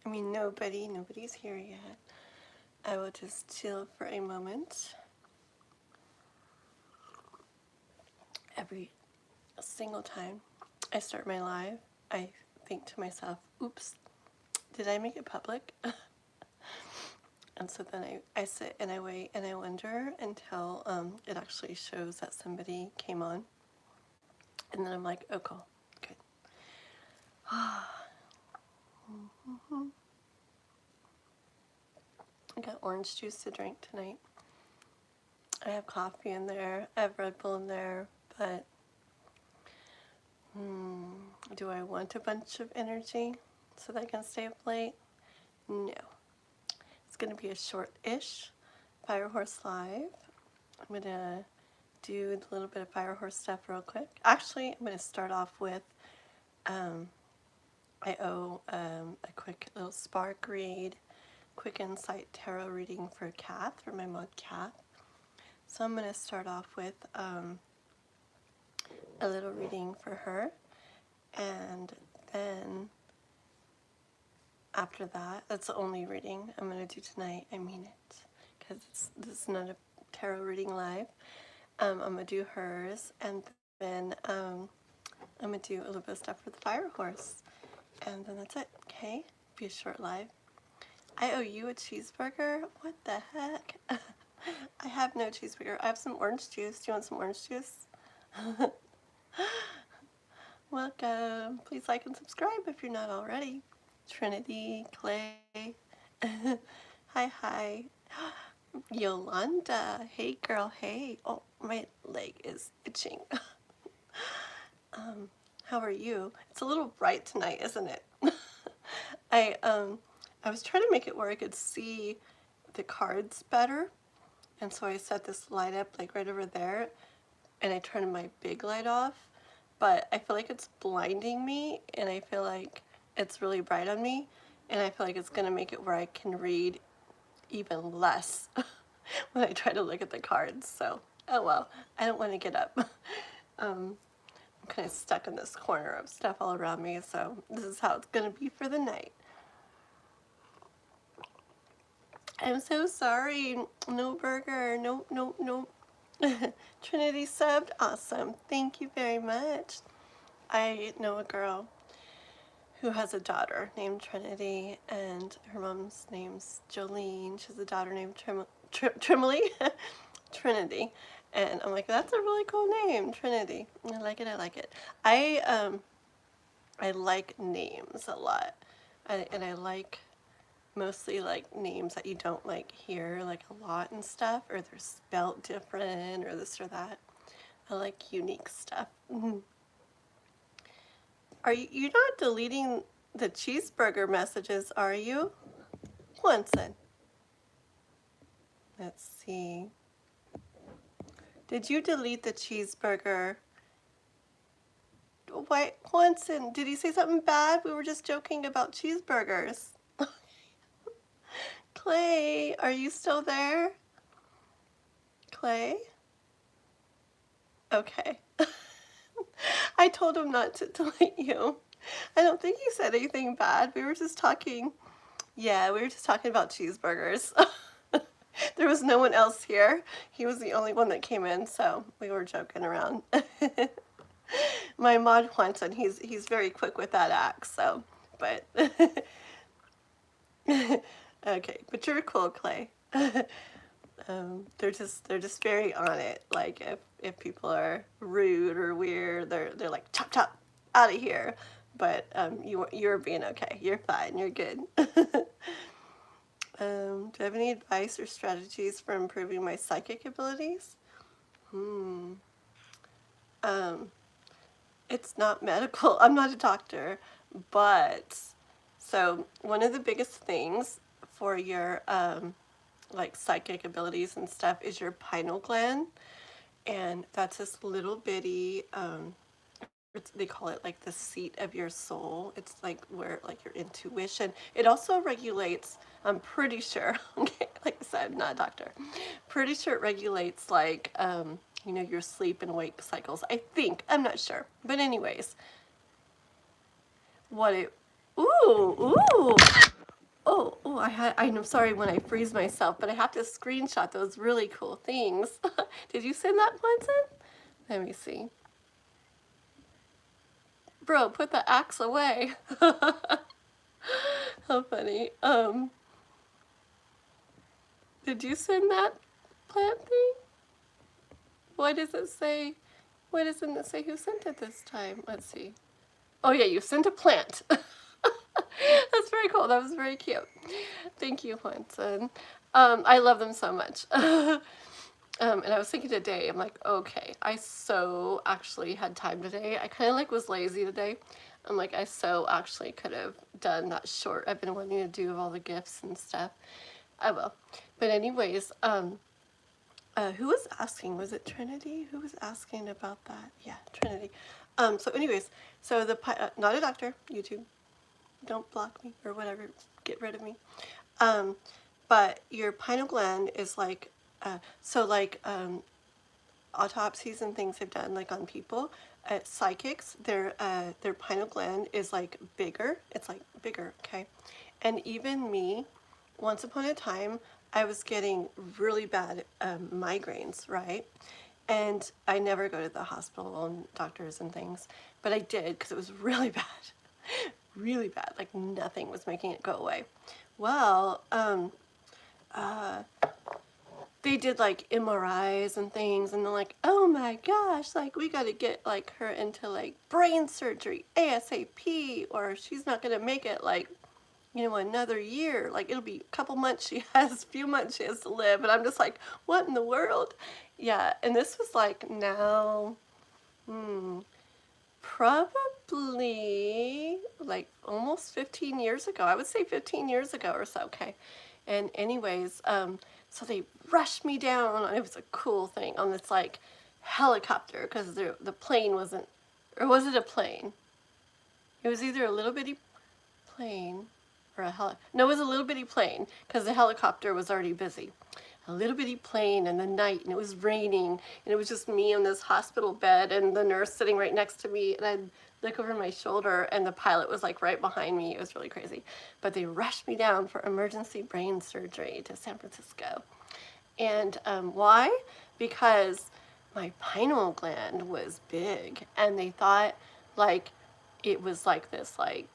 I mean, nobody's here yet. I will just chill for a moment. Every single time I start my live, I think to myself, oops, did I make it public? And so then I sit and I wait and I wonder until it actually shows that somebody came on. And then I'm like, oh, cool, good. I got orange juice to drink tonight. I have coffee in there, I have Red Bull in there, but do I want a bunch of energy so that I can stay up late? No. It's going to be a short-ish Fire Horse Live. I'm going to do a little bit of Fire Horse stuff real quick. Actually, I'm going to start off with, I owe a quick little spark read, quick insight tarot reading for Kath, for my mug Kath. So I'm going to start off with a little reading for her, and then after that, that's the only reading I'm going to do tonight. I mean it, because this is not a tarot reading live. I'm going to do hers, and then I'm going to do a little bit of stuff for the Fire Horse, and then that's it, okay? Be a short live. I owe you a cheeseburger? What the heck? I have no cheeseburger. I have some orange juice. Do you want some orange juice? Welcome. Please like and subscribe if you're not already. Trinity, Clay. Hi. Yolanda. Hey, girl. Hey. Oh, my leg is itching. How are you? It's a little bright tonight, isn't it? I was trying to make it where I could see the cards better, and so I set this light up like right over there, and I turned my big light off, but I feel like it's blinding me, and I feel like it's really bright on me, and I feel like it's gonna make it where I can read even less when I try to look at the cards. So, oh well, I don't want to get up. I'm kind of stuck in this corner of stuff all around me, so this is how it's gonna be for the night. I'm so sorry. No burger. No. Trinity subbed. Awesome. Thank you very much. I know a girl who has a daughter named Trinity, and her mom's name's Jolene. She has a daughter named Trimley. Trinity. And I'm like, that's a really cool name, Trinity. I like it. I like names a lot. And I like mostly like names that you don't like hear like a lot and stuff, or they're spelt different or this or that. I like unique stuff. Are you not deleting the cheeseburger messages, are you? Quinson. Let's see. Did you delete the cheeseburger? Why, Quinson, did he say something bad? We were just joking about cheeseburgers. Clay, are you still there? Clay? Okay. I told him not to delete you. I don't think he said anything bad. We were just talking. Yeah, we were just talking about cheeseburgers. There was no one else here. He was the only one that came in, so we were joking around. My mod Quentin, he's very quick with that axe, so, but okay, but you're cool, Clay. They're just very on it. Like if people are rude or weird, they're like chop out of here. But you're being okay. You're fine. You're good. Do I have any advice or strategies for improving my psychic abilities? It's not medical. I'm not a doctor, but so one of the biggest things for your like psychic abilities and stuff is your pineal gland, and that's this little bitty they call it like the seat of your soul. It's like where like your intuition. It also regulates, I'm pretty sure, okay, like I said, I'm not a doctor, pretty sure it regulates like you know, your sleep and wake cycles, I think. I'm not sure, but anyways, what it ooh I'm sorry when I freeze myself, but I have to screenshot those really cool things. Did you send that, Munson? Let me see. Bro, put the axe away. How funny. Did you send that plant thing? Why does it say, why doesn't it say who sent it this time? Let's see. Oh yeah, you sent a plant. That's very cool. That was very cute. Thank you, Hanson. I love them so much. And I was thinking today, I'm like, okay, I so actually had time today. I kind of like was lazy today. I'm like, I so actually could have done that short I've been wanting to do of all the gifts and stuff. I will. But anyways, who was asking? Was it Trinity? Who was asking about that? Yeah, Trinity. So anyways, so not a doctor, YouTube. Don't block me or whatever. Get rid of me. But your pineal gland is like, autopsies and things they've done like on people, psychics, their pineal gland is like bigger. It's like bigger, okay? And even me, once upon a time, I was getting really bad migraines, right? And I never go to the hospital and doctors and things, but I did because it was really bad. Really bad, like nothing was making it go away. Well, they did like MRIs and things, and they're like, oh my gosh, like we got to get like her into like brain surgery ASAP, or she's not gonna make it like, you know, another year. Like it'll be a couple months few months she has to live. And I'm just like, what in the world? Yeah, and this was like now, probably like almost 15 years ago. I would say 15 years ago or so, okay? And anyways, so they rushed me down. It was a cool thing on this like helicopter because the plane wasn't, or was it a plane? It was either a little bitty plane or no, it was a little bitty plane because the helicopter was already busy. A little bitty plane in the night, and it was raining, and it was just me on this hospital bed and the nurse sitting right next to me, and I'd look over my shoulder and the pilot was like right behind me. It was really crazy. But they rushed me down for emergency brain surgery to San Francisco. And why? Because my pineal gland was big, and they thought like it was like this like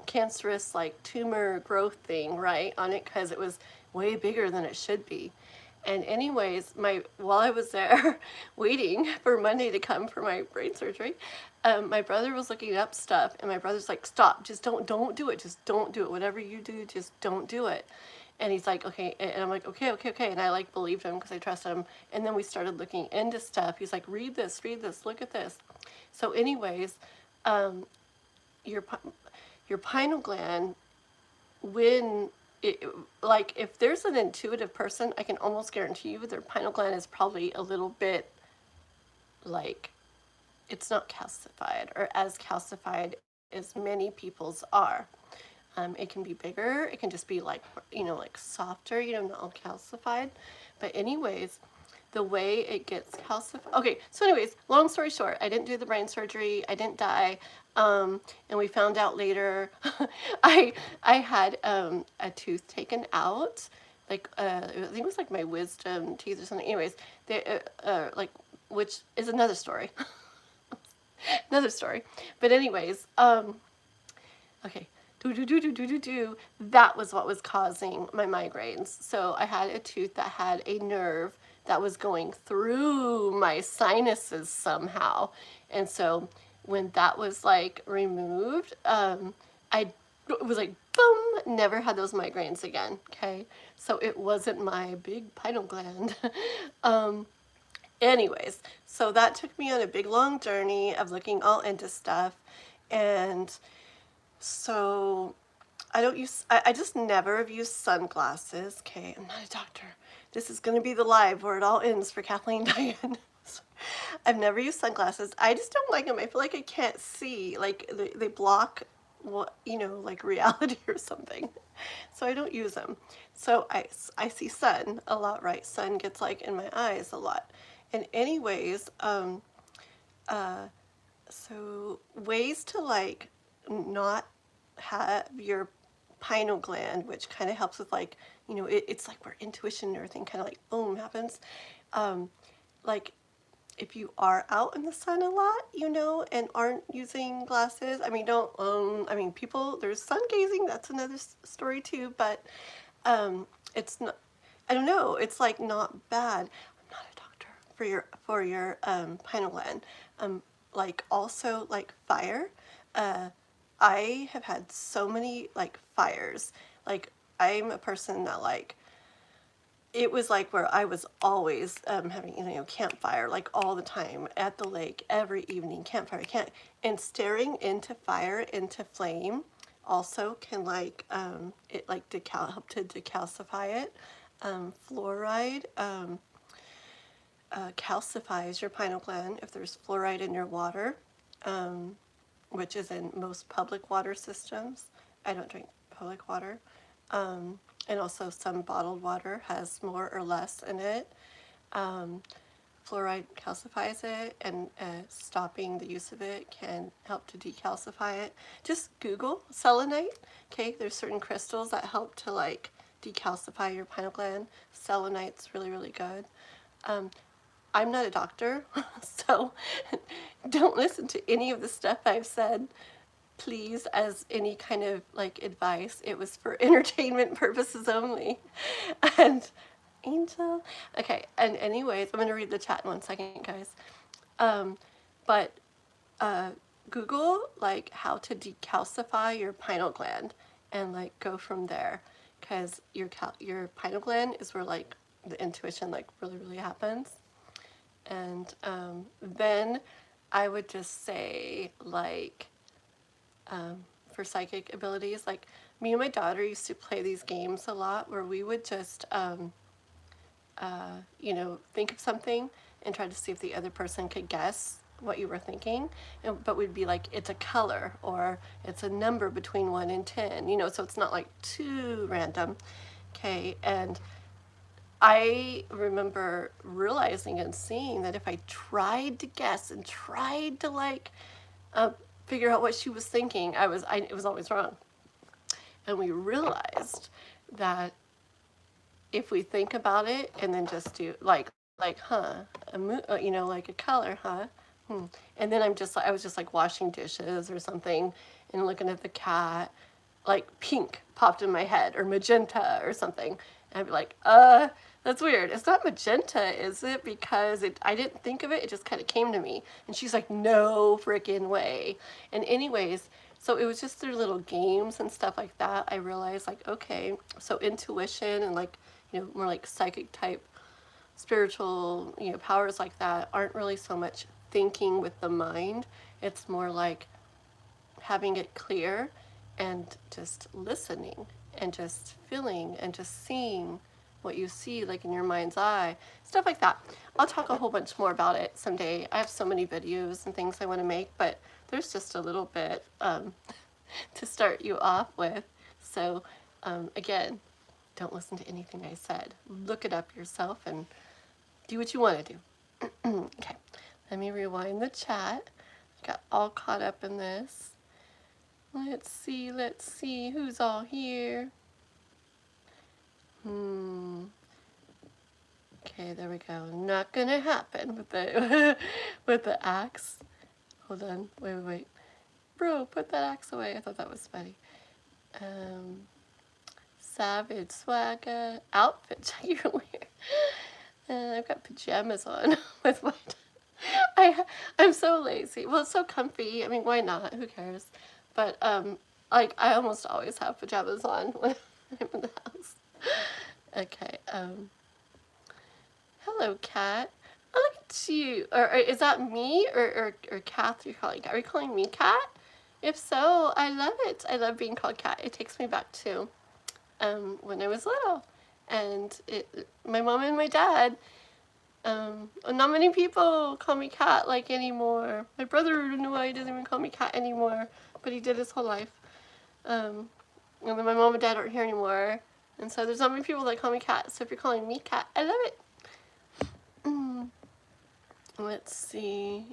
cancerous like tumor growth thing right on it because it was way bigger than it should be. And anyways, while I was there waiting for Monday to come for my brain surgery, my brother was looking up stuff, and my brother's like, stop, just don't do it, just don't do it, whatever you do, just don't do it. And he's like, okay, and I'm like, okay, and I like believed him because I trusted him. And then we started looking into stuff. He's like, read this, look at this. So anyways, your pineal gland, when like if there's an intuitive person, I can almost guarantee you their pineal gland is probably a little bit like, it's not calcified or as calcified as many people's are. It can be bigger, it can just be like, you know, like softer, you know, not calcified. But anyways, the way it gets calcified. Okay, so anyways, long story short, I didn't do the brain surgery, I didn't die. And we found out later I had a tooth taken out, like I think it was like my wisdom teeth or something. Anyways, they like, which is another story. Another story. But anyways, okay. That was what was causing my migraines. So I had a tooth that had a nerve that was going through my sinuses somehow. And so when that was like removed, it was like, boom, never had those migraines again, okay? So it wasn't my big pineal gland. Anyways, so that took me on a big long journey of looking all into stuff. And so I just never have used sunglasses. Okay, I'm not a doctor. This is going to be the live where it all ends for Kathleen Diane. I've never used sunglasses. I just don't like them. I feel like I can't see. Like they block, what, you know, like reality or something. So I don't use them. So I see sun a lot, right? Sun gets like in my eyes a lot. And anyways, so ways to like not have your pineal gland, which kind of helps with like, you know, it's like where intuition and everything kind of like boom happens. Like if you are out in the sun a lot, you know, and aren't using glasses, I mean, don't, I mean, people, there's sun gazing, that's another story too, but it's not, I don't know, it's like not bad. I'm not a doctor for your pineal gland. Like also like fire. I have had so many like fires. Like I'm a person that like it was like where I was always having, you know, campfire like all the time at the lake every evening, campfire, can't, and staring into fire, into flame also can like, it like help to decalcify it. Fluoride calcifies your pineal gland if there's fluoride in your water, which is in most public water systems. I don't drink public water. And also some bottled water has more or less in it. Fluoride calcifies it, and stopping the use of it can help to decalcify it. Just Google selenite. Okay, there's certain crystals that help to like decalcify your pineal gland. Selenite's really, really good. I'm not a doctor, so don't listen to any of the stuff I've said, please, as any kind of like advice. It was for entertainment purposes only. And Angel, okay, and anyways, I'm gonna read the chat in 1 second, guys. But Google like how to decalcify your pineal gland and like go from there, because your pineal gland is where like the intuition like really, really happens. And then I would just say like, for psychic abilities, like me and my daughter used to play these games a lot where we would just, you know, think of something and try to see if the other person could guess what you were thinking. But we'd be like, it's a color or it's a number between 1 and 10, you know, so it's not like too random. Okay, and I remember realizing and seeing that if I tried to guess and tried to like figure out what she was thinking, it was always wrong. And we realized that if we think about it and then just do like huh, you know, like a color, huh? And then I was just like washing dishes or something and looking at the cat, like pink popped in my head or magenta or something. And I'd be like, that's weird. It's not magenta, is it? Because I didn't think of it. It just kind of came to me. And she's like, no freaking way. And anyways, so it was just through little games and stuff like that. I realized like, okay, so intuition and like, you know, more like psychic type spiritual, you know, powers like that aren't really so much thinking with the mind. It's more like having it clear and just listening and just feeling and just seeing what you see like in your mind's eye, stuff like that. I'll talk a whole bunch more about it someday. I have so many videos and things I want to make, but there's just a little bit to start you off with. So again, don't listen to anything I said. Look it up yourself and do what you want to do. Okay, let me rewind the chat. I got all caught up in this. Let's see who's all here. Okay, there we go. Not gonna happen with the with the axe. Hold on, wait. Bro, put that axe away. I thought that was funny. Savage swagger outfit check your wear. I've got pajamas on with my. I'm so lazy. Well, it's so comfy. I mean, why not? Who cares? But like I almost always have pajamas on when I'm in the house. Okay. Hello, Kat. Oh, look at you. Or is that me or Kath? Are you calling me Kat? If so, I love it. I love being called Kat. It takes me back to when I was little, and my mom and my dad. Not many people call me Kat like anymore. My brother knew why he doesn't even call me Kat anymore, but he did his whole life. And then my mom and dad aren't here anymore, and so there's not many people that call me Kat. So if you're calling me Kat, I love it. Let's see.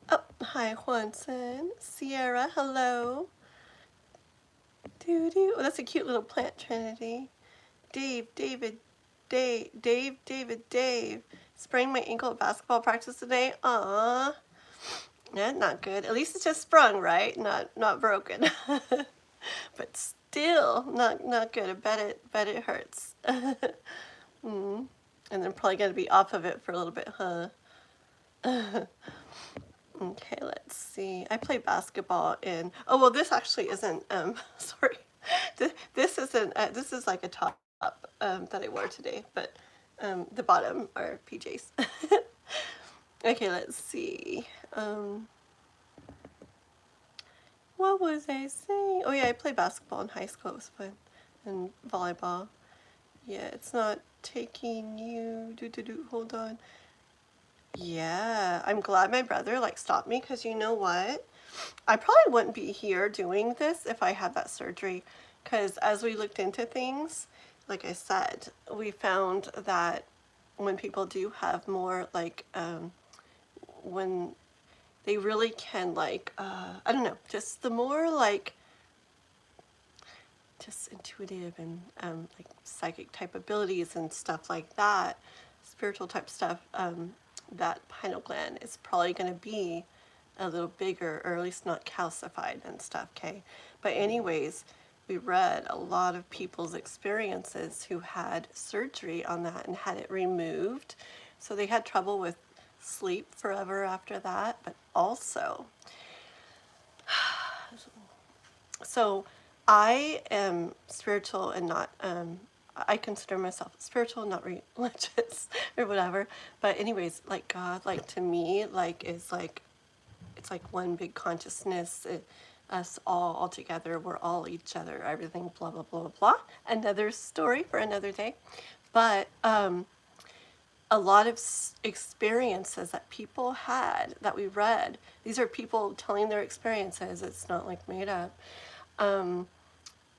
Oh, hi, Juanson. Sierra, hello. Do do. Oh, that's a cute little plant, Trinity. Dave, David, Dave, Dave, David, Dave. Sprained my ankle at basketball practice today. Aww. That's not good. At least it's just sprung, right? Not broken. But still, not good. I bet it hurts. And then probably gonna be off of it for a little bit, huh? Okay, let's see. I play basketball in. Oh well, this actually isn't. Sorry, this isn't. This is like a top that I wore today, but the bottom are PJs. Okay, let's see. What was I saying? Oh yeah, I played basketball in high school. It was fun, and volleyball. Yeah, it's not taking you. Hold on. Yeah, I'm glad my brother like stopped me because you know what? I probably wouldn't be here doing this if I had that surgery because as we looked into things, like I said, we found that when people do have more like when they really can like I don't know, just the more like just intuitive and like psychic type abilities and stuff like that, spiritual type stuff, that pineal gland is probably going to be a little bigger, or at least not calcified and stuff, okay? But anyways, we read a lot of people's experiences who had surgery on that and had it removed. So they had trouble with sleep forever after that, but also, so I am spiritual and not, I consider myself spiritual, not religious or whatever. But anyways, like God, like to me, like is like, it's like one big consciousness. Us all together, we're all each other, everything, blah, blah, blah, blah, blah. Another story for another day. But a lot of experiences that people had that we read, these are people telling their experiences. It's not like made up.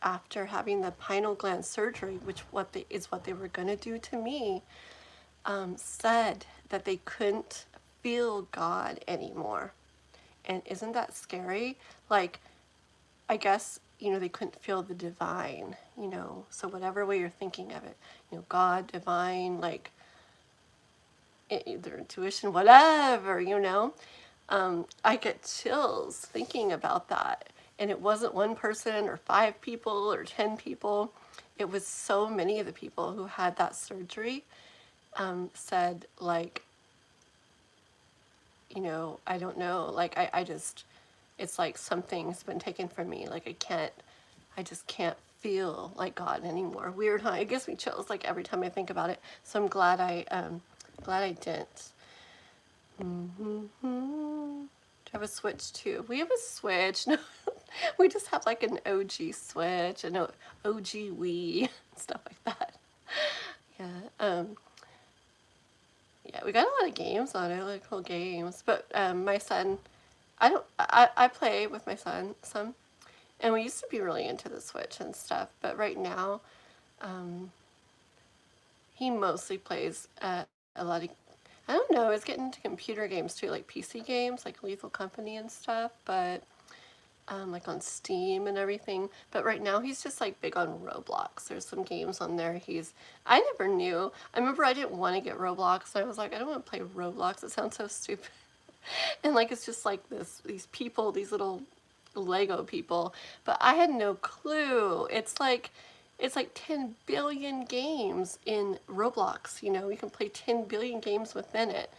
After having the pineal gland surgery, which is what they were going to do to me, said that they couldn't feel God anymore. And isn't that scary? Like, I guess, you know, they couldn't feel the divine, you know, so whatever way you're thinking of it, you know, God, divine, like their intuition, whatever, you know. I get chills thinking about that. And it wasn't one person or 5 people or 10 people. It was so many of the people who had that surgery said, like, you know, I don't know. Like, I just, it's like something's been taken from me. Like, I just can't feel like God anymore. Weird, huh? It gives me chills like every time I think about it. So I'm glad I didn't. Do you have a Switch too? We have a Switch. No, we just have like an OG Switch and an OG Wii, stuff like that. Yeah. Yeah, we got a lot of games on it, like whole games. But my son, I play with my son some, and we used to be really into the Switch and stuff. But right now, he mostly plays a lot of, I don't know, it's getting into computer games too, like PC games, like Lethal Company and stuff, but like on Steam and everything. But right now he's just like big on Roblox. There's some games on there I never knew. I remember I didn't want to get Roblox. I was like, I don't want to play Roblox. It sounds so stupid. And like, it's just like these people, these little Lego people. But I had no clue. It's like 10 billion games in Roblox. You know, you can play 10 billion games within it.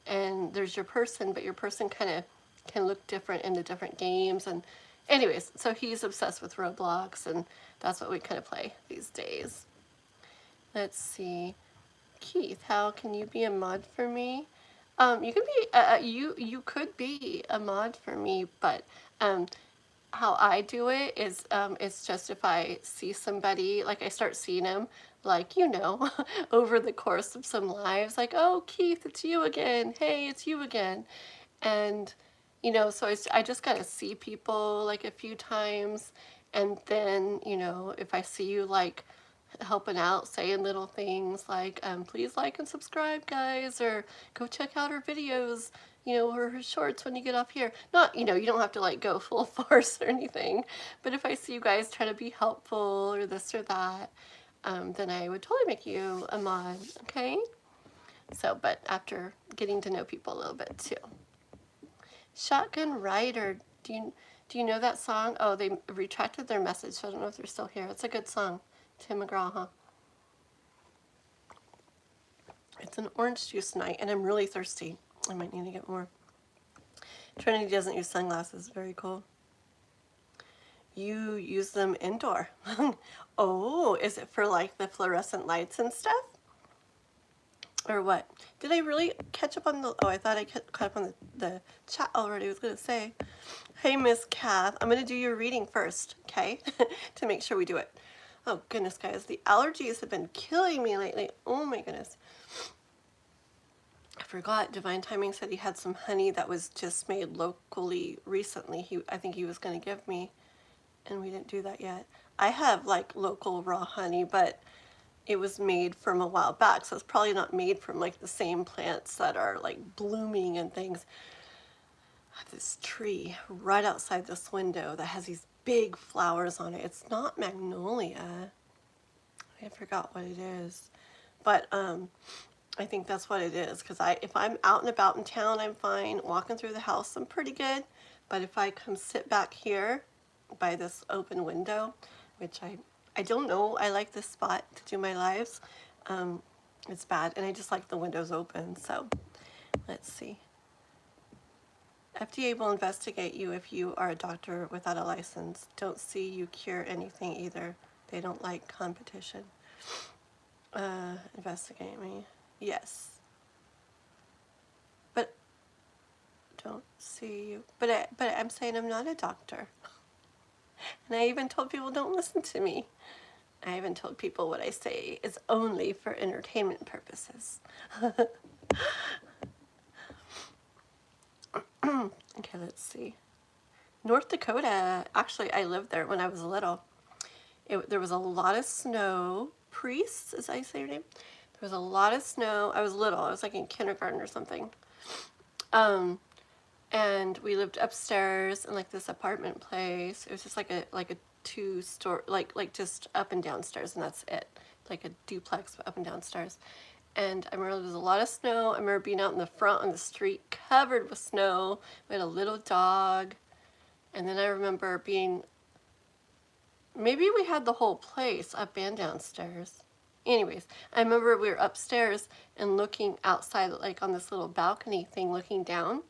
And there's your person, but your person kind of can look different in the different games. And anyways, so he's obsessed with Roblox, and that's what we kind of play these days. Let's see. Keith, how can you be a mod for me? You can be, you could be a mod for me, but how I do it is it's just if I see somebody, like I start seeing them, like, you know, over the course of some lives, like, oh, Keith, it's you again. Hey, it's you again. And, you know, so I just got to see people like a few times. And then, you know, if I see you like helping out, saying little things like, please like and subscribe, guys, or go check out our videos, you know, wear her shorts when you get off here. Not, you know, you don't have to like go full force or anything, but if I see you guys try to be helpful or this or that, then I would totally make you a mod, okay? So, but after getting to know people a little bit too. Shotgun Rider, do you know that song? Oh, they retracted their message, so I don't know if they're still here. It's a good song. Tim McGraw, huh? It's an orange juice night, and I'm really thirsty. I might need to get more. Trinity doesn't use sunglasses. Very cool. You use them indoor. Oh, is it for like the fluorescent lights and stuff? Or what? Did I really catch up on the... Oh, I thought I caught up on the chat already. I was going to say. Hey, Miss Kath. I'm going to do your reading first, okay? To make sure we do it. Oh, goodness, guys. The allergies have been killing me lately. Oh, my goodness. I forgot. Divine Timing said he had some honey that was just made locally recently. I think he was going to give me, and we didn't do that yet. I have like local raw honey, but it was made from a while back, so it's probably not made from like the same plants that are like blooming and things. I have this tree right outside this window that has these big flowers on it. It's not magnolia. I forgot what it is, but I think that's what it is, because if I'm out and about in town, I'm fine. Walking through the house, I'm pretty good. But if I come sit back here by this open window, which I don't know, I like this spot to do my lives. It's bad, and I just like the windows open. So let's see. FDA will investigate you if you are a doctor without a license. Don't see you cure anything either. They don't like competition. Investigate me. Yes. But don't see you. But I'm saying I'm not a doctor. And I even told people don't listen to me. I even told people what I say is only for entertainment purposes. Okay, let's see. North Dakota, actually I lived there when I was little. There was a lot of snow. Priests, as I say your name? There was a lot of snow. I was little. I was like in kindergarten or something. And we lived upstairs in like this apartment place. It was just like a two-story, like just up and downstairs, and that's it. Like a duplex up and downstairs. And I remember there was a lot of snow. I remember being out in the front on the street covered with snow. We had a little dog. And then I remember maybe we had the whole place up and downstairs. Anyways, I remember we were upstairs and looking outside, like on this little balcony thing, looking down.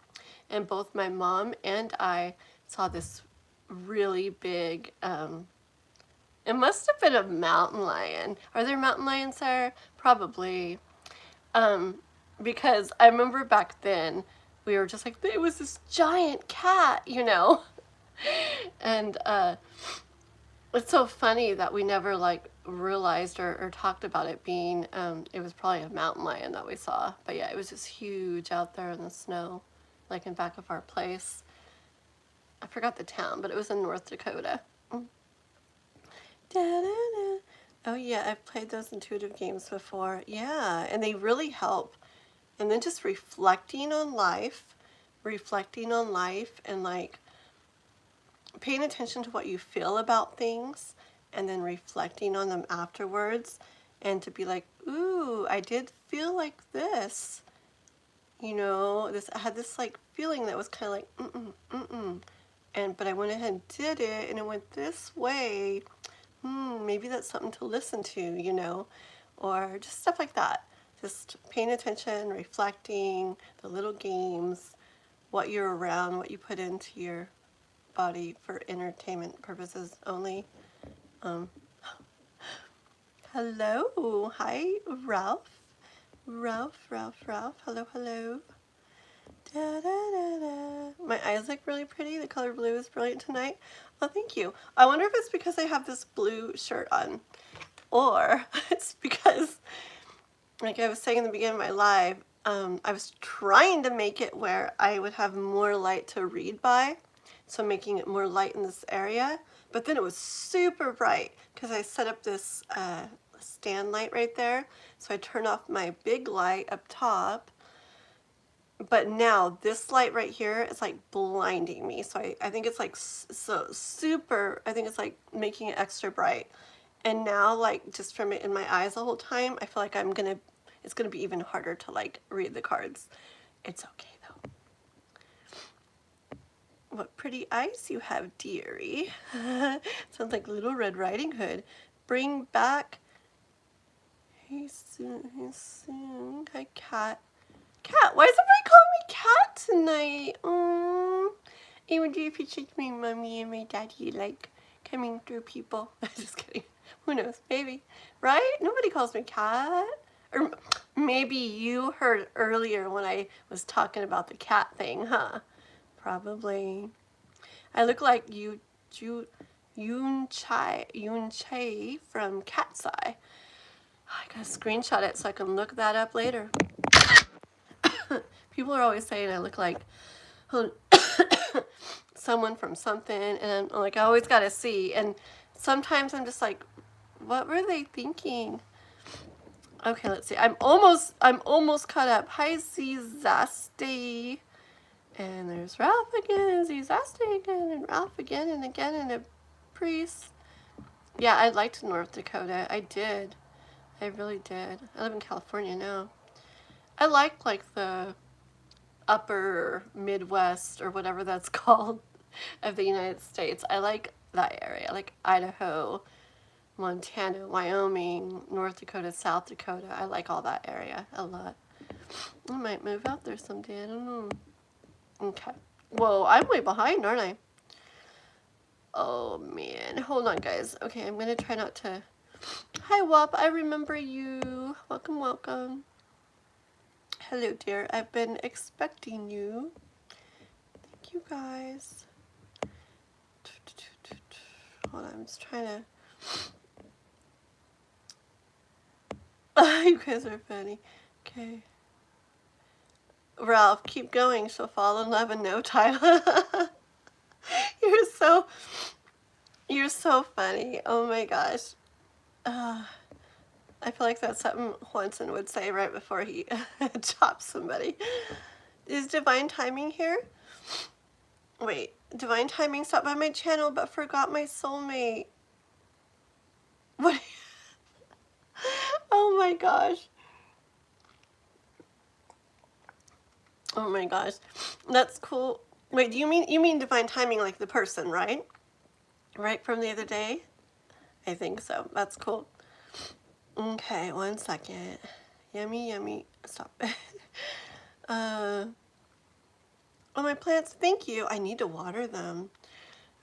And both my mom and I saw this really big, it must have been a mountain lion. Are there mountain lions there? Probably. Because I remember back then, we were just like, it was this giant cat, you know? And it's so funny that we never like realized or talked about it being, it was probably a mountain lion that we saw. But yeah, it was just huge out there in the snow, like in back of our place. I forgot the town, but it was in North Dakota. Da-da-da. Oh yeah, I've played those intuitive games before. Yeah, and they really help. And then just reflecting on life and like paying attention to what you feel about things and then reflecting on them afterwards, and to be like, ooh, I did feel like this. You know, I had this like feeling that was kind of like, but I went ahead and did it, and it went this way. Maybe that's something to listen to, you know, or just stuff like that. Just paying attention, reflecting, the little games, what you're around, what you put into your body for entertainment purposes only. Hello, hi, Ralph. Ralph, hello, hello. Da, da, da, da. My eyes look really pretty. The color blue is brilliant tonight. Oh, thank you. I wonder if it's because I have this blue shirt on, or it's because, like I was saying in the beginning of my live, I was trying to make it where I would have more light to read by, so making it more light in this area, but then it was super bright because I set up this stand light right there, so I turn off my big light up top, But now this light right here is like blinding me. So I think it's like so super, I think it's like making it extra bright. And now like just from it in my eyes the whole time, I feel like it's gonna be even harder to like read the cards. It's okay though. What pretty eyes you have, dearie. Sounds like Little Red Riding Hood. Bring back. Hey soon. Hi, cat. Cat, why is everybody calling me cat tonight? Even do you appreciate my mommy and my daddy like coming through people? Just kidding. Who knows? Maybe. Right? Nobody calls me cat. Or maybe you heard earlier when I was talking about the cat thing, huh? Probably. I look like Yoon Chae from Cat's Eye. I gotta screenshot it so I can look that up later. People are always saying I look like someone from something, and I'm like, I always gotta see. And sometimes I'm just like, what were they thinking? Okay, let's see. I'm almost caught up. Hi, Zizaste. And there's Ralph again, Zizaste again, and Ralph again, and a priest. Yeah, I liked North Dakota. I did. I really did. I live in California now. I like the upper Midwest or whatever that's called of the United States. I like that area. I like Idaho, Montana, Wyoming, North Dakota, South Dakota. I like all that area a lot. I might move out there someday. I don't know. Okay. Whoa, I'm way behind, aren't I? Oh, man. Hold on, guys. Okay, I'm going to try not to... Hi, Wop. I remember you. Welcome, welcome. Hello, dear. I've been expecting you. Thank you, guys. Hold on. I'm just trying to... You guys are funny. Okay. Ralph, keep going. She'll fall in love in no time. You're so funny. Oh my gosh. I feel like that's something Juanson would say right before he chops somebody. Is Divine Timing here? Wait, Divine Timing stopped by my channel but forgot my soulmate. What? Oh my gosh. Oh my gosh. That's cool. Wait, do you mean Divine Timing like the person, right? Right from the other day? I think so. That's cool. Okay, 1 second. Yummy, yummy. Stop. Oh, my plants, thank you. I need to water them.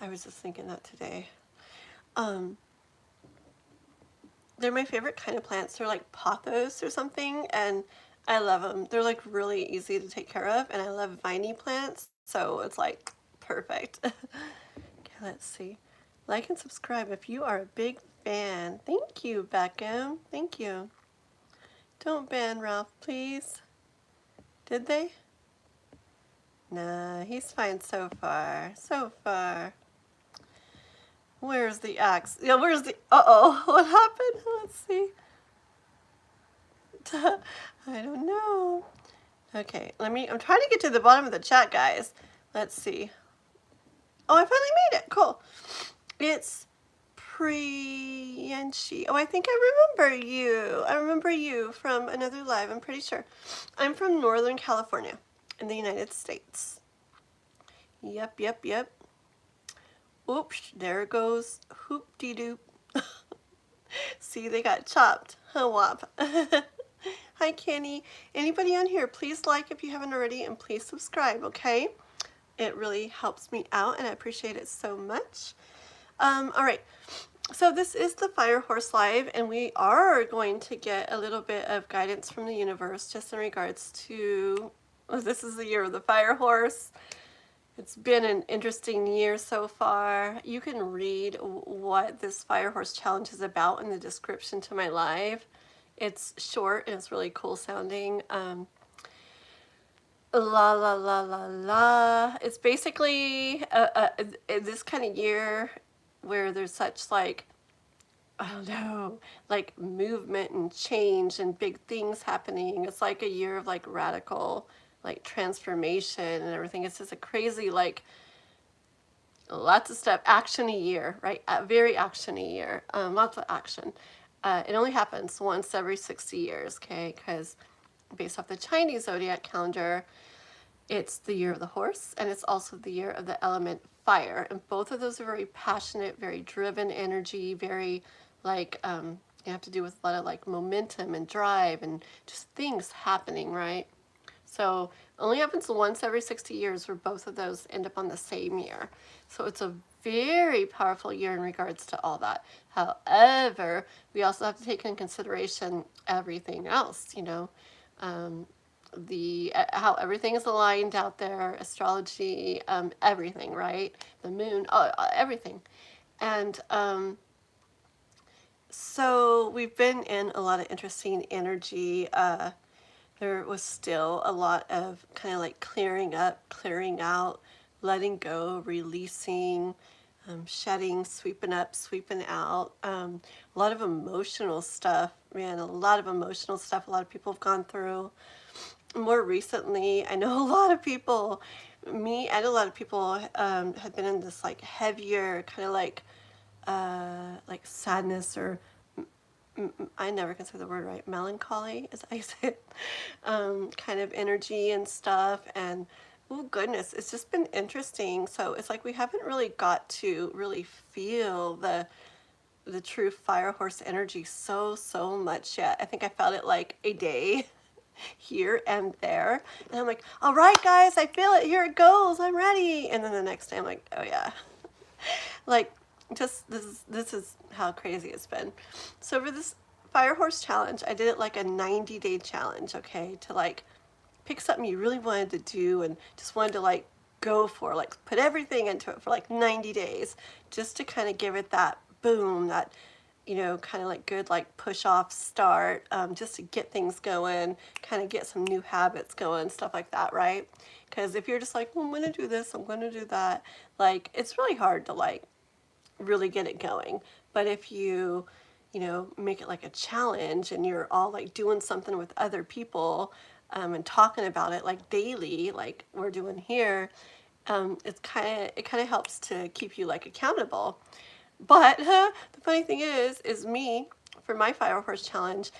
I was just thinking that today. They're my favorite kind of plants. They're like pothos or something, and I love them. They're like really easy to take care of, and I love viney plants, so it's like perfect. Okay, let's see. Like and subscribe if you are a big fan. Thank you, Beckham. Thank you. Don't ban Ralph, please. Did they? Nah, he's fine so far. So far. Where's the axe? Yeah, where's the... Uh-oh, what happened? Let's see. I don't know. Okay, I'm trying to get to the bottom of the chat, guys. Let's see. Oh, I finally made it. Cool. It's Priyanshi. Oh, I think I remember you. I remember you from another live, I'm pretty sure. I'm from Northern California in the United States. Yep. Oops, there goes hoop-de-doop. See, they got chopped. Huh, Wop. Hi, Kenny. Anybody on here, please like if you haven't already, and please subscribe, okay? It really helps me out, and I appreciate it so much. All right. So this is the Fire Horse Live, and we are going to get a little bit of guidance from the universe just in regards to, this is the year of the Fire Horse. It's been an interesting year so far. You can read what this Fire Horse Challenge is about in the description to my live. It's short and it's really cool sounding. La la la la la. It's basically this kind of year where there's such like, I don't know, like movement and change and big things happening. It's like a year of like radical like transformation and everything. It's just a crazy, like, lots of stuff, action-y year, right? Very action-y year, lots of action. It only happens once every 60 years, okay? Because based off the Chinese zodiac calendar, it's the year of the horse, and it's also the year of the element fire. And both of those are very passionate, very driven energy, very like, you have to do with a lot of like momentum and drive and just things happening, right? So it only happens once every 60 years where both of those end up on the same year. So it's a very powerful year in regards to all that. However, we also have to take in consideration everything else, you know, the how everything is aligned out there, astrology, everything, right? The moon, everything. And so we've been in a lot of interesting energy. There was still a lot of kind of like clearing up, clearing out, letting go, releasing, shedding, sweeping up, sweeping out. A lot of emotional stuff, man, a lot of emotional stuff a lot of people have gone through. More recently, I know a lot of people, me and a lot of people, have been in this like heavier kind of like sadness or I never can say the word right, melancholy, as I say it, kind of energy and stuff. And oh goodness, it's just been interesting. So it's like we haven't really got to really feel the true fire horse energy so much yet. I think I felt it like a day here and there, and I'm like, all right guys, I feel it, here it goes, I'm ready. And then the next day I'm like, oh yeah. Like, just this is how crazy it's been. So for this fire horse challenge, I did it like a 90-day challenge, okay, to like pick something you really wanted to do and just wanted to like go for, like put everything into it for like 90 days, just to kind of give it that boom, that, you know, kind of like good like push off start, just to get things going, kind of get some new habits going, stuff like that, right? Because if you're just like, well, I'm going to do this, I'm going to do that, like it's really hard to like really get it going. But if you know, make it like a challenge and you're all like doing something with other people, and talking about it like daily, like we're doing here, it kind of helps to keep you like accountable. But the funny thing is me, for my Fire Horse Challenge,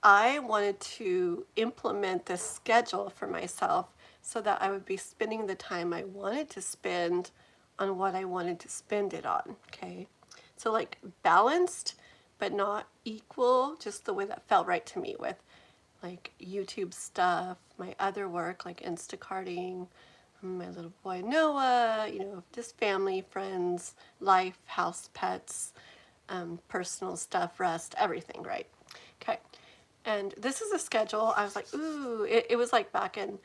I wanted to implement this schedule for myself so that I would be spending the time I wanted to spend on what I wanted to spend it on, okay? So like balanced, but not equal, just the way that felt right to me with like YouTube stuff, my other work like Instacarting, my little boy Noah, you know, just family, friends, life, house, pets, personal stuff, rest, everything, right? Okay. And this is a schedule. I was like, ooh, it was like back in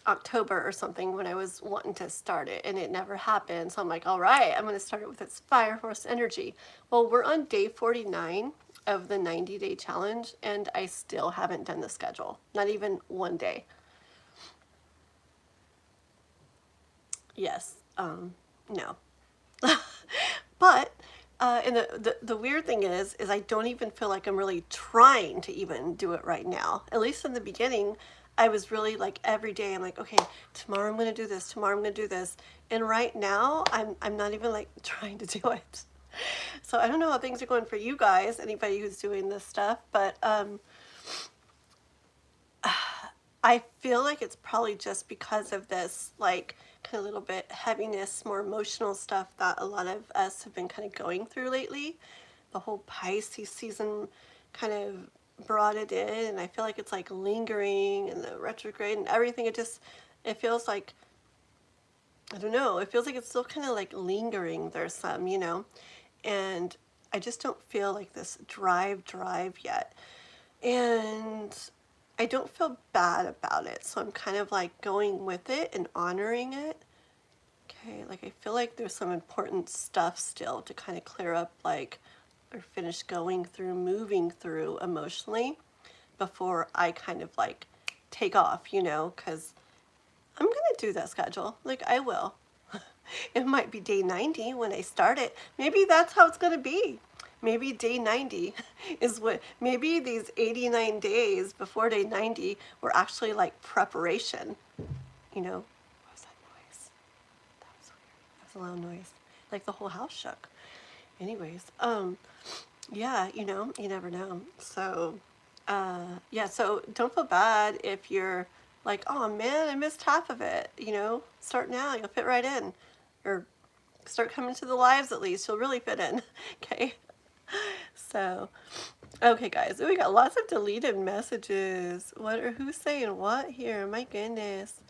October or something when I was wanting to start it, and it never happened. So I'm like, all right, I'm going to start it with its fire horse energy. Well, we're on day 49 of the 90-day challenge, and I still haven't done the schedule. Not even one day. Yes, no. But and the weird thing is I don't even feel like I'm really trying to even do it right now. At least in the beginning, I was really like every day I'm like, okay, tomorrow I'm going to do this, tomorrow I'm going to do this. And right now I'm not even like trying to do it. So I don't know how things are going for you guys, anybody who's doing this stuff, but I feel like it's probably just because of this like kind of little bit heaviness, more emotional stuff that a lot of us have been kind of going through lately. The whole Pisces season kind of brought it in, and I feel like it's like lingering and the retrograde and everything. It feels like, I don't know, it feels like it's still kind of like lingering. There's some, you know, and I just don't feel like this drive yet. And I don't feel bad about it, so I'm kind of like going with it and honoring it. Okay, like I feel like there's some important stuff still to kind of clear up, like, or finish going through, moving through emotionally before I kind of like take off, you know, because I'm going to do that schedule. Like, I will. It might be day 90 when I start it. Maybe that's how it's going to be. Maybe day 90 is what, maybe these 89 days before day 90 were actually like preparation. you know, what was that noise? That was weird. That was a loud noise. Like the whole house shook. Anyways, yeah, you know, you never know. So, yeah, so don't feel bad if you're like, oh man, I missed half of it. You know, start now, you'll fit right in. Or start coming to the lives at least, you'll really fit in. Okay. So, okay, guys, we got lots of deleted messages. What or who's saying what here? My goodness.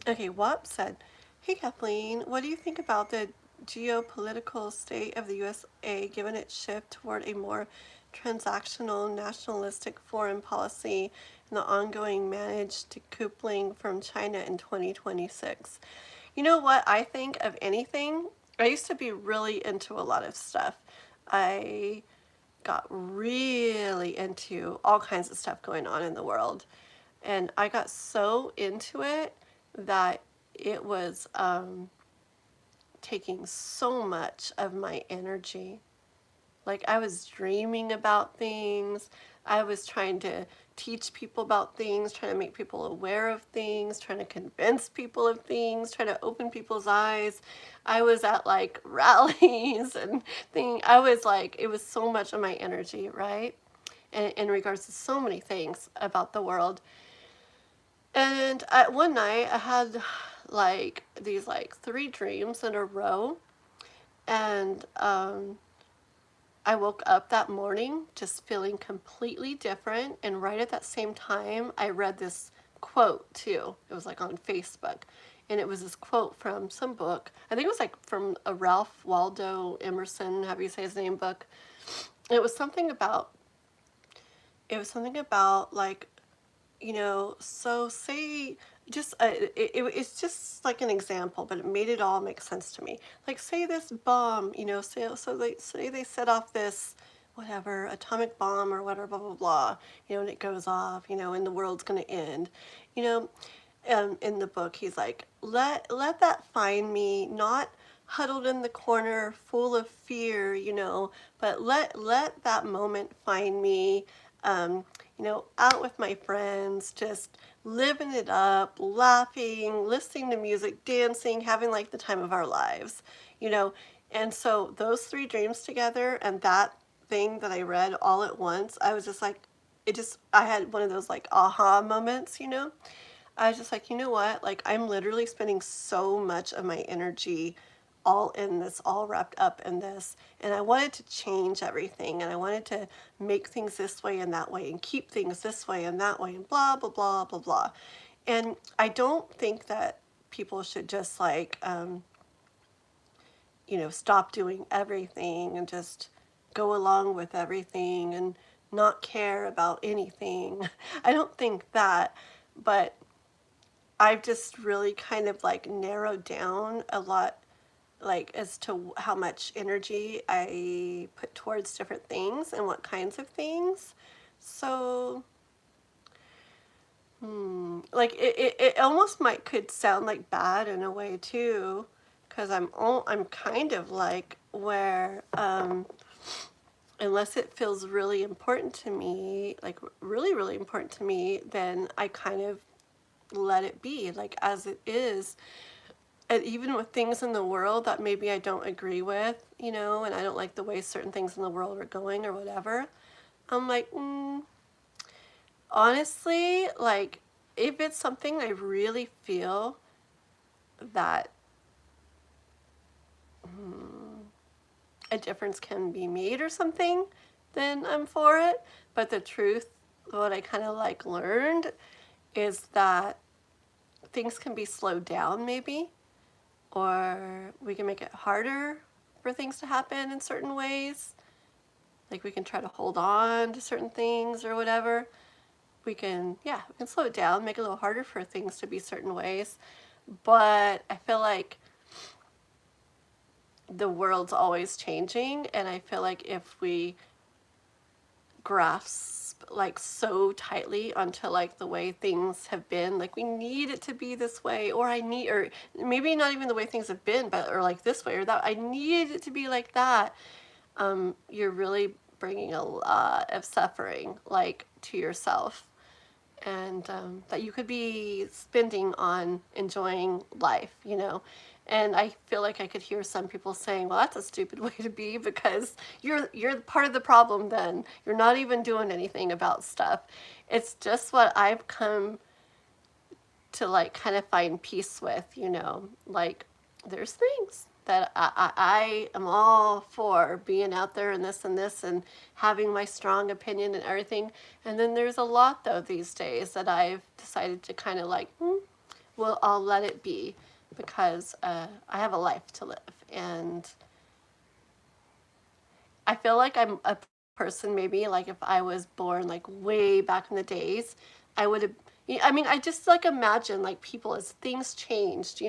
Okay, WAP said, "Hey Kathleen, what do you think about the geopolitical state of the USA given its shift toward a more transactional, nationalistic foreign policy and the ongoing managed decoupling from China in 2026?" You know what I think of anything? I used to be really into a lot of stuff. I got really into all kinds of stuff going on in the world. And I got so into it that it was taking so much of my energy. Like I was dreaming about things. I was trying to teach people about things, trying to make people aware of things, trying to convince people of things, trying to open people's eyes. I was at like rallies and things. I was like, it was so much of my energy, right? And in regards to so many things about the world. And one night I had like these like 3 dreams in a row. And I woke up that morning just feeling completely different. And right at that same time, I read this quote too. It was like on Facebook. And it was this quote from some book. I think it was like from a Ralph Waldo Emerson, however you say his name, book. It was something about like, you know, so say just it's just like an example, but it made it all make sense to me. Like say this bomb, you know, so they say they set off this whatever atomic bomb or whatever, blah blah blah, you know, and it goes off, you know, and the world's gonna end, you know. In the book, he's like, let that find me, not huddled in the corner, full of fear, you know, but let that moment find me, you know, out with my friends, just living it up, laughing, listening to music, dancing, having like the time of our lives, you know. And so those 3 dreams together and that thing that I read all at once, I was just like, I had one of those like aha moments, you know. I was just like, you know what? Like, I'm literally spending so much of my energy all in this, all wrapped up in this. And I wanted to change everything. And I wanted to make things this way and that way and keep things this way and that way and blah, blah, blah, blah, blah. And I don't think that people should just like, you know, stop doing everything and just go along with everything and not care about anything. I don't think that, but I've just really kind of like narrowed down a lot, like as to how much energy I put towards different things and what kinds of things. So, like it almost could sound like bad in a way too, because I'm kind of like where unless it feels really important to me, like really really important to me, then I kind of let it be like as it is. And even with things in the world that maybe I don't agree with, you know, and I don't like the way certain things in the world are going or whatever, I'm like, honestly, like if it's something I really feel that a difference can be made or something, then I'm for it. But the truth, what I kind of like learned is that things can be slowed down maybe, or we can make it harder for things to happen in certain ways. Like we can try to hold on to certain things or whatever. We can slow it down, make it a little harder for things to be certain ways. But I feel like the world's always changing, and I feel like if we grasp like so tightly onto like the way things have been, like we need it to be this way, or or maybe not even the way things have been, but or like this way or that, I need it to be like that. You're really bringing a lot of suffering like to yourself, and that you could be spending on enjoying life, And I feel like I could hear some people saying, "Well, that's a stupid way to be because you're part of the problem then. You're not even doing anything about stuff." It's just what I've come to like kind of find peace with, Like there's things that I am all for being out there and this and having my strong opinion and everything. And then there's a lot though these days that I've decided to kind of like, well, I'll let it be because I have a life to live. And I feel like I'm a person maybe like if I was born like way back in the days, I would have, I mean, I just like imagine like people as things changed,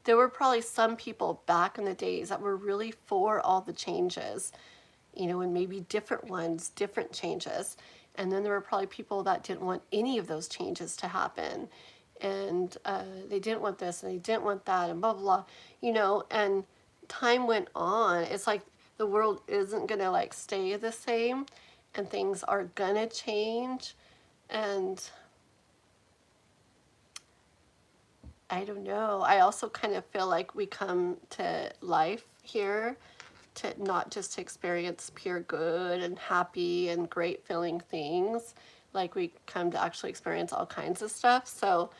there were probably some people back in the days that were really for all the changes, and maybe different ones, different changes. And then there were probably people that didn't want any of those changes to happen. And they didn't want this and they didn't want that and blah, blah, blah, and time went on. It's like the world isn't going to like stay the same and things are going to change. And I don't know. I also kind of feel like we come to life here to not just to experience pure good and happy and great feeling things. Like we come to actually experience all kinds of stuff. So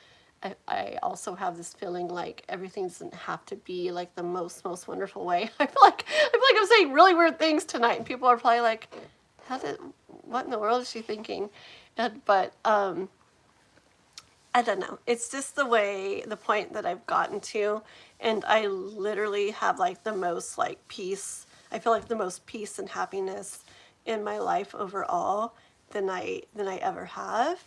I also have this feeling like everything doesn't have to be like the most wonderful way. I feel like I'm saying really weird things tonight, and people are probably like, what in the world is she thinking? But I don't know. It's just the point that I've gotten to, and I literally have like the most like peace. I feel like the most peace and happiness in my life overall than I ever have.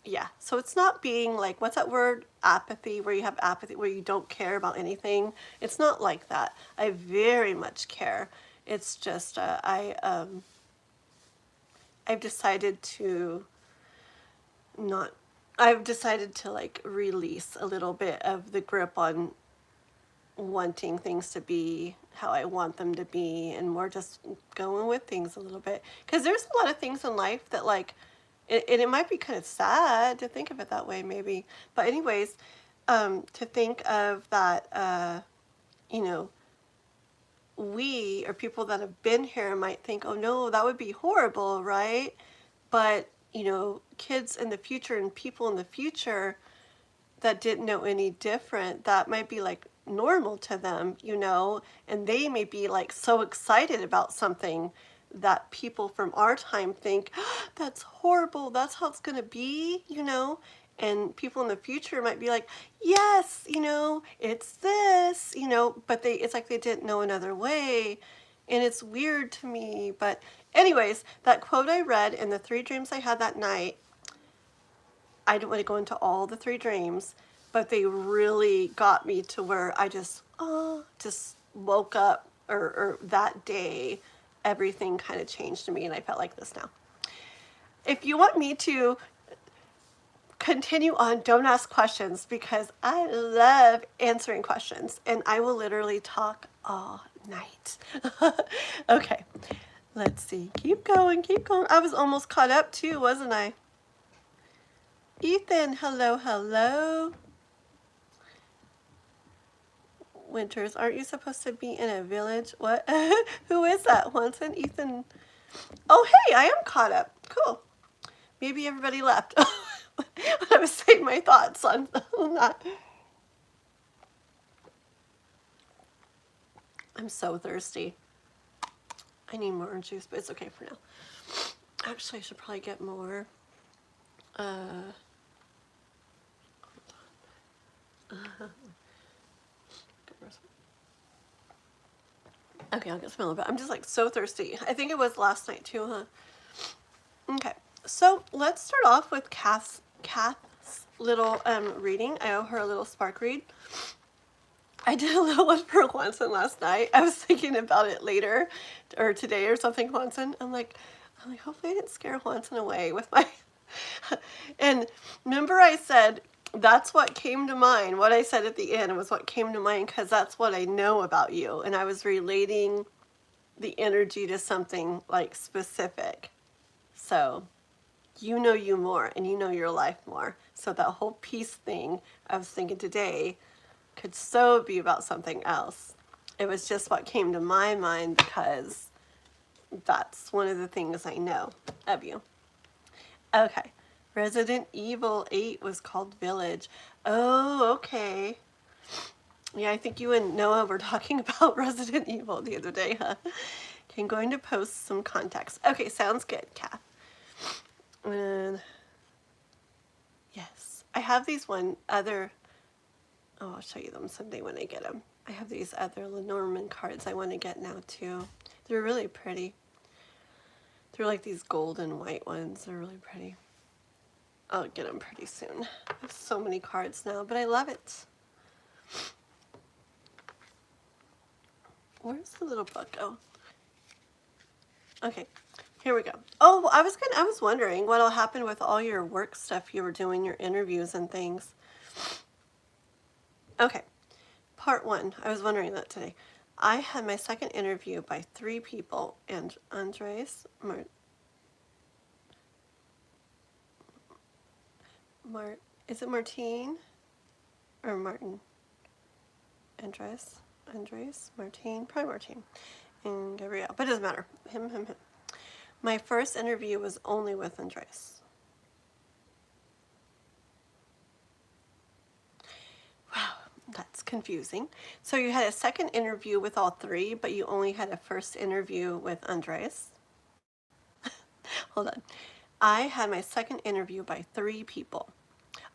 Yeah, so it's not being like, what's that word? Apathy, where you have apathy, where you don't care about anything. It's not like that. I very much care. It's just I've decided to not. I've decided to like release a little bit of the grip on wanting things to be how I want them to be, and more just going with things a little bit. Because there's a lot of things in life that like. And it might be kind of sad to think of it that way, maybe. But anyways, to think of that, we or people that have been here might think, oh no, that would be horrible, right? But, kids in the future and people in the future that didn't know any different, that might be like normal to them, and they may be like so excited about something that people from our time think, oh, that's horrible, that's how it's going to be, and people in the future might be like, yes, it's this, but it's like they didn't know another way. And it's weird to me. But anyways, that quote I read in the 3 dreams I had that night, I don't want to go into all the 3 dreams, but they really got me to where I just woke up, or that day everything kind of changed to me, and I felt like this now. If you want me to continue on, don't ask questions, because I love answering questions, and I will literally talk all night. Okay, let's see. Keep going, keep going. I was almost caught up too, wasn't I? Ethan, hello, hello. Winters, aren't you supposed to be in a village? What? Who is that? Watson? Ethan? Oh, hey, I am caught up. Cool. Maybe everybody left. I was saying my thoughts on that. I'm so thirsty. I need more orange juice, but it's okay for now. Actually, I should probably get more. Okay, I'll get some a little bit. I'm just like so thirsty. I think it was last night too, huh? Okay, so let's start off with Kath's little reading. I owe her a little spark read. I did a little one for Juanson last night. I was thinking about it later, or today or something, Juanson. I'm like, hopefully I didn't scare Juanson away with my... And remember I said, that's what came to mind. What I said at the end was what came to mind, because that's what I know about you. And I was relating the energy to something like specific. So, you know you more and you know your life more. So that whole peace thing I was thinking today could so be about something else. It was just what came to my mind because that's one of the things I know of you. Okay. Resident Evil 8 was called Village. Oh, okay. Yeah, I think you and Noah were talking about Resident Evil the other day, huh? Okay, I'm going to post some context. Okay, sounds good, Kath. And yes, I have these other, oh, I'll show you them someday when I get them. I have these other Lenormand cards I want to get now too. They're really pretty. They're like these gold and white ones. They're really pretty. I'll get them pretty soon. I have so many cards now, but I love it. Where's the little book? Oh. Okay, here we go. Oh, I was wondering what'll happen with all your work stuff you were doing, your interviews and things. Okay, part 1. I was wondering that today. I had my second interview by 3 people, and Andres, is it Martine or Martin? Andres, Martine, probably Martine, and Gabrielle, but it doesn't matter. Him. My first interview was only with Andres. Wow, that's confusing. So you had a second interview with all 3, but you only had a first interview with Andres. Hold on. I had my second interview by 3 people.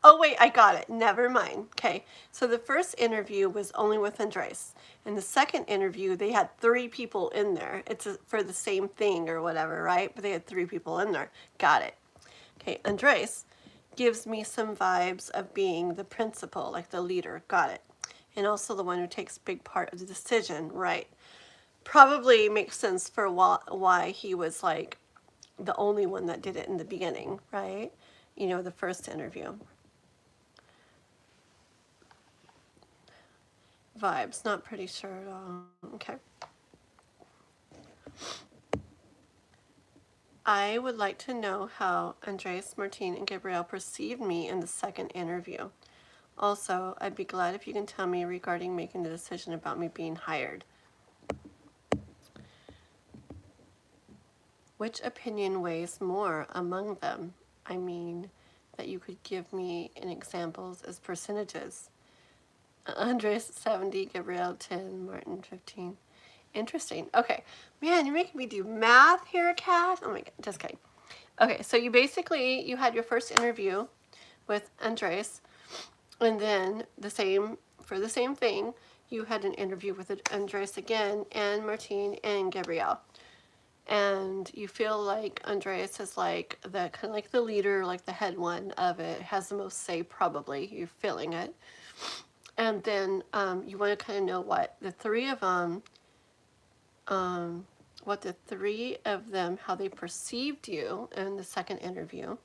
Oh, wait, I got it. Never mind. Okay, so the first interview was only with Andres. In the second interview, they had 3 people in there. It's for the same thing or whatever, right? But they had 3 people in there. Got it. Okay, Andres gives me some vibes of being the principal, like the leader. Got it. And also the one who takes big part of the decision, right? Probably makes sense for why he was like the only one that did it in the beginning, right? You know, the first interview. Vibes, not pretty sure at all. Okay. I would like to know how Andres, Martine, and Gabrielle perceived me in the second interview. Also, I'd be glad if you can tell me regarding making the decision about me being hired. Which opinion weighs more among them? I mean, that you could give me in examples as percentages. Andres 70, Gabrielle 10, Martin 15. Interesting. Okay. Man, you're making me do math here, Kat. Oh my god, just kidding. Okay, so you had your first interview with Andres, and then for the same thing, you had an interview with Andres again, and Martine and Gabrielle. And you feel like Andres is like the kind of like the leader, like the head one of it, has the most say probably. You're feeling it. And then you want to kind of know what the 3 of them, how they perceived you in the second interview.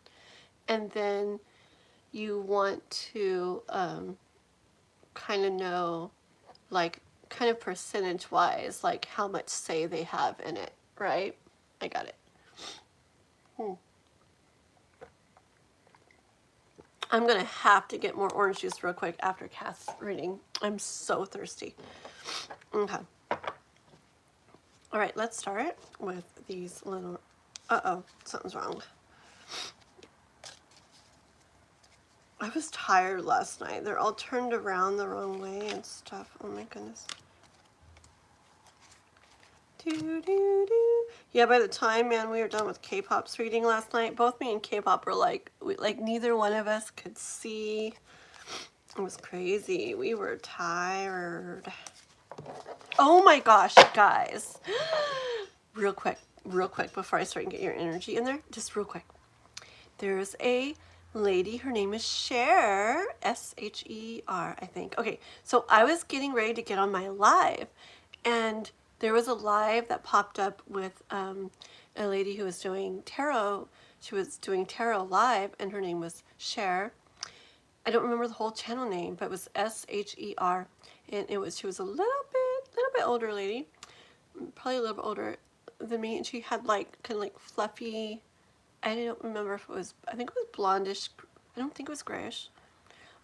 And then you want to kind of know, like, kind of percentage wise, like how much say they have in it, right? I got it. I'm gonna have to get more orange juice real quick after Kath's reading. I'm so thirsty. Okay. All right, let's start with these little, uh-oh, something's wrong. I was tired last night. They're all turned around the wrong way and stuff. Oh my goodness. Yeah, by the time, man, we were done with K-pop's reading last night, both me and K-pop were like neither one of us could see. It was crazy. We were tired. Oh my gosh, guys. Real quick, before I start and get your energy in there, just real quick. There's a lady, her name is Cher, S-H-E-R, I think. Okay, so I was getting ready to get on my live, and there was a live that popped up with a lady who was doing tarot. She was doing tarot live, and her name was Cher. I don't remember the whole channel name, but it was S-H-E-R, and she was a little bit older lady, probably a little bit older than me, and she had like kind of like fluffy I don't remember if it was, I think it was blondish. I don't think it was grayish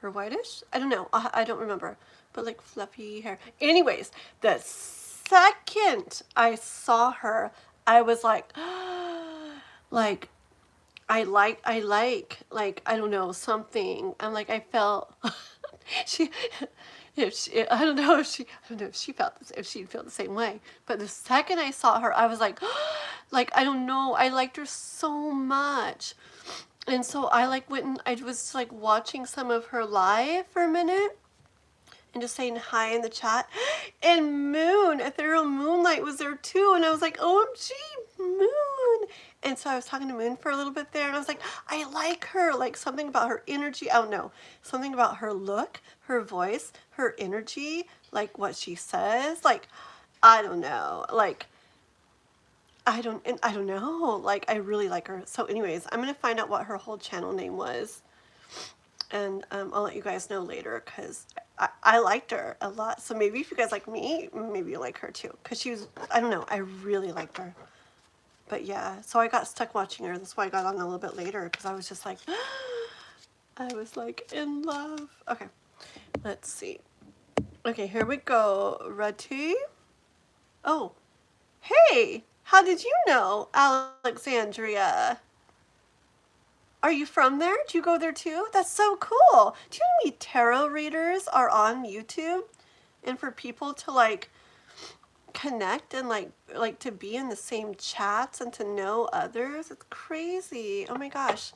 or whitish. I don't know. I don't remember. But like fluffy hair. Anyways, the second I saw her, I was like, like, I don't know, something. I'm like, I felt, she, I don't know if she felt this, if she'd feel the same way. But the second I saw her, I was like, like, I don't know, I liked her so much. And so I like went and I was like watching some of her live for a minute and just saying hi in the chat. And Moon, Ethereal Moonlight was there too. And I was like, OMG, Moon. And so I was talking to Moon for a little bit there and I was like, I like her. Like something about her energy. I don't know. Something about her look, her voice, her energy, like what she says. Like, I don't know. Like, I don't know. Like, I really like her. So anyways, I'm going to find out what her whole channel name was. And I'll let you guys know later because I liked her a lot. So maybe if you guys like me, maybe you like her too. Because she was, I don't know, I really liked her. But yeah, so I got stuck watching her. That's why I got on a little bit later because I was just like, I was like in love. Okay, let's see. Okay, here we go. Ready? Oh, hey, how did you know, Alexandria? Are you from there? Do you go there too? That's so cool. Do you know how many tarot readers are on YouTube? And for people to like connect and like to be in the same chats and to know others, it's crazy. Oh my gosh.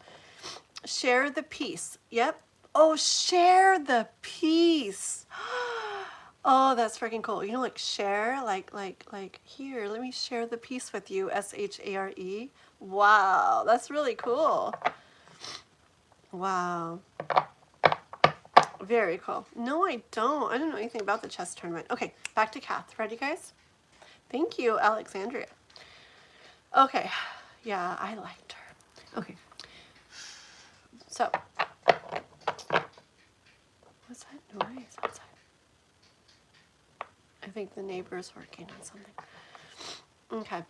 Share the peace. Yep. Oh, share the peace. Oh, that's freaking cool. You know, like share, like here, let me share the peace with you. SHARE. Wow, that's really cool. Wow. Very cool. No, I don't. I don't know anything about the chess tournament. Okay, back to Kath. Ready, guys? Thank you, Alexandria. Okay. Yeah, I liked her. Okay. So, what's that noise outside? I think the neighbor's working on something. Okay.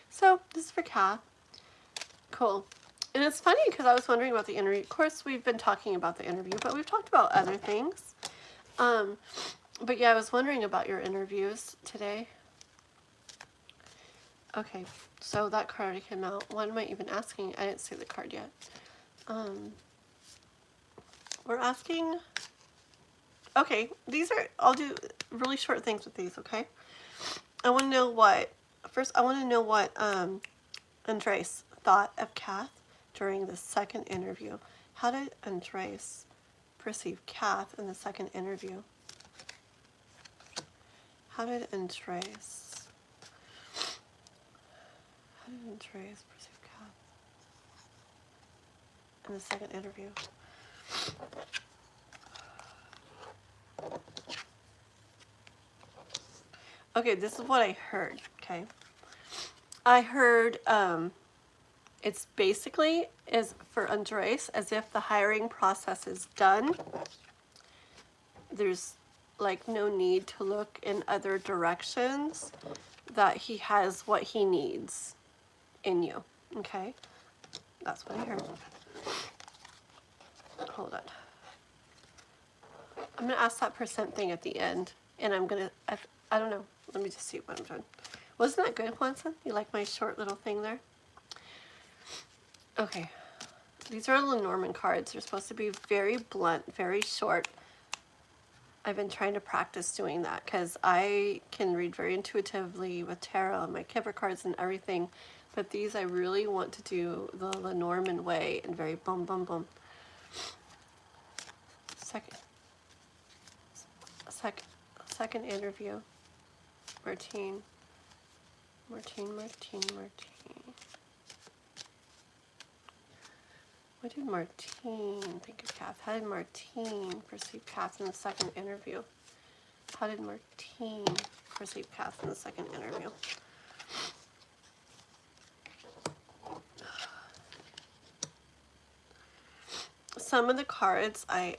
So, this is for Kath. Cool. And it's funny because I was wondering about the interview. Of course, we've been talking about the interview, but we've talked about other things. But yeah, I was wondering about your interviews today. Okay, so that card already came out. Why am I even asking? I didn't see the card yet. We're asking... Okay, these are... I'll do really short things with these, okay? I want to know what... First, I want to know what Andres thought of Kath during the second interview. How did Andres perceive Kath in the second interview? How did Andres perceive Kath in the second interview? Okay, this is what I heard, okay? I heard it's basically is for Andres as if the hiring process is done. There's like no need to look in other directions, that he has what he needs in you, okay? That's what I heard. Hold on. I'm gonna ask that percent thing at the end, and I'm gonna, I don't know, let me just see what I'm doing. Wasn't that good, Juanson? You like my short little thing there? Okay, these are Lenormand cards. They're supposed to be very blunt, very short. I've been trying to practice doing that because I can read very intuitively with tarot and my Kipper cards and everything, but these I really want to do the Lenormand way and very boom, boom, boom. Second interview. Martine. What did Martine think of Kath? How did Martine perceive Kath in the second interview? How did Martine perceive Kath in the second interview? Some of the cards I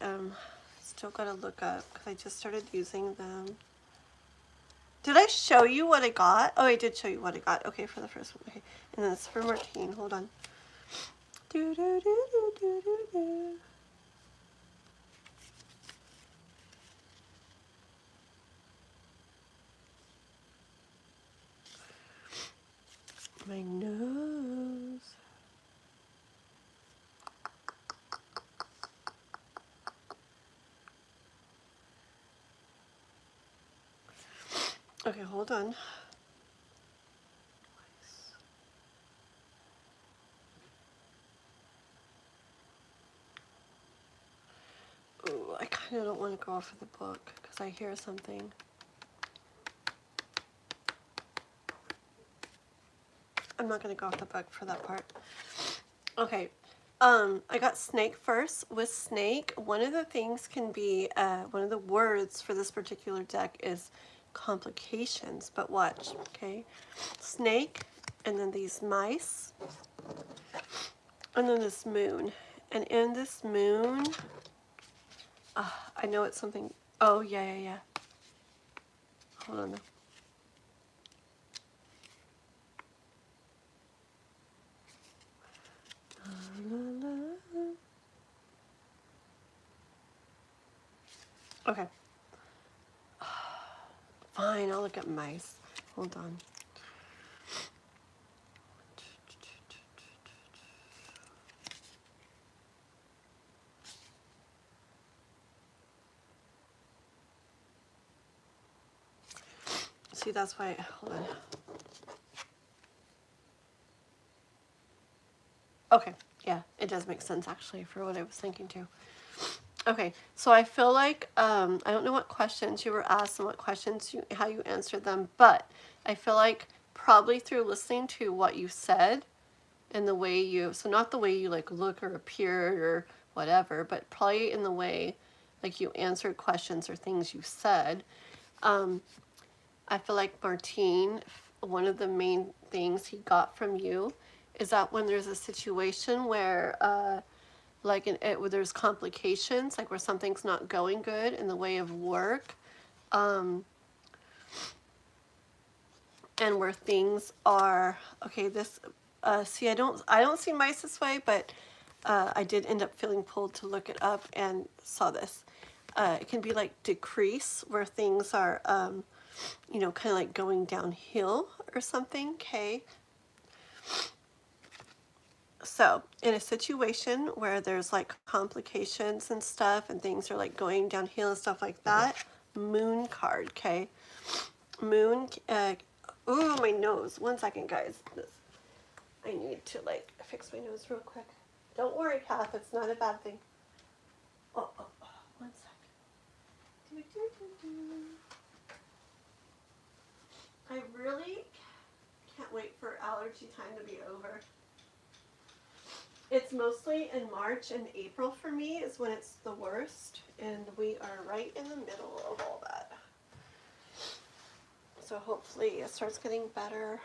still gotta look up because I just started using them. Did I show you what I got? Oh, I did show you what I got. Okay, for the first one. Okay, and then it's for Martine. Hold on. Do, do, do, do, do, do, do. My nose. Okay, hold on. Ooh, I kind of don't want to go off of the book because I hear something. I'm not going to go off the book for that part. Okay, I got snake first. With snake, one of the things can be, one of the words for this particular deck is complications, but watch, okay? Snake, and then these mice, and then this moon. And in this moon, I know it's something, oh, yeah. Hold on. Okay. Fine, I'll look at mice. Hold on. See, that's why, hold on. Okay, yeah, it does make sense actually for what I was thinking too. Okay, so I feel like, I don't know what questions you were asked and what questions how you answered them, but I feel like probably through listening to what you said and the way you, so not the way you like look or appeared or whatever, but probably in the way like you answered questions or things you said. I feel like Martine, one of the main things he got from you is that when there's a situation where like where there's complications, like where something's not going good in the way of work, and where things are okay. This see, I don't see mice this way, but I did end up feeling pulled to look it up and saw this. It can be like decrease where things are, you know, kind of like going downhill or something. Okay. So in a situation where there's like complications and stuff and things are like going downhill and stuff like that, moon card, okay? Moon, ooh, my nose. 1 second, guys. I need to like fix my nose real quick. Don't worry, Kath, it's not a bad thing. Oh, 1 second. I really can't wait for allergy time to be over. It's mostly in March and April for me is when it's the worst, and we are right in the middle of all that. So hopefully it starts getting better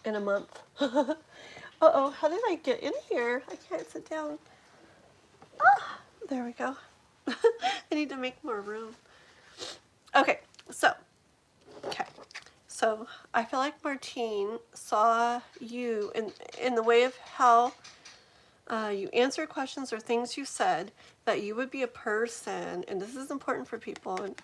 in a month. Uh-oh, how did I get in here? I can't sit down. Ah, there we go. I need to make more room. Okay, so I feel like Martine saw you in the way of how you answered questions or things you said, that you would be a person, and this is important for people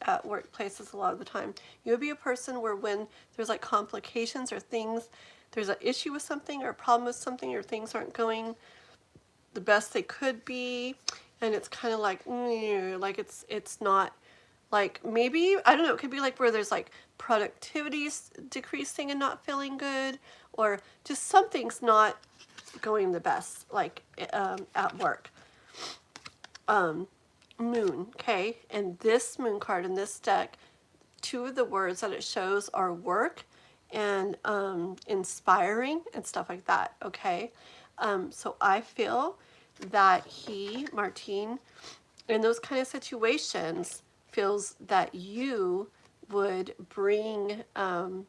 at workplaces a lot of the time, you would be a person where when there's like complications or things, there's an issue with something or a problem with something or things aren't going the best they could be, and it's kind of like it's not like, maybe, I don't know, it could be like where there's like productivity's decreasing and not feeling good, or just something's not going the best, like at work. Moon, okay? And this moon card in this deck, 2 of the words that it shows are work and inspiring and stuff like that, okay? So I feel that Martine, in those kind of situations, feels that you would bring the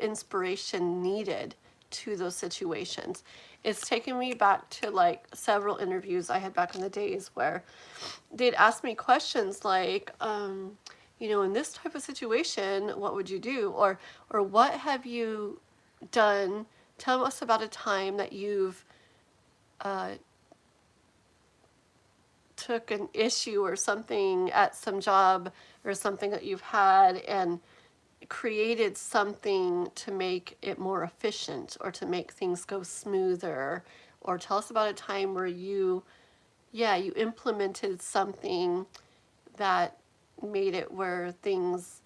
inspiration needed to those situations. It's taken me back to like several interviews I had back in the days where they'd ask me questions like, you know, in this type of situation, what would you do? Or what have you done? Tell us about a time that you've took an issue or something at some job or something that you've had and created something to make it more efficient or to make things go smoother. Or tell us about a time where you implemented something that made it where things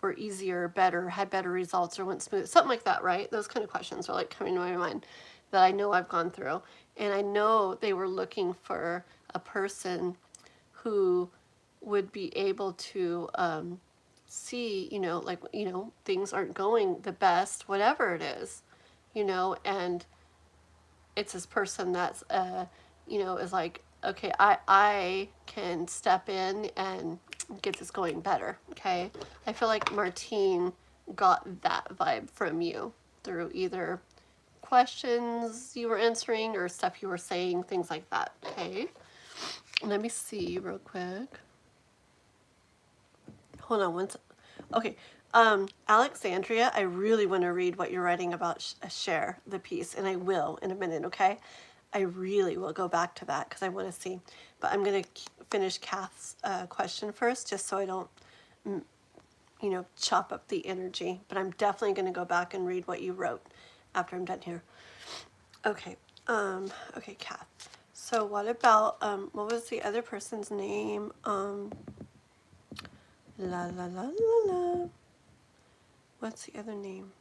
were easier, better, had better results, or went smooth. Something like that, right? Those kind of questions are like coming to my mind that I know I've gone through. And I know they were looking for a person who would be able to see, you know, like, you know, things aren't going the best, whatever it is, you know, and it's this person that's, you know, is like, okay, I can step in and get this going better, okay? I feel like Martine got that vibe from you through either questions you were answering or stuff you were saying, things like that, okay? Let me see real quick. Hold on one second. Okay, Alexandria, I really want to read what you're writing about Share, the piece, and I will in a minute, okay? I really will go back to that because I want to see. But I'm going to finish Kath's question first, just so I don't, you know, chop up the energy. But I'm definitely going to go back and read what you wrote after I'm done here. Okay, okay, Kath. So what about, what was the other person's name? La la la la la. What's the other name?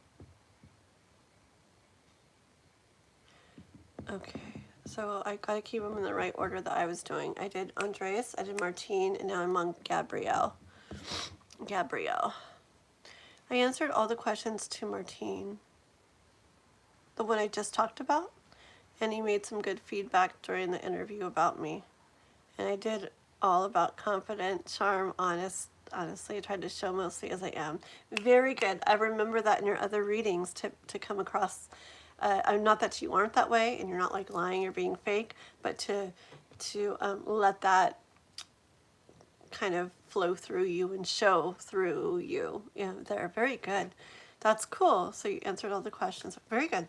Okay, so I gotta keep them in the right order that I was doing. I did Andreas, I did Martine, and now I'm on Gabrielle. Gabrielle. I answered all the questions to Martine, the one I just talked about, and he made some good feedback during the interview about me. And I did all about confident, charm, honestly, I tried to show mostly as I am. Very good. I remember that in your other readings to come across. Not that you aren't that way and you're not like lying or being fake, but to let that kind of flow through you and show through you. Yeah, they're very good. That's cool. So you answered all the questions. Very good.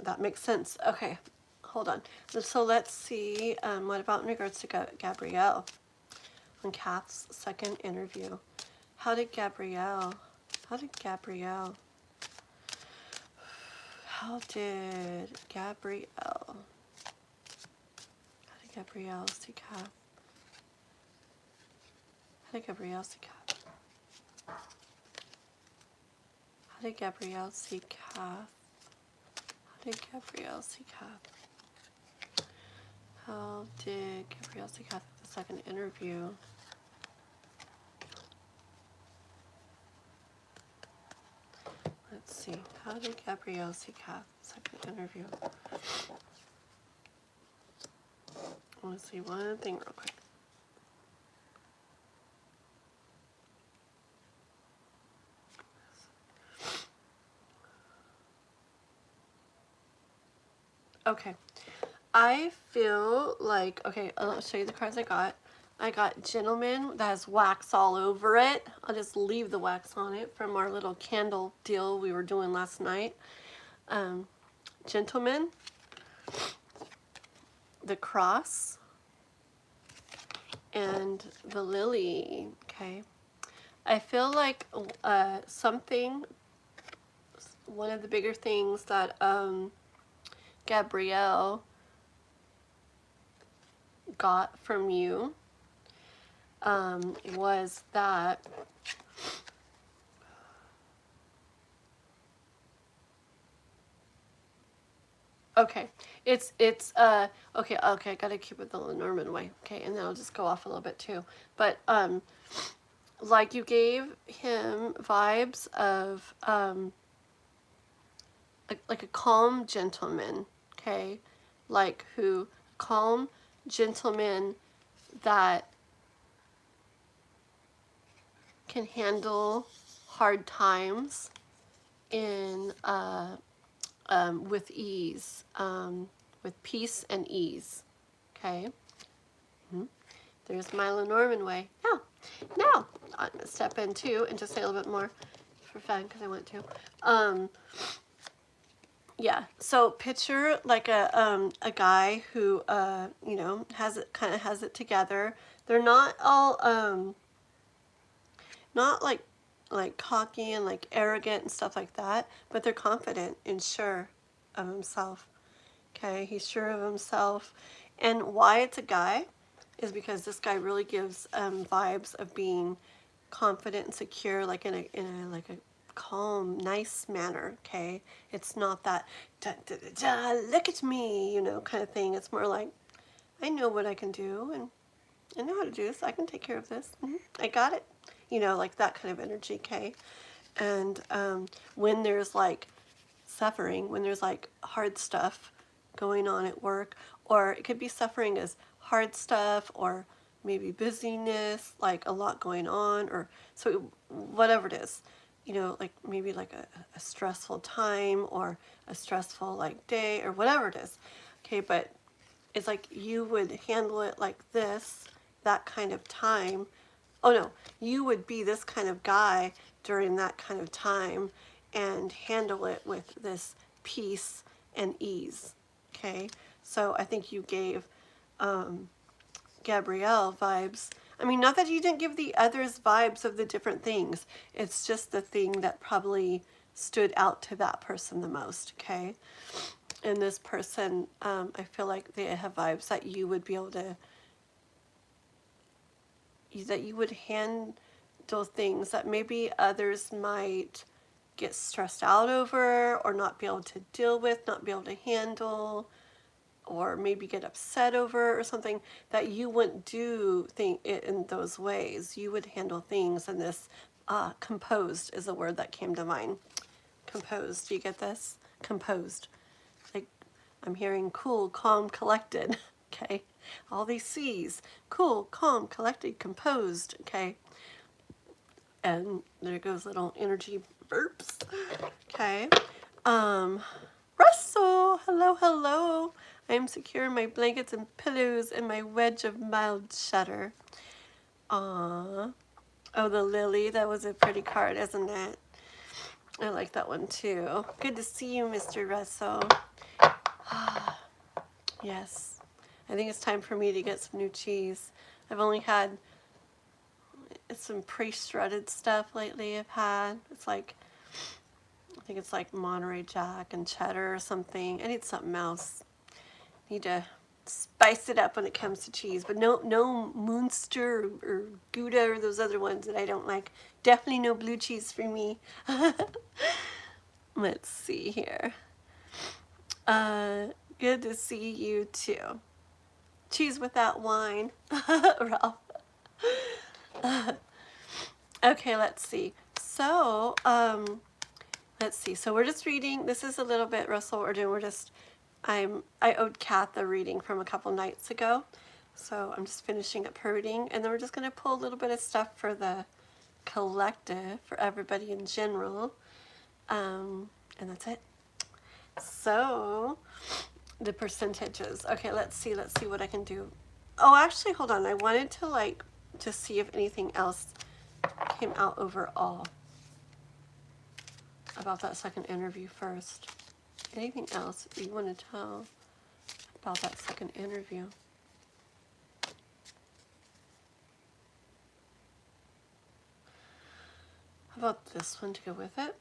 That makes sense. Okay, hold on. So let's see. What about in regards to Gabrielle? On Kath's second interview. How did Gabrielle how did Gabrielle see Kath? How did Gabrielle see Kath? How did Gabrielle see Kath? How did Gabrielle see Kath? How did Gabrielle see Kath at the second interview? Let's see. How did Gabrielle see Kath? Second interview. Let's see one thing real quick. Okay. I feel like, okay, I'll show you the cards I got. I got Gentleman that has wax all over it. I'll just leave the wax on it from our little candle deal we were doing last night. Gentleman, the Cross, and the Lily, okay? I feel like one of the bigger things that Gabrielle got from you was that okay, okay, I gotta keep it the Lenormand way, okay, and then I'll just go off a little bit too, but like you gave him vibes of like a calm gentleman, okay, like calm gentleman that can handle hard times in with ease, with peace and ease. Okay. There's my Lenormand way. Yeah, Now, I'm going to step in too and just say a little bit more for fun because I want to. Yeah, so picture like a guy who you know, has it together. They're not all not like cocky and like arrogant and stuff like that, but they're confident and sure of himself. Okay, he's sure of himself. And why it's a guy is because this guy really gives vibes of being confident and secure, like in a like a calm, nice manner. Okay, it's not that da, da, da, da, look at me, you know, kind of thing. It's more like, I know what I can do, and I know how to do this. I can take care of this. I got it. You know, like that kind of energy. Okay, and when there's like suffering, when there's like hard stuff going on at work, or it could be suffering as hard stuff, or maybe busyness, like a lot going on, or so whatever it is, you know, like maybe like a stressful time or a stressful like day or whatever it is. Okay, but it's like you would handle it like this, that kind of time. Oh no, you would be this kind of guy during that kind of time and handle it with this peace and ease. Okay, so I think you gave Gabrielle vibes. I mean, not that you didn't give the others vibes of the different things, it's just the thing that probably stood out to that person the most. Okay, and this person, I feel like they have vibes that you would be able to, that you would handle things that maybe others might get stressed out over or not be able to deal with, not be able to handle, or maybe get upset over or something, that you wouldn't do it in those ways. You would handle things in this, composed is a word that came to mind. Composed, do you get this? Composed. Like, I'm hearing cool, calm, collected. Okay, all these C's. Cool, calm, collected, composed. Okay, and there goes little energy burps. Okay, Russell, hello, hello. I am secure in my blankets and pillows and my wedge of mild shudder. Aww. Oh, the lily, that was a pretty card, isn't it? I like that one too. Good to see you, Mr. Russell. Yes, I think it's time for me to get some new cheese. I've only had some pre-shredded stuff lately I've had. It's like, I think it's like Monterey Jack and cheddar or something. I need something else. Need to spice it up when it comes to cheese, but no Munster or Gouda or those other ones that I don't like. Definitely no blue cheese for me. Let's see here. Good to see you too. Cheese without wine, Ralph. Okay, let's see. So, let's see. So we're just reading. This is a little bit, Russell, what we're doing. We're just, I owed Kath a reading from a couple nights ago. So I'm just finishing up her reading. And then we're just going to pull a little bit of stuff for the collective, for everybody in general. And that's it. So, the percentages. Okay, let's see what I can do. Oh, actually, hold on. I wanted to like just see if anything else came out overall about that second interview first. Anything else you want to tell about that second interview? How about this one to go with it?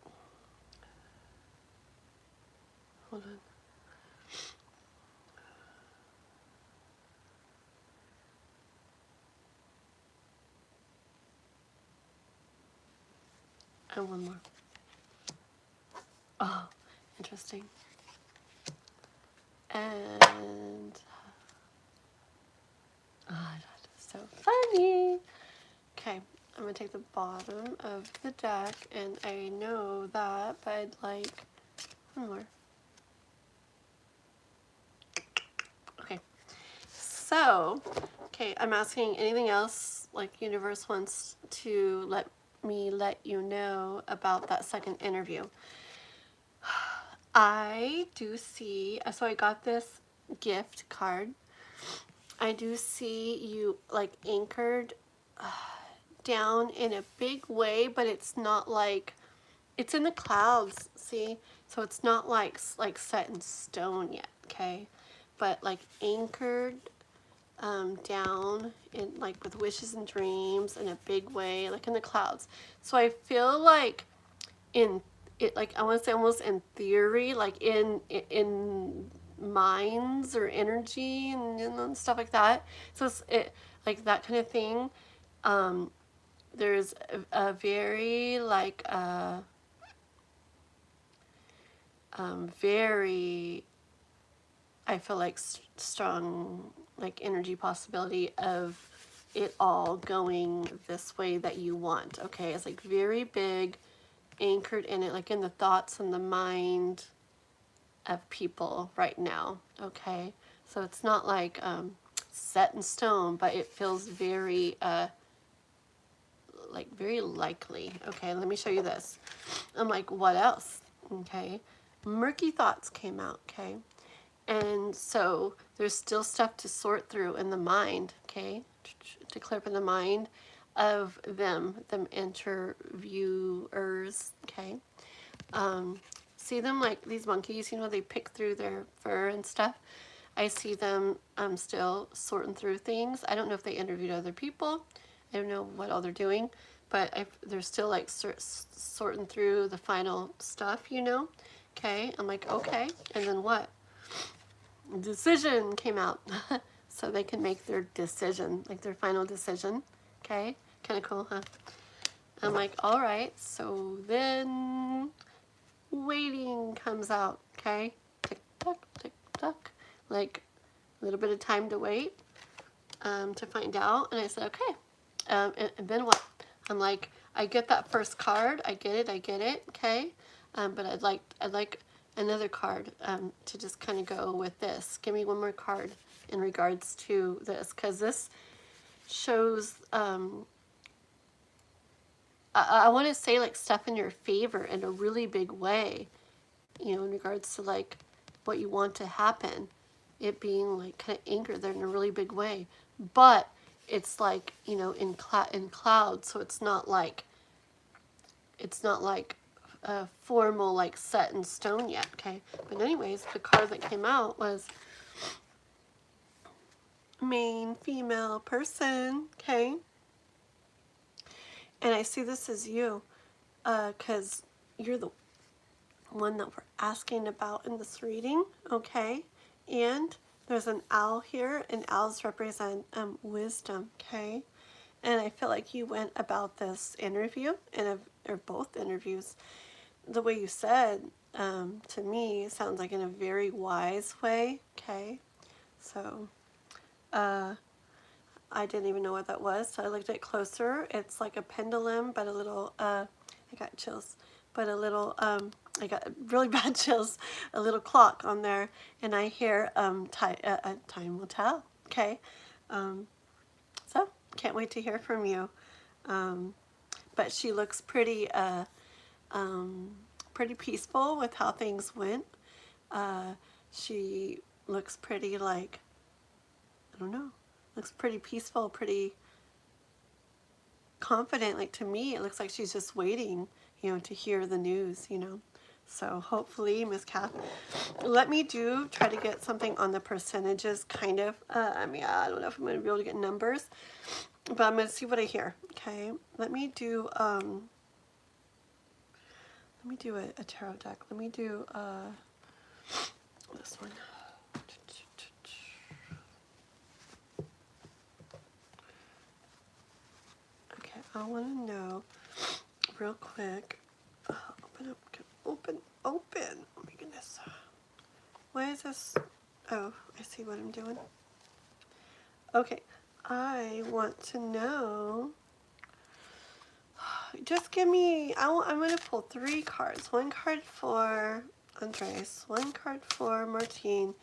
Hold on. And one more. Oh, interesting. And oh, that is so funny. Okay, I'm gonna take the bottom of the deck, and I know that, but I'd like one more. Okay, so, okay, I'm asking anything else like universe wants to let you know about that second interview. I do see, so I got this gift card. I do see you like anchored down in a big way, but it's not like, it's in the clouds, see? So it's not like set in stone yet, okay? But like anchored down in like with wishes and dreams in a big way, like in the clouds. So I feel like in it, like I want to say almost in theory, like in minds or energy and stuff like that. So it's like that kind of thing. There's a very like very, I feel like strong like energy possibility of it all going this way that you want. Okay, it's like very big, anchored in it, like in the thoughts and the mind of people right now. Okay, so it's not like set in stone, but it feels very like very likely. Okay, let me show you this. I'm like, what else? Okay, murky thoughts came out. Okay, and so there's still stuff to sort through in the mind. Okay, to clear up in the mind of them interviewers. Okay, see them like these monkeys, you know, they pick through their fur and stuff. I see them still sorting through things. I don't know if they interviewed other people. I don't know what all they're doing, but they're still like sorting through the final stuff, you know? Okay, I'm like, okay, and then what? Decision came out. So they can make their decision, like their final decision. Okay, kind of cool, huh? I'm like, all right, so then waiting comes out, okay? Tick tock, tick tock. Like a little bit of time to wait to find out. And I said, okay. And then what? I'm like, I get that first card. I get it, okay? But I'd like another card to just kind of go with this. Give me one more card in regards to this, because this shows I want to say like stuff in your favor in a really big way, you know, in regards to like what you want to happen, it being like kind of anchored there in a really big way. But it's like, you know, in clouds, so it's not like formal, like set in stone yet. Okay, but anyways, the card that came out was main female person. Okay, and I see this as you, because you're the one that we're asking about in this reading. Okay, and there's an owl here, and owls represent wisdom. Okay, and I feel like you went about this interview or both interviews the way you said to me sounds like in a very wise way. Okay, so I didn't even know what that was, so I looked at it closer. It's like a pendulum, but a little, I got chills, but a little, I got really bad chills, a little clock on there, and I hear time will tell, okay? So, can't wait to hear from you. But she looks pretty, pretty peaceful with how things went. She looks pretty like, I don't know, looks pretty peaceful, pretty confident. Like to me, it looks like she's just waiting, you know, to hear the news, you know. So hopefully, Miss Kath, let me try to get something on the percentages, kind of. I mean, I don't know if I'm going to be able to get numbers, but I'm going to see what I hear. Okay, let me do a tarot deck. Let me do this one. Okay, I want to know real quick. Open up, open. Oh my goodness. Why is this? Oh, I see what I'm doing. Okay, I want to know. Just give me, I'm going to pull 3 cards. 1 card for Andres, 1 card for Martine,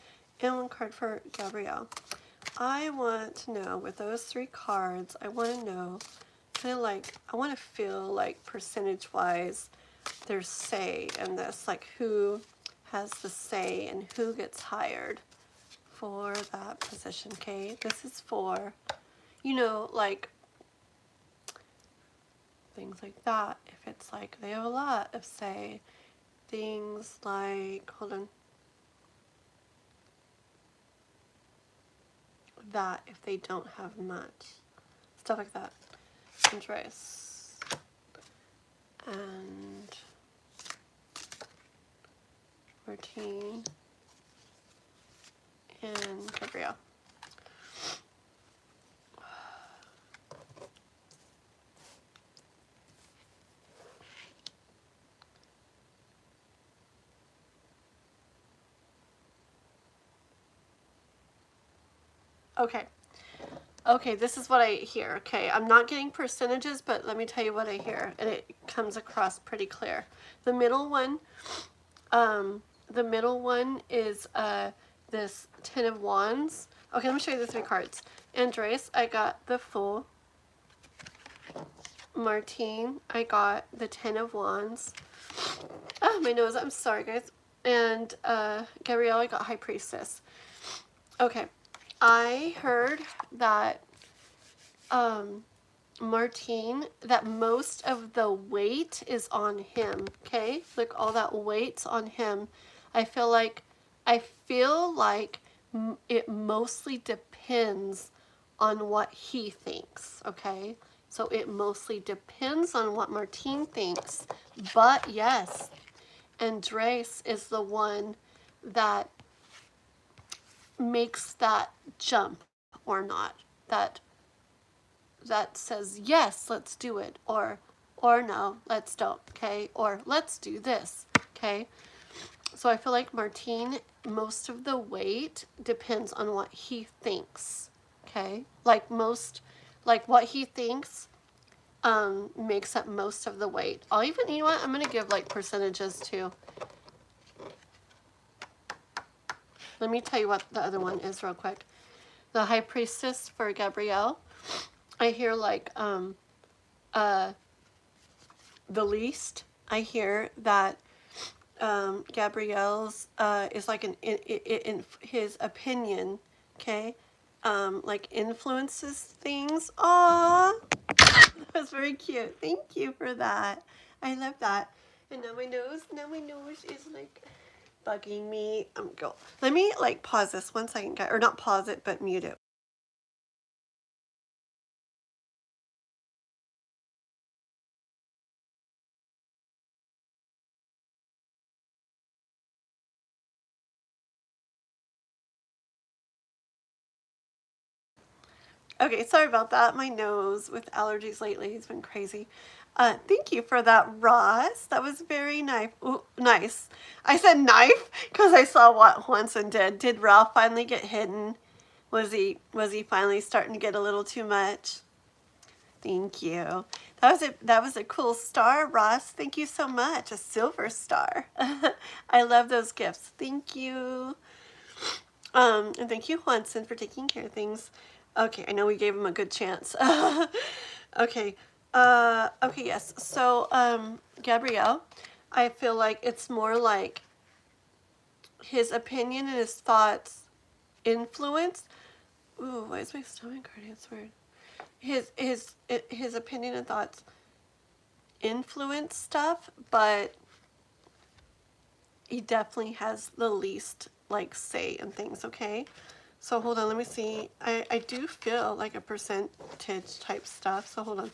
and 1 card for Gabrielle. I want to know, with those 3 cards, I want to know, kind of like, I want to feel like percentage-wise, there's say in this, like who has the say and who gets hired for that position, okay? This is for, you know, like, things like that. If it's like they have a lot of, say, things like, hold on, that if they don't have much, stuff like that. Andres and Martine and Gabrielle. Okay. Okay, this is what I hear. Okay, I'm not getting percentages, but let me tell you what I hear, and it comes across pretty clear. The middle one, is this Ten of Wands. Okay, let me show you the 3 cards. Andres, I got the Fool. Martine, I got the Ten of Wands. Oh, my nose. I'm sorry, guys. And Gabrielle, I got High Priestess. Okay, I heard that Martine, that most of the weight is on him. Okay, look, all that weight's on him. I feel like it mostly depends on what he thinks. Okay, so it mostly depends on what Martine thinks. But yes, Andres is the one that makes that jump or not, that says yes, let's do it, or no, let's don't. Okay, or let's do this. Okay, so I feel like Martine, most of the weight depends on what he thinks. Okay, like what he thinks makes up most of the weight. I'll even, you know what, I'm gonna give like percentages too. Let me tell you what the other one is real quick. The High Priestess for Gabrielle, I hear like the least. I hear that Gabrielle's is like in his opinion, okay, like influences things. Aww, that was very cute. Thank you for that. I love that. And now my nose is like bugging me. Go. Let me like pause this 1 second, guys, or not pause it, but mute it. Okay, sorry about that. My nose with allergies lately has been crazy. Thank you for that, Ross. That was very nice. Ooh, nice. I said knife because I saw what Juanson did. Did Ralph finally get hidden? Was he finally starting to get a little too much? Thank you. That was a cool star, Ross. Thank you so much. A silver star. I love those gifts. Thank you. And thank you, Juanson, for taking care of things. Okay, I know we gave him a good chance. Okay. Okay, yes. So, Gabrielle, I feel like it's more like his opinion and his thoughts influence. Ooh, why is my stomach hurting? It's weird. His opinion and thoughts influence stuff, but he definitely has the least like say in things. Okay, so hold on, let me see. I do feel like a percentage type stuff, so hold on.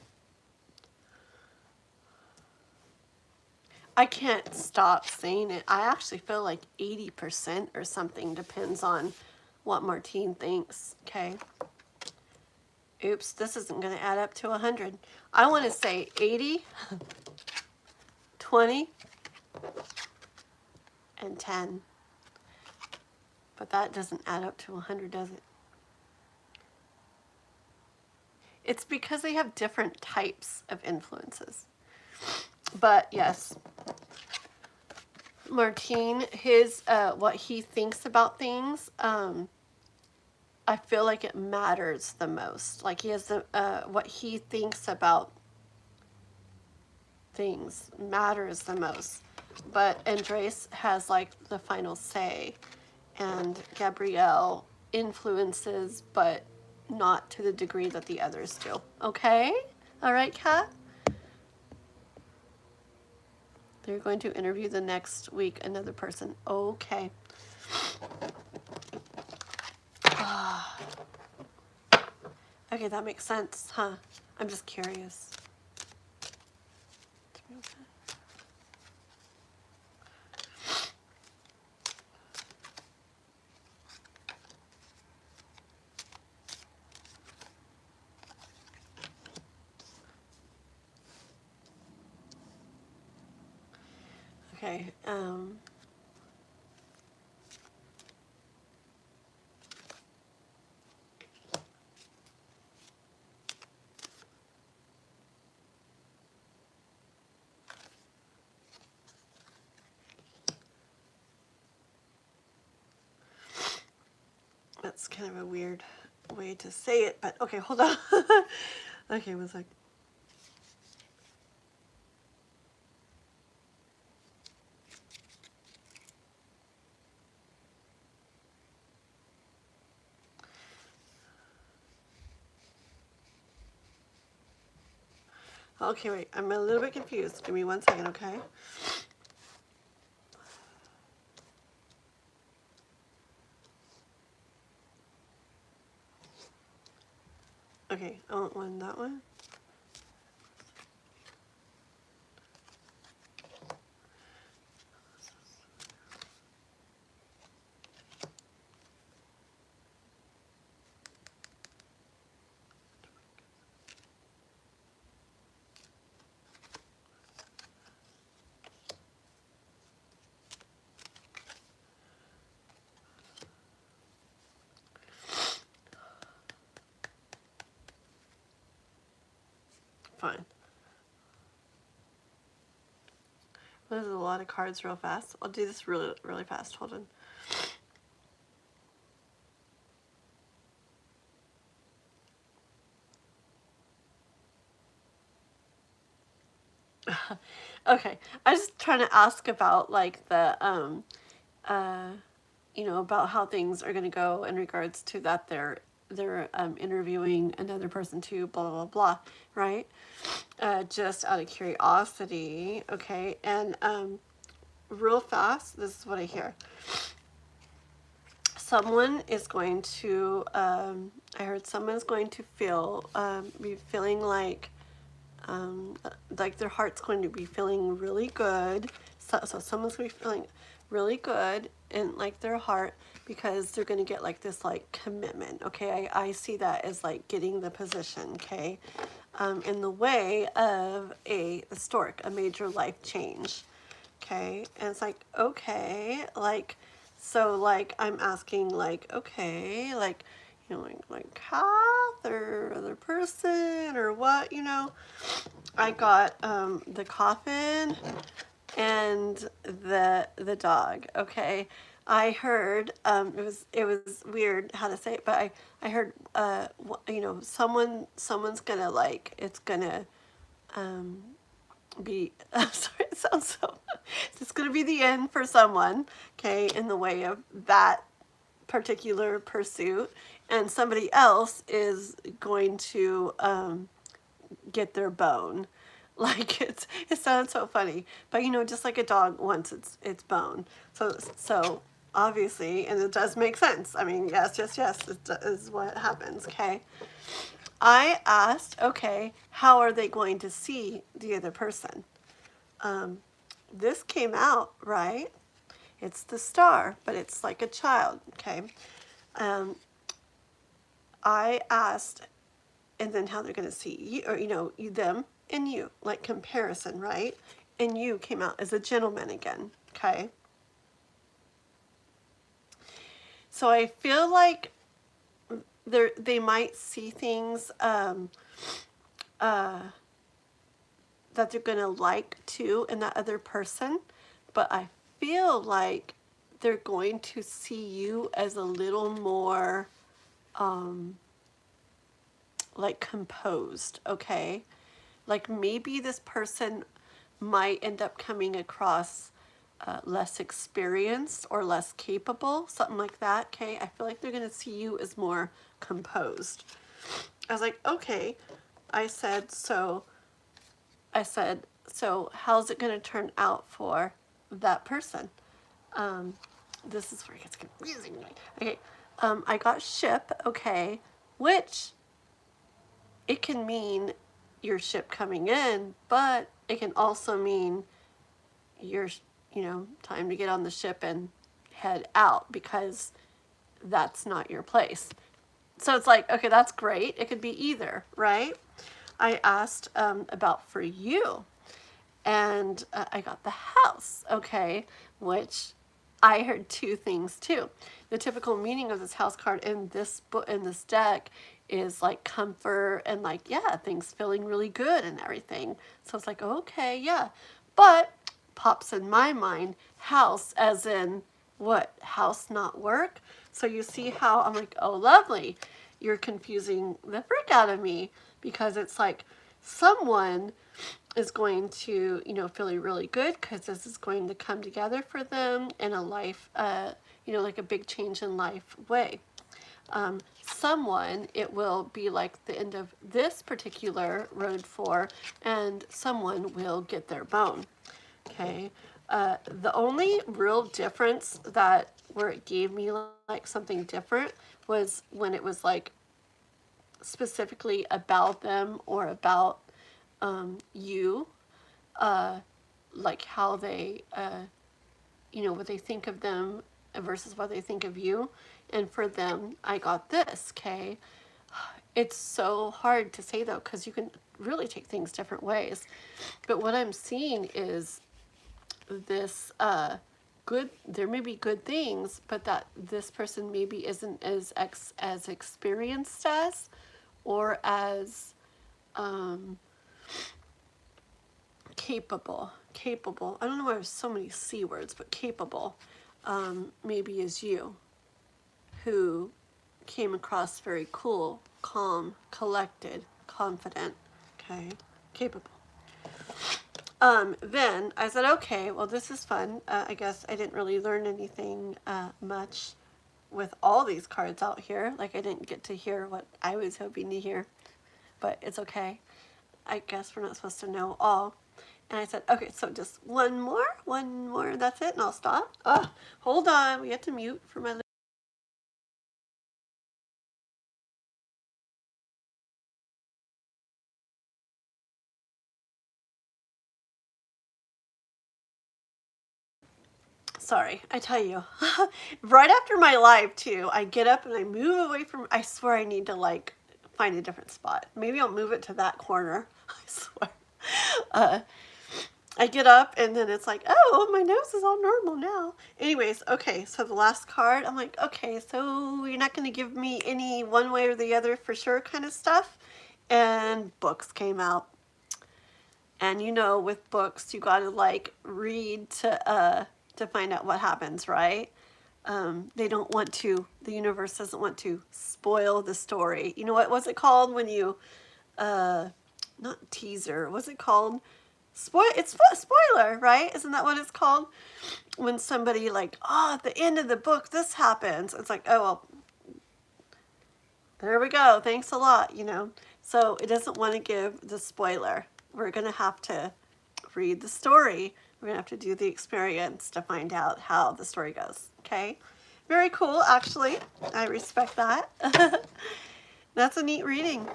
I can't stop saying it. I actually feel like 80% or something, depends on what Martine thinks. Okay, oops, this isn't going to add up to 100. I want to say 80, 20, and 10. But that doesn't add up to 100, does it? It's because they have different types of influences. But yes, Martine, his what he thinks about things, I feel like it matters the most. Like he has the what he thinks about things matters the most. But Andres has like the final say, and Gabrielle influences, but not to the degree that the others do. Okay? All right, Kat? They're going to interview the next week another person. Okay. Okay, that makes sense, huh? I'm just curious. Okay, that's kind of a weird way to say it, but okay, hold on. Okay, one sec. Okay, wait, I'm a little bit confused. Give me 1 second, okay? Okay, I want one, that one. Fine. Well, there's a lot of cards real fast. I'll do this really, really fast. Hold on. Okay, I was just trying to ask about like the you know, about how things are going to go in regards to that they're interviewing another person too, blah blah blah, right? Just out of curiosity, okay, and real fast, this is what I hear. Someone is going to, I heard someone's going to be feeling like their heart's going to be feeling really good. So someone's going to be feeling really good in like their heart because they're going to get like this like commitment. Okay, I see that as like getting the position. Okay, in the way of a stork, a major life change. Okay, and it's like, okay, like, so like I'm asking like, okay, like, you know, like Kath or other person or what, you know. I got the coffin and the dog. Okay, I heard it was weird how to say it, but I heard you know, someone's gonna like, it's gonna be sorry, it sounds so it's gonna be the end for someone, okay, in the way of that particular pursuit, and somebody else is going to get their bone. Like it sounds so funny, but you know, just like a dog wants its bone. So obviously, and it does make sense. I mean, yes, it is what happens. Okay. I asked, okay, how are they going to see the other person? This came out right. It's the star, but it's like a child. Okay. I asked, and then how they're going to see you, or you know, them and you, like comparison, right? And you came out as a gentleman again. Okay. So I feel like they might see things that they're going to like too in that other person, but I feel like they're going to see you as a little more like composed. Okay, like maybe this person might end up coming across less experienced or less capable, something like that. Okay, I feel like they're going to see you as more composed. I was like, okay. I said, So how's it going to turn out for that person? This is where it gets confusing. Okay, I got ship, okay, which it can mean your ship coming in, but it can also mean your, time to get on the ship and head out because that's not your place. So it's like, okay, that's great. It could be either, right? I asked about for you, and I got the house, okay, which I heard two things too. The typical meaning of this house card in this book, in this deck, is like comfort and like, yeah, things feeling really good and everything. So it's like, okay, yeah. But pops in my mind house as in what? House not work? So you see how I'm like, oh, lovely. You're confusing the frick out of me because it's like someone is going to, feel really good because this is going to come together for them in a life, like a big change in life way. Someone, it will be like the end of this particular road for, and someone will get their bone. Okay. The only real difference that where it gave me like something different was when it was like specifically about them or about you, like how they, what they think of them versus what they think of you. And for them, I got this, okay? It's so hard to say though, because you can really take things different ways. But what I'm seeing is this good, there may be good things, but that this person maybe isn't as experienced as, or as capable. I don't know why there's so many C words, but capable maybe is you, who came across very cool, calm, collected, confident, okay, capable. Then I said, okay, well, this is fun. I guess I didn't really learn anything much with all these cards out here. Like I didn't get to hear what I was hoping to hear, but it's okay. I guess we're not supposed to know all. And I said, okay, so just one more, that's it, and I'll stop. Oh, hold on, we have to mute for my... Sorry, I tell you, right after my live too, I get up and I move away from, I swear I need to like find a different spot. Maybe I'll move it to that corner, I swear. I get up and then it's like, oh, my nose is all normal now. Anyways, okay, so the last card, I'm like, okay, so you're not going to give me any one way or the other for sure kind of stuff? And books came out. And with books, you got to like read to find out what happens, right? They don't want to, the universe doesn't want to spoil the story. You know what was it called when you, not teaser, what's it called? Spoiler, right? Isn't that what it's called? When somebody like, oh, at the end of the book, this happens. It's like, oh, well, there we go. Thanks a lot, So it doesn't want to give the spoiler. We're going to have to read the story. We're going to have to do the experience to find out how the story goes. Okay? Very cool, actually. I respect that. That's a neat reading.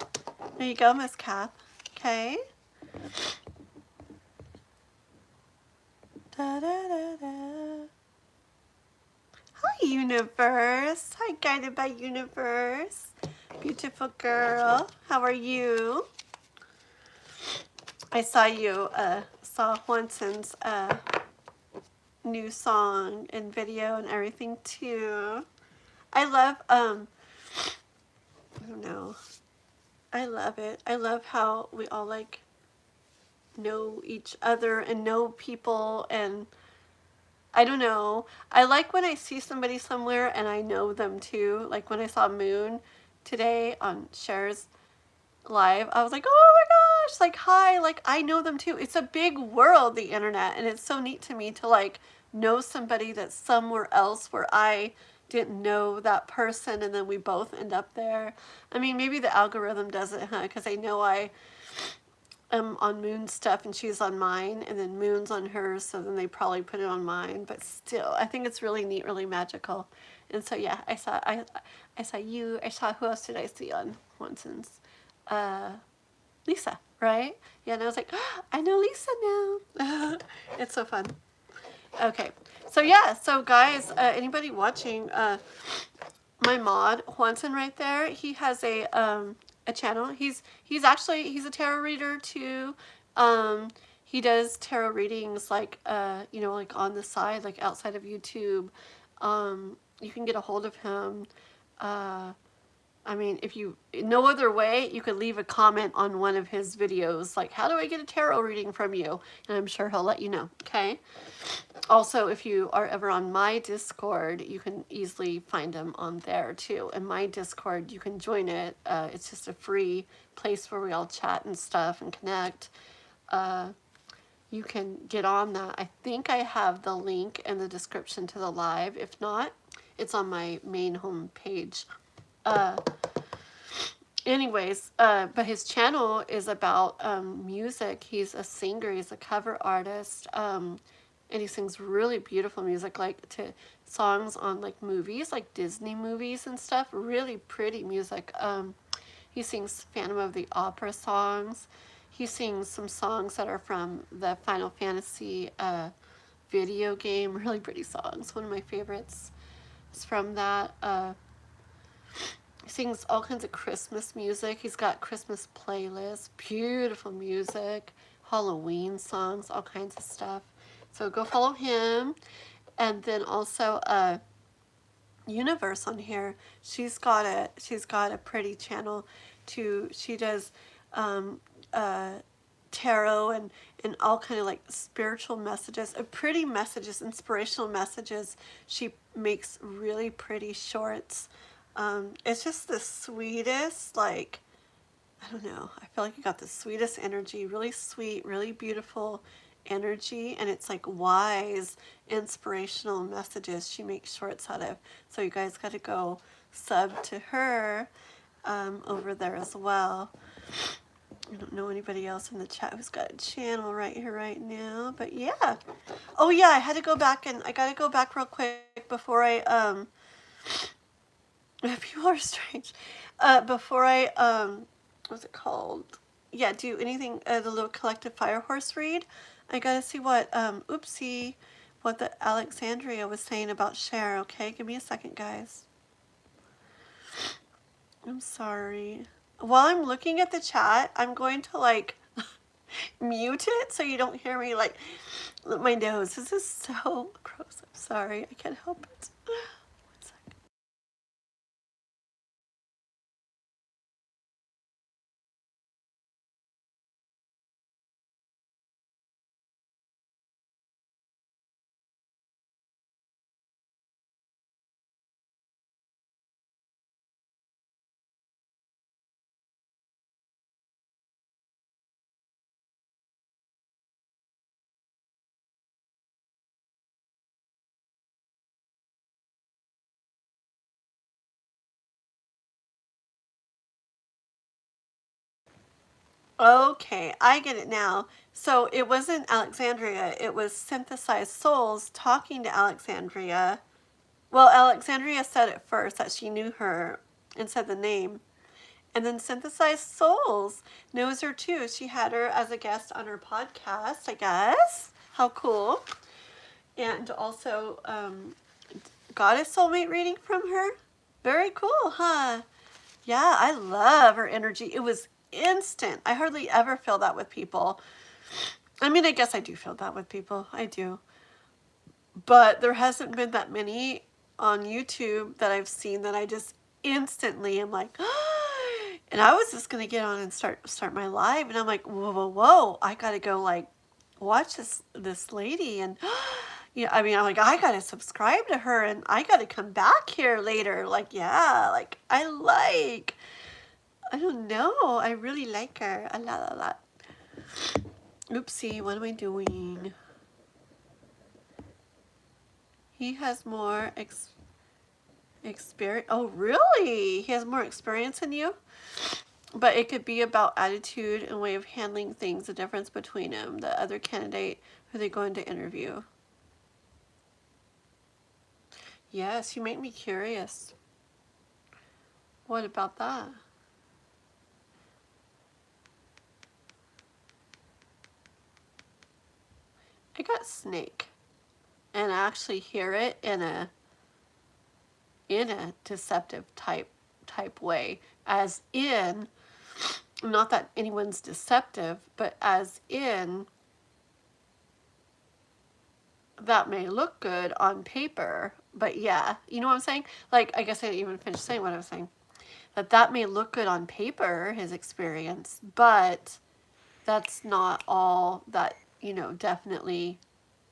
There you go, Miss Kath. Okay? Da, da, da, da. Hi, Universe. Hi, Guided by Universe. Beautiful girl. How are you? I saw you, saw Juanson's new song and video and everything too. I love, I don't know. I love it. I love how we all like know each other and know people, and I don't know. I like when I see somebody somewhere and I know them too. Like when I saw Moon today on Cher's live, I was like, oh my gosh, like hi, like I know them too. It's a big world, the internet, and it's so neat to me to like know somebody that's somewhere else where I didn't know that person, and then we both end up there. I mean, maybe the algorithm does it, huh? Because I know I on Moon's stuff and she's on mine, and then Moon's on hers, so then they probably put it on mine. But still, I think it's really neat, really magical. And so yeah, I saw you. I saw, who else did I see on Watson's? Lisa, right? Yeah, and I was like, oh, I know Lisa now. It's so fun. Okay, so yeah, so guys, anybody watching, my mod Juanson right there, he has a channel. He's a tarot reader too. He does tarot readings like you know, like on the side, like outside of YouTube. You can get a hold of him. I mean, if you, no other way, you could leave a comment on one of his videos, like, how do I get a tarot reading from you? And I'm sure he'll let you know, okay? Also, if you are ever on my Discord, you can easily find him on there too. In my Discord, you can join it. It's just a free place where we all chat and stuff and connect. You can get on that. I think I have the link in the description to the live. If not, it's on my main home page. Anyways, but his channel is about music. He's a singer. He's a cover artist. And he sings really beautiful music, like to songs on like movies, like Disney movies and stuff. Really pretty music. He sings Phantom of the Opera songs. He sings some songs that are from the Final Fantasy video game. Really pretty songs. One of my favorites is from that. He sings all kinds of Christmas music. He's got Christmas playlists, beautiful music, Halloween songs, all kinds of stuff. So go follow him. And then also Universe on here. She's got a pretty channel too. She does tarot and all kind of like spiritual messages, pretty messages, inspirational messages. She makes really pretty shorts. It's just the sweetest, like, I don't know, I feel like you got the sweetest energy, really sweet, really beautiful energy, and it's like wise, inspirational messages she makes shorts out of. So you guys got to go sub to her over there as well. I don't know anybody else in the chat who's got a channel right here right now, but yeah. Oh yeah, I gotta go back real quick before I people are strange. Before I what's it called? Yeah, do anything, the little collective fire horse read. I gotta see what oopsie, what the Alexandria was saying about Cher. Okay, give me a second, guys. I'm sorry. While I'm looking at the chat, I'm going to like mute it so you don't hear me like my nose. This is so gross. I'm sorry. I can't help it. Okay, I get it now. So it wasn't Alexandria, it was Synthesized Souls talking to Alexandria. Well, Alexandria said it first that she knew her and said the name. And then Synthesized Souls knows her too. She had her as a guest on her podcast, I guess. How cool. And also got a soulmate reading from her. Very cool, huh? Yeah, I love her energy. It was instant. I hardly ever feel that with people. I mean, I guess I do feel that with people. I do. But there hasn't been that many on YouTube that I've seen that I just instantly am like, and I was just going to get on and start my live. And I'm like, whoa, whoa, whoa. I got to go like watch this lady. And yeah, I mean, I'm like, I got to subscribe to her and I got to come back here later. Like, yeah, like I don't know. I really like her. A lot, a lot. Oopsie, what am I doing? He has more experience. Oh, really? He has more experience than you? But it could be about attitude and way of handling things, the difference between him, the other candidate who they're going to interview. Yes, you make me curious. What about that? I got snake. And I actually hear it in a deceptive type way. As in, not that anyone's deceptive, but as in that may look good on paper, but yeah, you know what I'm saying? Like, I guess I didn't even finish saying what I was saying. That may look good on paper, his experience, but that's not all that, definitely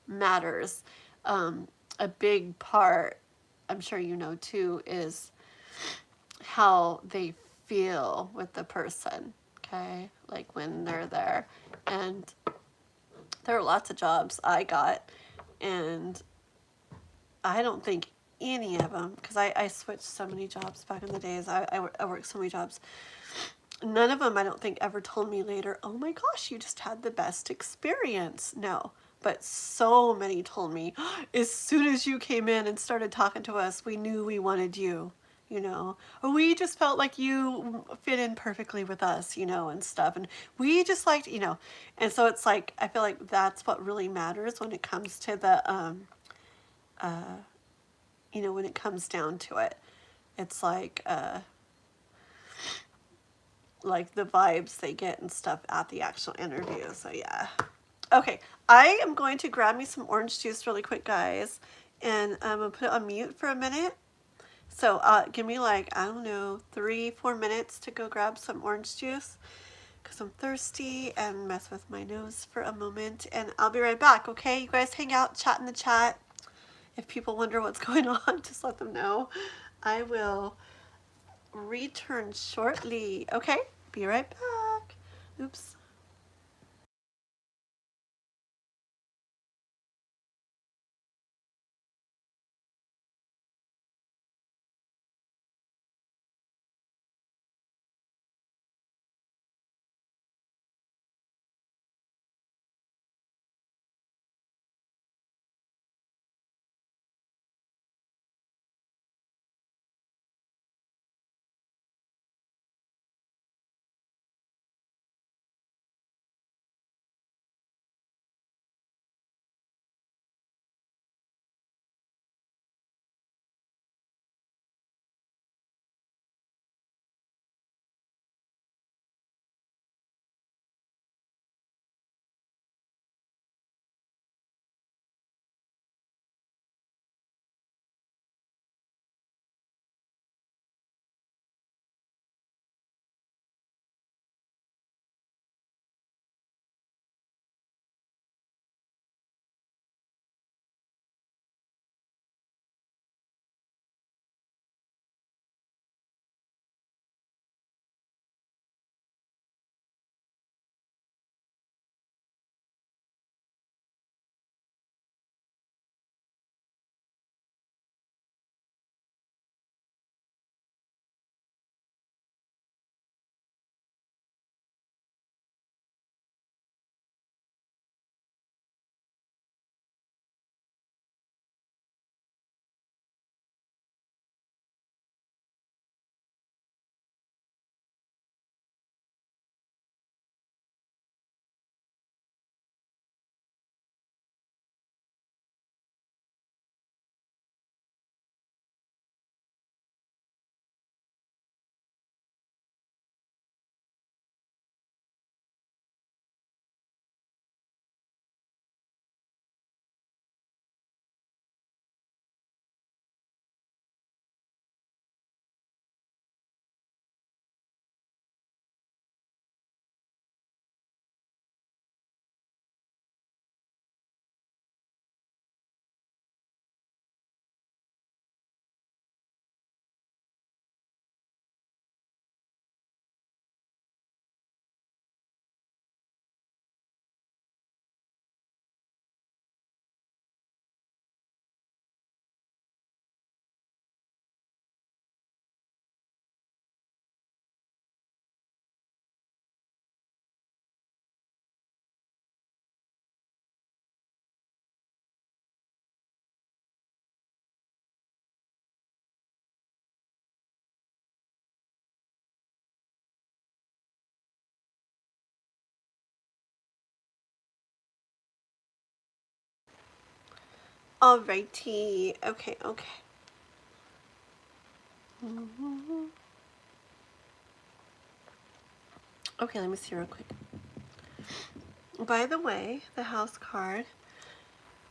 matters. A big part, I'm sure you know too, is how they feel with the person, okay? Like when they're there. And there are lots of jobs I got, and I don't think any of them, because I switched so many jobs back in the days. I worked so many jobs. None of them, I don't think, ever told me later, oh my gosh, you just had the best experience. No. But so many told me, as soon as you came in and started talking to us, we knew we wanted you, or we just felt like you fit in perfectly with us, and stuff. And we just liked, and so it's like, I feel like that's what really matters when it comes to when it comes down to it. It's like the vibes they get and stuff at the actual interview. So yeah. Okay, I am going to grab me some orange juice really quick, guys, and I'm gonna put it on mute for a minute. So give me like, I don't know, 3-4 minutes to go grab some orange juice because I'm thirsty, and mess with my nose for a moment, and I'll be right back. Okay, you guys hang out, chat in the chat. If people wonder what's going on, just let them know. I will return shortly. Okay, be right back. Oops. Alrighty. Okay, okay. Okay, let me see real quick. By the way, the house card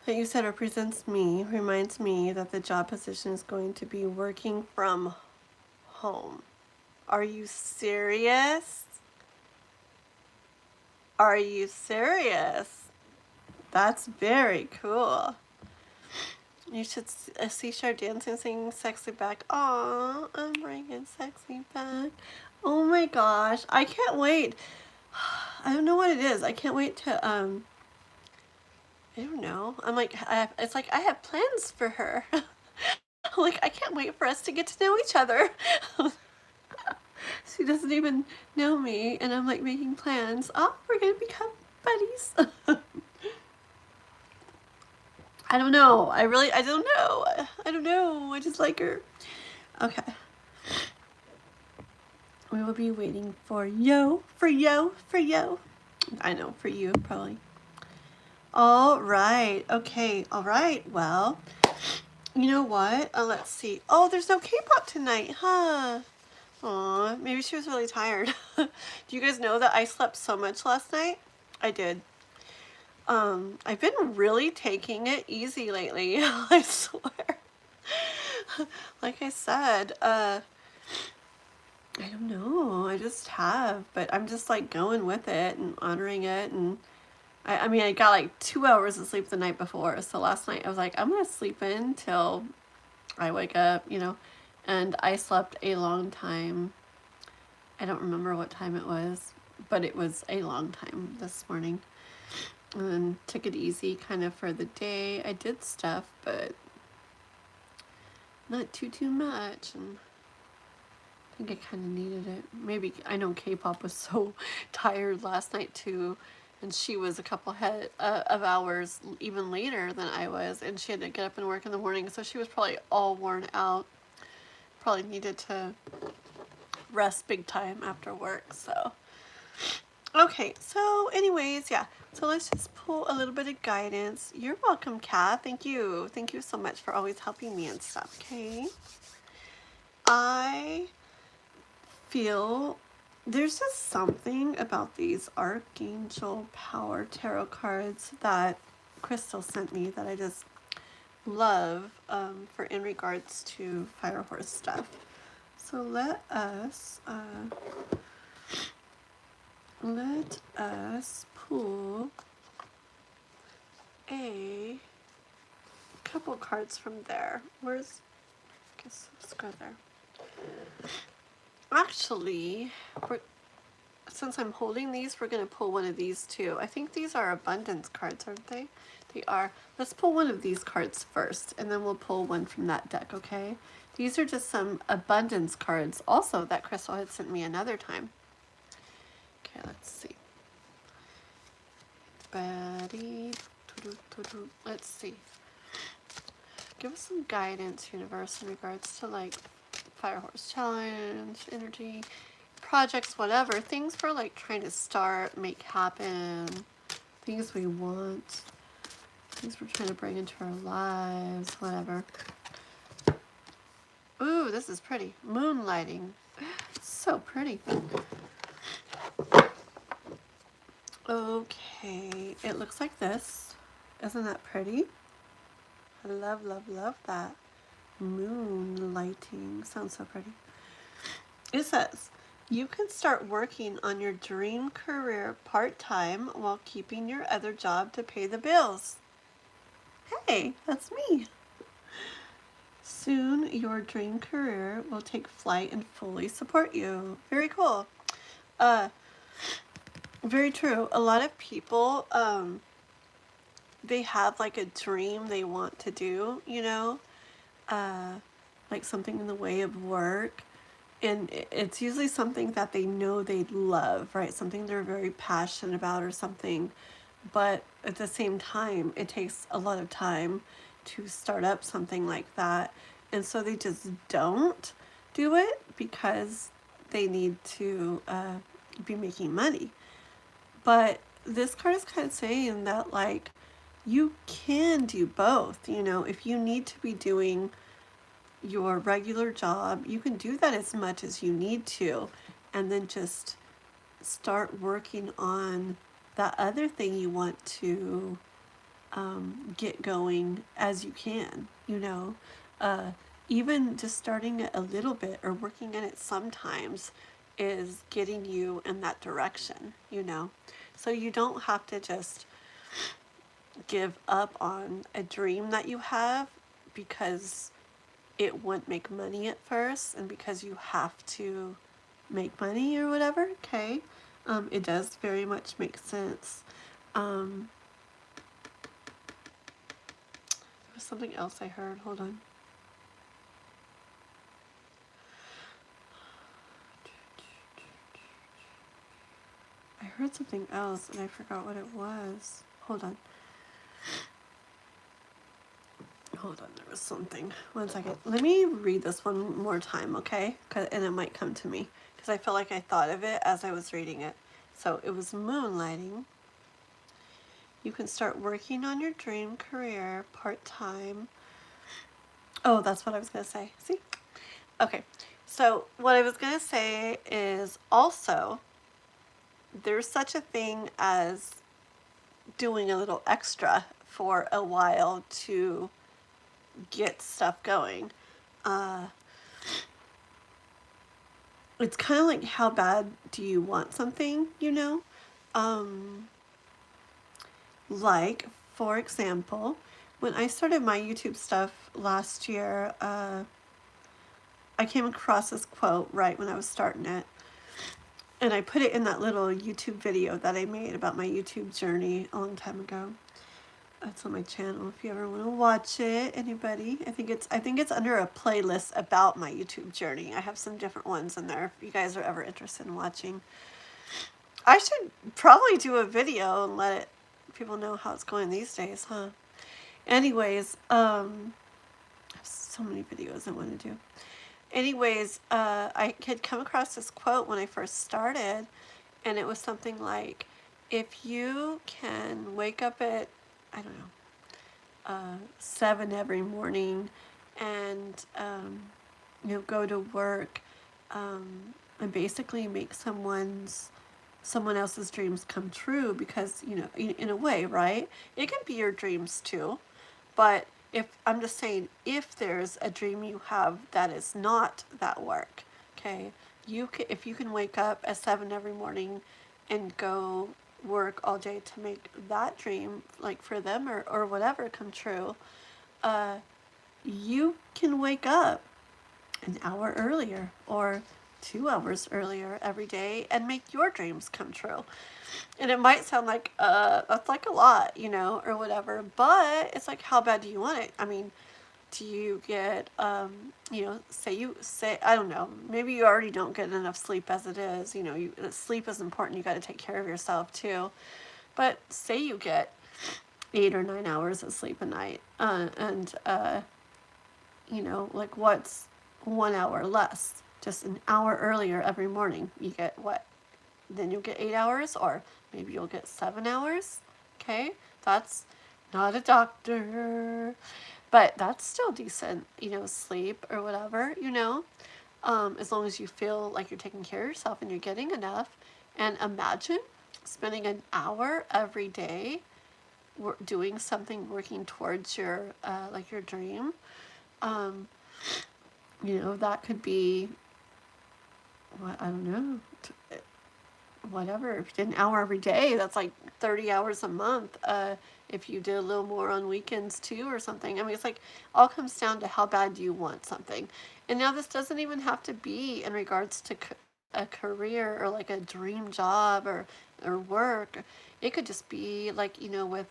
that you said represents me reminds me that the job position is going to be working from home. Are you serious? Are you serious? That's very cool. You should see Cher dancing, singing sexy back. Aw, I'm bringing sexy back. Oh my gosh, I can't wait. I don't know what it is. I can't wait to, I don't know. I'm like, it's like I have plans for her. Like, I can't wait for us to get to know each other. She doesn't even know me, and I'm like making plans. Oh, we're gonna become buddies. I don't know. I don't know. I don't know. I just like her. Okay. We will be waiting for yo. I know, for you, probably. All right. Okay. All right. Well, you know what? Let's see. Oh, there's no K-pop tonight, huh? Aw, maybe she was really tired. Do you guys know that I slept so much last night? I did. I've been really taking it easy lately. I swear. Like I said, I don't know. I just have, but I'm just like going with it and honoring it. And I mean, I got like 2 hours of sleep the night before. So last night I was like, I'm going to sleep in till I wake up, you know, and I slept a long time. I don't remember what time it was, but it was a long time this morning. And then took it easy kind of for the day. I did stuff, but not too much. And I think I kind of needed it. Maybe, I know K-pop was so tired last night too, and she was a couple of hours even later than I was, and she had to get up and work in the morning, so she was probably all worn out. Probably needed to rest big time after work, so. Okay, so anyways, yeah. So let's just pull a little bit of guidance. You're welcome, Kat. Thank you. Thank you so much for always helping me and stuff, okay? I feel there's just something about these Archangel Power Tarot cards that Crystal sent me that I just love for in regards to Fire Horse stuff. So let us pull a couple cards from there. I guess let's go there. Actually, since I'm holding these, we're going to pull one of these too. I think these are abundance cards, aren't they? They are. Let's pull one of these cards first, and then we'll pull one from that deck, okay? These are just some abundance cards also that Crystal had sent me another time. Okay, let's see. Let's see. Give us some guidance, universe, in regards to like Fire Horse Challenge, energy, projects, whatever. Things for like trying to start, make happen, things we want, things we're trying to bring into our lives, whatever. Ooh, this is pretty. Moonlighting. So pretty. Okay, it looks like this. Isn't that pretty? I love that. Moonlighting. Sounds so pretty. It says, you can start working on your dream career part-time while keeping your other job to pay the bills. Hey, that's me. Soon your dream career will take flight and fully support you. Very cool. Very true. A lot of people, they have like a dream they want to do, you know, like something in the way of work. And it's usually something that they know they'd love, right? Something they're very passionate about or something. But at the same time, it takes a lot of time to start up something like that. And so they just don't do it because they need to be making money. But this card is kind of saying that, like, you can do both. You know, if you need to be doing your regular job, you can do that as much as you need to, and then just start working on that other thing you want to get going as you can, you know. Uh, Even just starting it a little bit or working in it sometimes is getting you in that direction, you know. So you don't have to just give up on a dream that you have because it won't make money at first and because you have to make money or whatever. Okay. It does very much make sense. There was something else I heard. Hold on. I heard something else and I forgot what it was. Hold on. Hold on, there was something. 1 second. Let me read this one more time, okay? And it might come to me. Because I feel like I thought of it as I was reading it. So it was moonlighting. You can start working on your dream career part-time. Oh, that's what I was going to say. See? Okay. So what I was going to say is also there's such a thing as doing a little extra for a while to get stuff going. It's kind of like how bad do you want something, you know? Like, for example, when I started my YouTube stuff last year, I came across this quote right when I was starting it. And I put it in that little YouTube video that I made about my YouTube journey a long time ago. It's on my channel if you ever want to watch it. Anybody? I think it's under a playlist about my YouTube journey. I have some different ones in there if you guys are ever interested in watching. I should probably do a video and let people know how it's going these days, huh? Anyways, I have so many videos I want to do. Anyways, I had come across this quote when I first started, and it was something like, if you can wake up at, I don't know, 7 every morning and, go to work, and basically make someone else's dreams come true, because, in a way, right? It can be your dreams too, but I'm just saying, if there's a dream you have that is not that work, okay, if you can wake up at 7 every morning and go work all day to make that dream, like for them or whatever, come true, you can wake up an hour earlier or 2 hours earlier every day and make your dreams come true. And it might sound like that's like a lot, or whatever, but it's like, how bad do you want it? I mean, do you get say I don't know, maybe you already don't get enough sleep as it is. Sleep is important. You got to take care of yourself too. But say you get 8 or 9 hours of sleep a night, and like, what's 1 hour less? Just an hour earlier every morning, you get what? Then you'll get 8 hours, or maybe you'll get 7 hours. Okay, that's not a doctor, but that's still decent, sleep or whatever, as long as you feel like you're taking care of yourself and you're getting enough. And imagine spending an hour every day doing something, working towards your your dream. That could be, what, I don't know, whatever. If you did an hour every day, that's like 30 hours a month. If you did a little more on weekends too or something. I mean, it's like, all comes down to how bad do you want something. And now this doesn't even have to be in regards to a career or like a dream job or work. It could just be like, with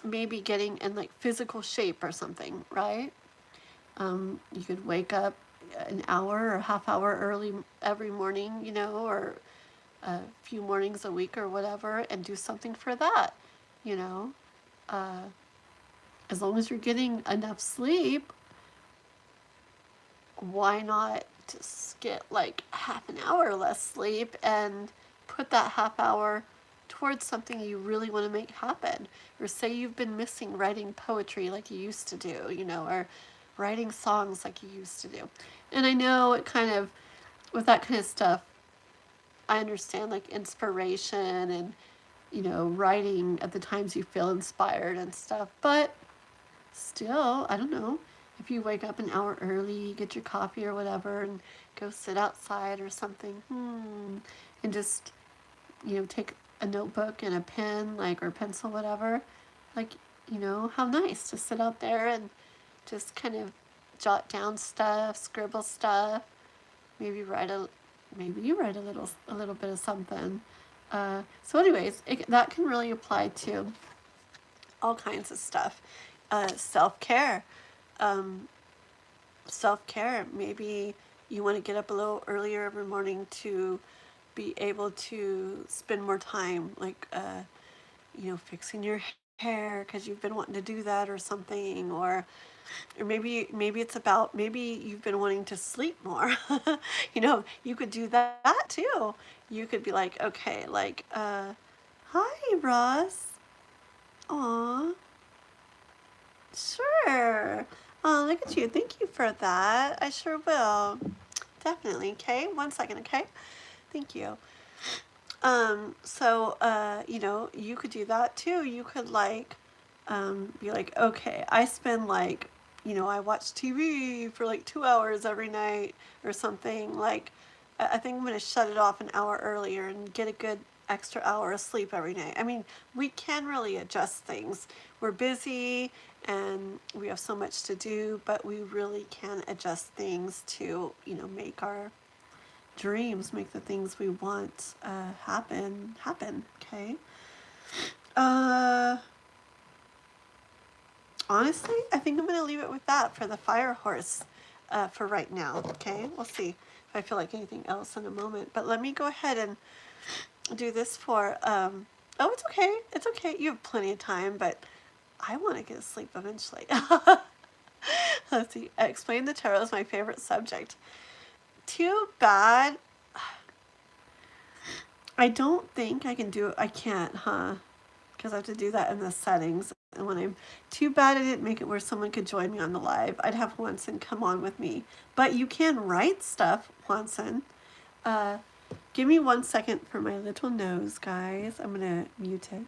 maybe getting in like physical shape or something, right? You could wake up an hour or half hour early every morning, or a few mornings a week or whatever, and do something for that, as long as you're getting enough sleep. Why not just get like half an hour less sleep and put that half hour towards something you really want to make happen. Or say you've been missing writing poetry like you used to do, you know, or writing songs like you used to do. And I know it kind of, with that kind of stuff, I understand like inspiration and, you know, writing at the times you feel inspired and stuff. But still, I don't know. If you wake up an hour early, get your coffee or whatever, and go sit outside or something, and just, you know, take a notebook and a pen, like, or pencil, whatever, like, you know, how nice to sit out there and just kind of jot down stuff, scribble stuff, maybe maybe you write a little bit of something. So anyways, that can really apply to all kinds of stuff. Self-care. Self-care. Maybe you want to get up a little earlier every morning to be able to spend more time, like, you know, fixing your hair because you've been wanting to do that or something, or maybe it's about, maybe you've been wanting to sleep more. You know, you could do that too. You could be like, okay, like, hi, Ross. Aw, sure. Oh, look at you. Thank you for that. I sure will. Definitely. Okay, 1 second. Okay, thank you. You know, you could do that too. You could like, be like, okay, I spend like, you know, I watch TV for like 2 hours every night or something. Like, I think I'm going to shut it off an hour earlier and get a good extra hour of sleep every night. I mean, we can really adjust things. We're busy and we have so much to do, but we really can adjust things to, you know, make our dreams, make the things we want happen. Okay. Honestly, I think I'm going to leave it with that for the fire horse for right now. Okay, we'll see if I feel like anything else in a moment. But let me go ahead and do this for. Oh, it's okay. It's okay. You have plenty of time, but I want to get to sleep eventually. Let's see. Explain the tarot is my favorite subject. Too bad. I don't think I can do it. I can't, huh? Because I have to do that in the settings. And when I'm too bad I didn't make it where someone could join me on the live, I'd have Juanson come on with me. But you can write stuff, Juanson. Give me 1 second for my little nose, guys. I'm going to mute it.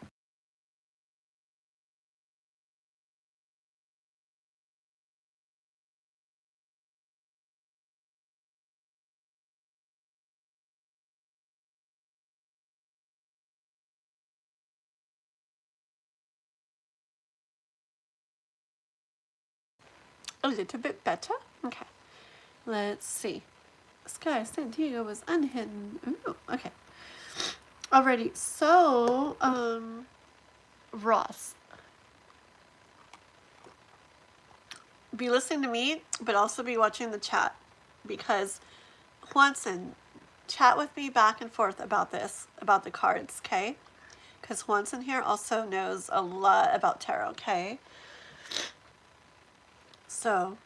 A little bit better? Okay. Let's see. Sky San Diego was unhidden. Ooh, okay. Alrighty. So, Ross. Be listening to me, but also be watching the chat. Because, Juanson, chat with me back and forth about this, about the cards, okay? Because Juanson here also knows a lot about tarot, okay? So,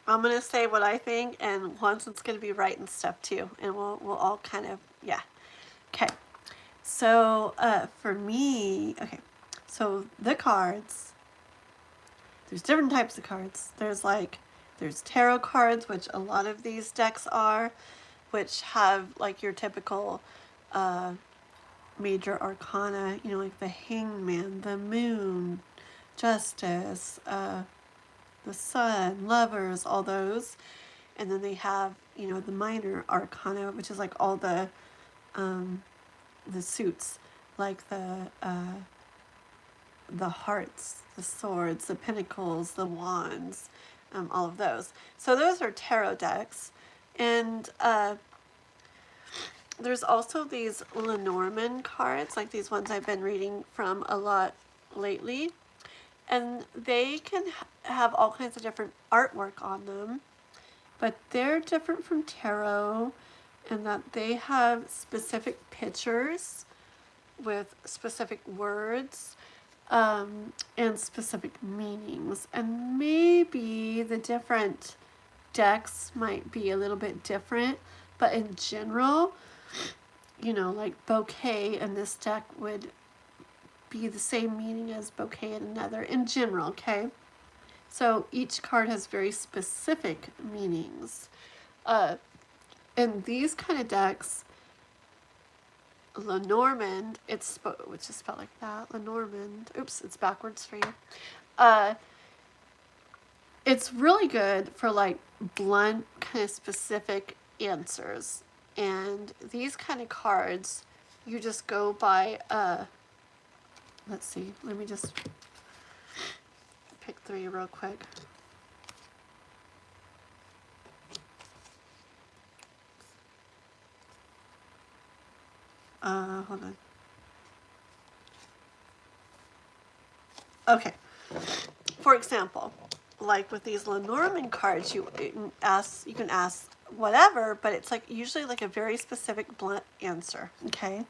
I'm going to say what I think, and Juanson's going to be writing stuff too. And we'll all kind of, yeah. Okay. So, for me, okay. So, the cards, there's different types of cards. There's tarot cards, which a lot of these decks are, which have like your typical major arcana, you know, like the Hangman, the Moon, Justice, the Sun, Lovers, all those. And then they have, you know, the minor arcana, which is like all the suits, like the hearts, the swords, the pentacles, the wands, all of those. So those are tarot decks. And there's also these Lenormand cards, like these ones I've been reading from a lot lately. And they can have all kinds of different artwork on them. But they're different from tarot in that they have specific pictures with specific words and specific meanings. And maybe the different decks might be a little bit different, but in general, you know, like bouquet in this deck would be the same meaning as bouquet in another in general, okay? So each card has very specific meanings. In these kind of decks, Lenormand, which is spelled like that, Lenormand. Oops, it's backwards for you. It's really good for like blunt, kind of specific answers. And these kind of cards, you just go by, let's see, let me just pick 3 real quick. Hold on. Okay. For example, like with these Lenormand cards, you can ask whatever, but it's like usually like a very specific blunt answer. Okay.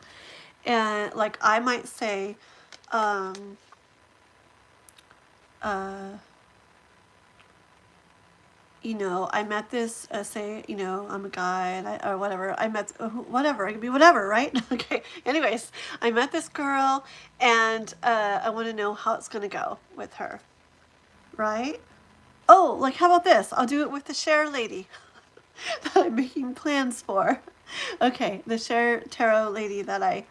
And like I might say, you know, I met this, say, you know, I'm a guy and or whatever. I met, whatever, it could be whatever, right? Okay. Anyways, I met this girl and I want to know how it's going to go with her, right? Oh, like how about this? I'll do it with the share lady that I'm making plans for. Okay, the share tarot lady that I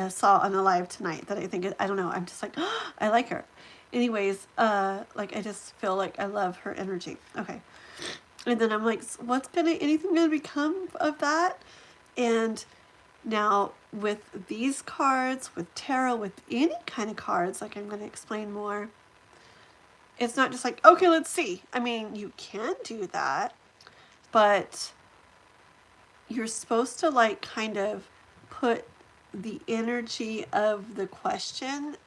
saw on the live tonight that I think, I don't know, I'm just like, oh, I like her. Anyways, like I just feel like I love her energy. Okay. And then I'm like, anything gonna become of that? And now with these cards, with tarot, with any kind of cards, like I'm gonna explain more, it's not just like, okay, let's see. I mean, you can do that, but you're supposed to like kind of put the energy of the question,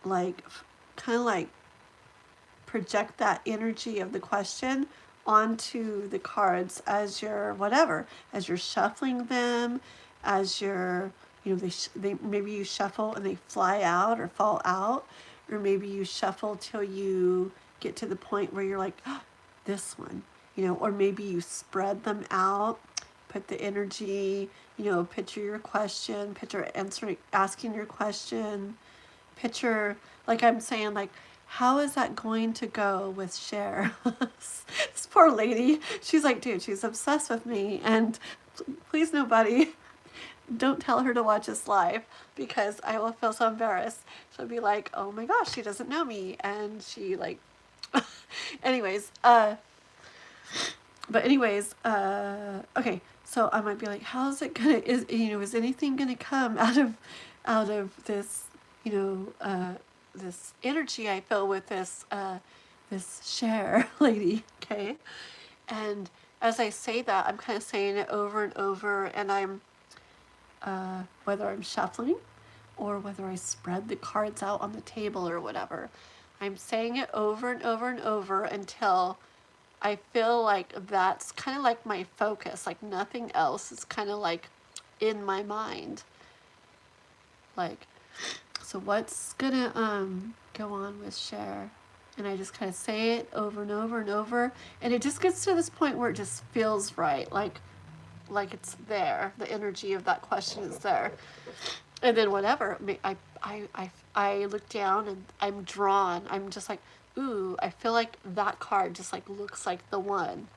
like kind of like project that energy of the question onto the cards as you're whatever, as you're shuffling them, as you're, you know, they maybe you shuffle and they fly out or fall out, or maybe you shuffle till you get to the point where you're like, oh, this one, you know, or maybe you spread them out, put the energy, you know, picture your question, picture asking your question, picture, like I'm saying, like, how is that going to go with Cher? This poor lady, she's like, dude, she's obsessed with me, and please nobody, don't tell her to watch us live because I will feel so embarrassed. She'll be like, oh my gosh, she doesn't know me, and she like, anyways, okay, so I might be like, how's it gonna, is anything gonna come out of this, this energy I feel with this share lady, okay? And as I say that, I'm kind of saying it over and over, and I'm, whether I'm shuffling or whether I spread the cards out on the table or whatever, I'm saying it over and over and over until I feel like that's kind of like my focus, like nothing else is kind of like in my mind. Like, so what's gonna go on with Cher? And I just kind of say it over and over and over, and it just gets to this point where it just feels right, like it's there. The energy of that question is there. And then whatever, I look down and I'm drawn. I'm just like, ooh, I feel like that card just like looks like the one,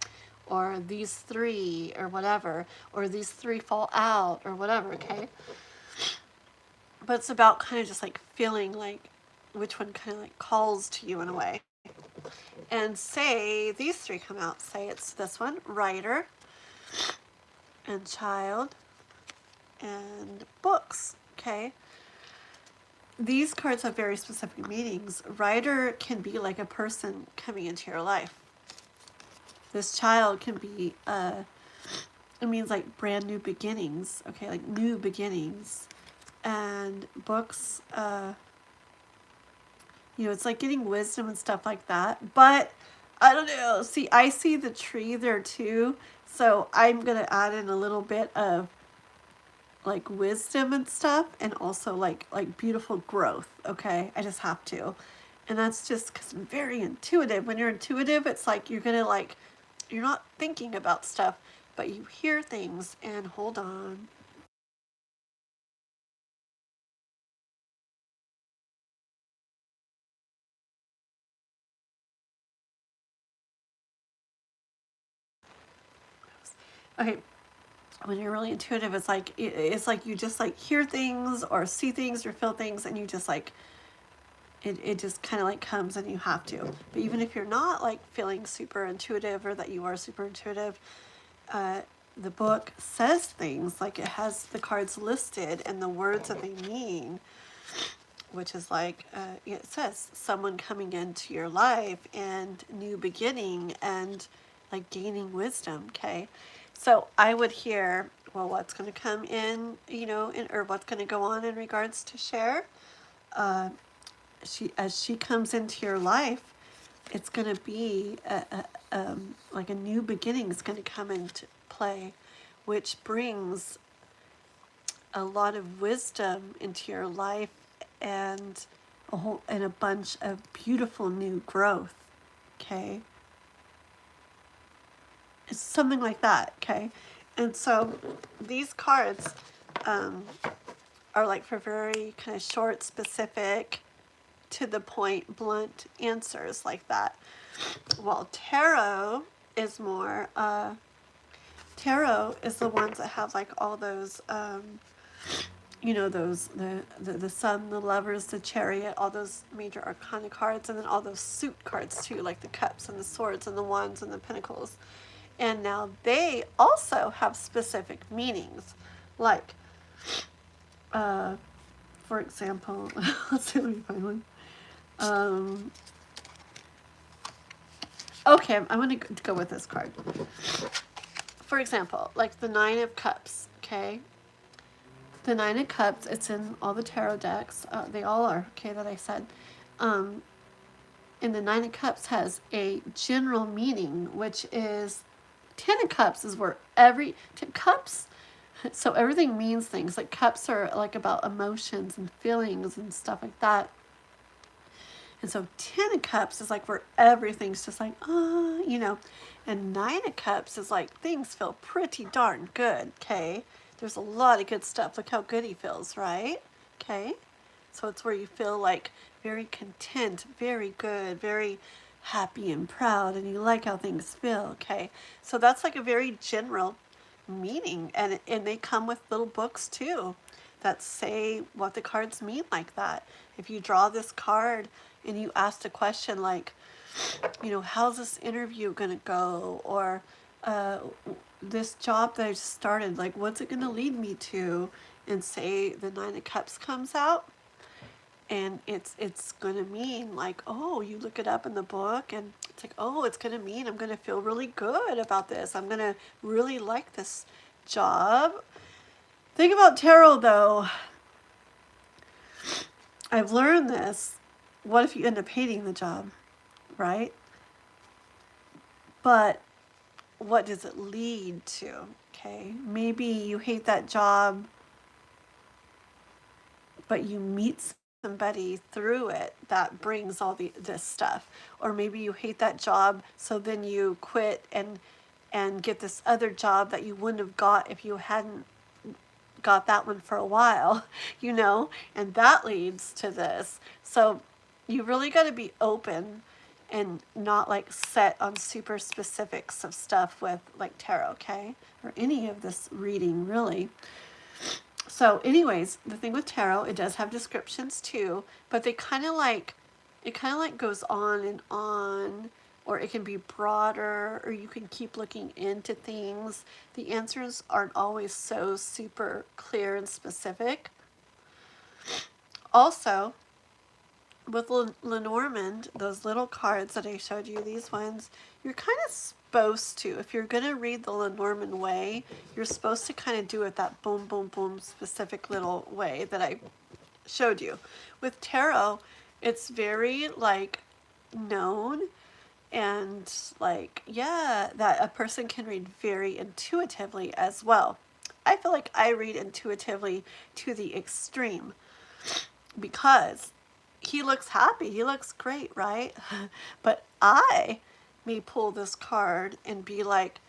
or these 3 or whatever, or these 3 fall out or whatever, okay? But it's about kind of just like feeling like which one kind of like calls to you in a way. And say these 3 come out. Say it's this one, writer and child and books, okay? These cards have very specific meanings. Writer can be like a person coming into your life. This child can be, it means like brand new beginnings, okay, like new beginnings. And books, it's like getting wisdom and stuff like that. But I don't know. See, I see the tree there too. So I'm going to add in a little bit of like wisdom and stuff, and also like beautiful growth, okay? I just have to. And that's just because I'm very intuitive. When you're intuitive, it's like you're going to like, you're not thinking about stuff. but you hear things. And hold on. Okay, when you're really intuitive, it's like you just like hear things or see things or feel things, and you just like it just kind of like comes and you have to. But even if you're not like feeling super intuitive or that you are super intuitive, the book says things like it has the cards listed and the words that they mean, which is like it says someone coming into your life and new beginning and like gaining wisdom. Okay, so I would hear, well, what's going to come in, or what's going to go on in regards to Cher. As she comes into your life, it's going to be like a new beginning is going to come into play, which brings a lot of wisdom into your life and a bunch of beautiful new growth. Okay, it's something like that. Okay, and so these cards are like for very kind of short, specific, to the point, blunt answers like that. While tarot is the ones that have like all those those the sun, the lovers, the chariot, all those major arcana cards, and then all those suit cards too, like the cups and the swords and the wands and the pentacles. And now they also have specific meanings, like for example, let's see, let me find one. Okay, I'm going to go with this card. For example, like the Nine of Cups, okay? The Nine of Cups, it's in all the tarot decks. They all are, okay, that I said. And the Nine of Cups has a general meaning, which is Ten of Cups is where cups, so everything means things. Like cups are like about emotions and feelings and stuff like that. And so Ten of Cups is like where everything's just like, and Nine of Cups is like things feel pretty darn good, okay? There's a lot of good stuff. Look how good he feels, right? Okay? So it's where you feel like very content, very good, very happy and proud, and you like how things feel, okay? So that's like a very general meaning, and they come with little books too that say what the cards mean like that. If you draw this card and you ask a question like, how's this interview gonna go, or this job that I just started, like what's it gonna lead me to, and say the Nine of Cups comes out, and it's gonna mean like, oh, you look it up in the book and it's like, oh, it's gonna mean I'm gonna feel really good about this, I'm gonna really like this job. Think about tarot though. I've learned this. What if you end up hating the job, right? But what does it lead to? Okay, maybe you hate that job, but you meet somebody through it that brings all this stuff. Or maybe you hate that job, so then you quit and get this other job that you wouldn't have got if you hadn't got that one for a while, and that leads to this. So you really got to be open and not like set on super specifics of stuff with like tarot, okay? Or any of this reading, really. So anyways, the thing with tarot, it does have descriptions too, but it kind of like goes on and on, or it can be broader, or you can keep looking into things. The answers aren't always so super clear and specific. Also, with Lenormand, those little cards that I showed you, these ones, you're kind of supposed to, if you're going to read the Lenormand way, you're supposed to kind of do it that boom, boom, boom specific little way that I showed you. With tarot, it's very like known, and like, yeah, that a person can read very intuitively as well. I feel like I read intuitively to the extreme because he looks happy, he looks great, right? But I may pull this card and be like,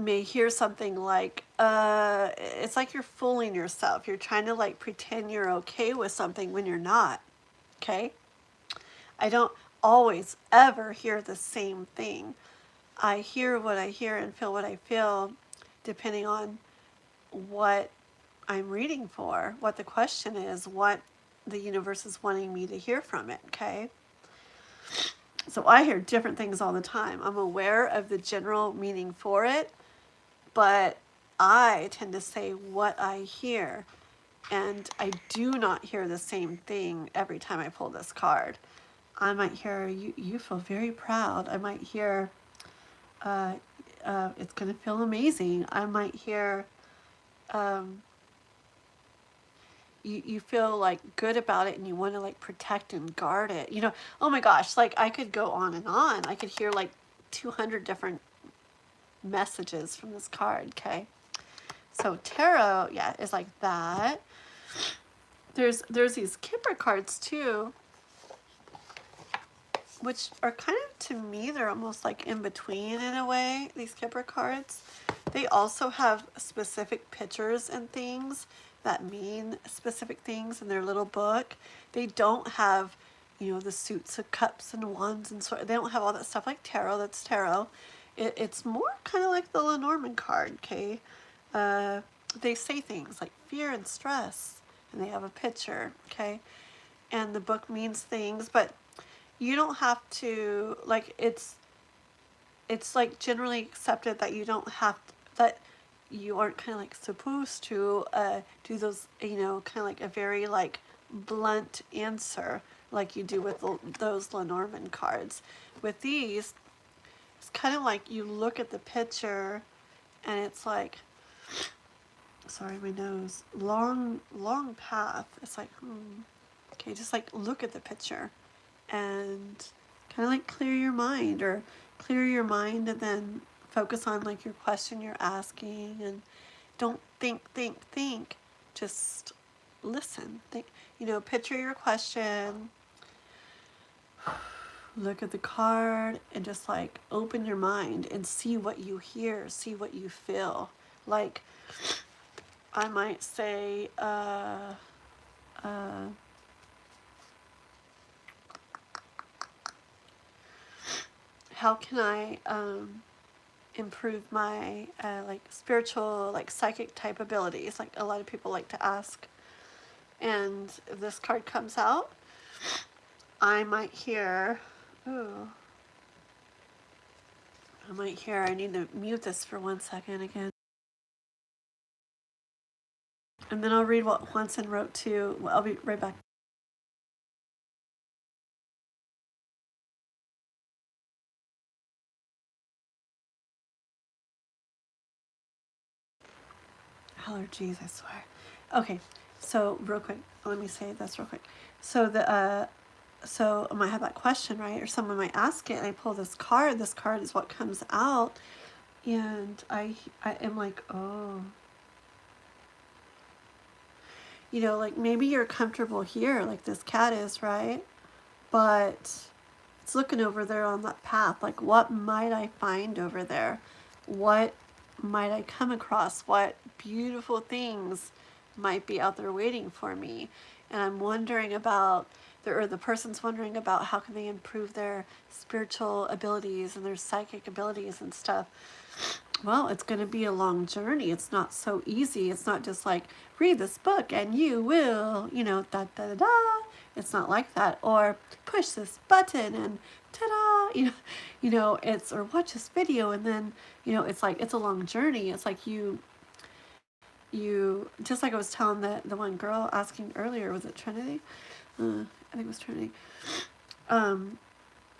may hear something like, it's like you're fooling yourself. You're trying to like pretend you're okay with something when you're not. Okay? I don't always ever hear the same thing. I hear what I hear and feel what I feel depending on what I'm reading for, what the question is, what the universe is wanting me to hear from it, okay? So I hear different things all the time. I'm aware of the general meaning for it, but I tend to say what I hear. And I do not hear the same thing every time I pull this card. I might hear, you feel very proud. I might hear, it's going to feel amazing. I might hear, you feel like good about it and you want to like protect and guard it. You know, oh my gosh, like I could go on and on. I could hear like 200 different messages from this card, okay? So tarot, yeah, is like that. There's these Kipper cards too, which are kind of, to me, they're almost like in between in a way, these Kipper cards. They also have specific pictures and things that mean specific things in their little book. They don't have, you know, the suits of cups and wands and sort. They don't have all that stuff like tarot. That's tarot. It's more kind of like the Lenormand card, okay? They say things like fear and stress, and they have a picture, okay? And the book means things, but you don't have to, like, it's like generally accepted that you don't have to, that you aren't kind of like supposed to do those, you know, kind of like a very like blunt answer like you do with those Lenormand cards. With these, it's kind of like you look at the picture and it's like, sorry, my nose, long path. It's like, okay, just like look at the picture and kind of like clear your mind, or clear your mind and then focus on like your question you're asking, and don't think, just listen. Think, you know, picture your question, look at the card, and just like open your mind and see what you hear, see what you feel. Like I might say, how can I improve my like spiritual, like psychic type abilities? Like a lot of people like to ask. And if this card comes out, I might hear, ooh, I need to mute this for 1 second again. And then I'll read what Juanson wrote too. Well, I'll be right back. Allergies, I swear. Okay, so real quick, let me say this real quick. So so I might have that question, right? Or someone might ask it, and I pull this card. This card is what comes out, and I am like, oh, you know, like maybe you're comfortable here, like this cat is, right? But it's looking over there on that path. Like, what might I find over there? What might I come across? What beautiful things might be out there waiting for me? And I'm wondering about, or the person's wondering about how can they improve their spiritual abilities and their psychic abilities and stuff. Well, it's going to be a long journey. It's not so easy. It's not just like, read this book and you will, you know, da da da da. It's not like that. Or push this button and ta-da, you know, it's, or watch this video and then, you know, it's like, it's a long journey. It's like you, just like I was telling the one girl asking earlier, was it Trinity? I think it was Trinity. You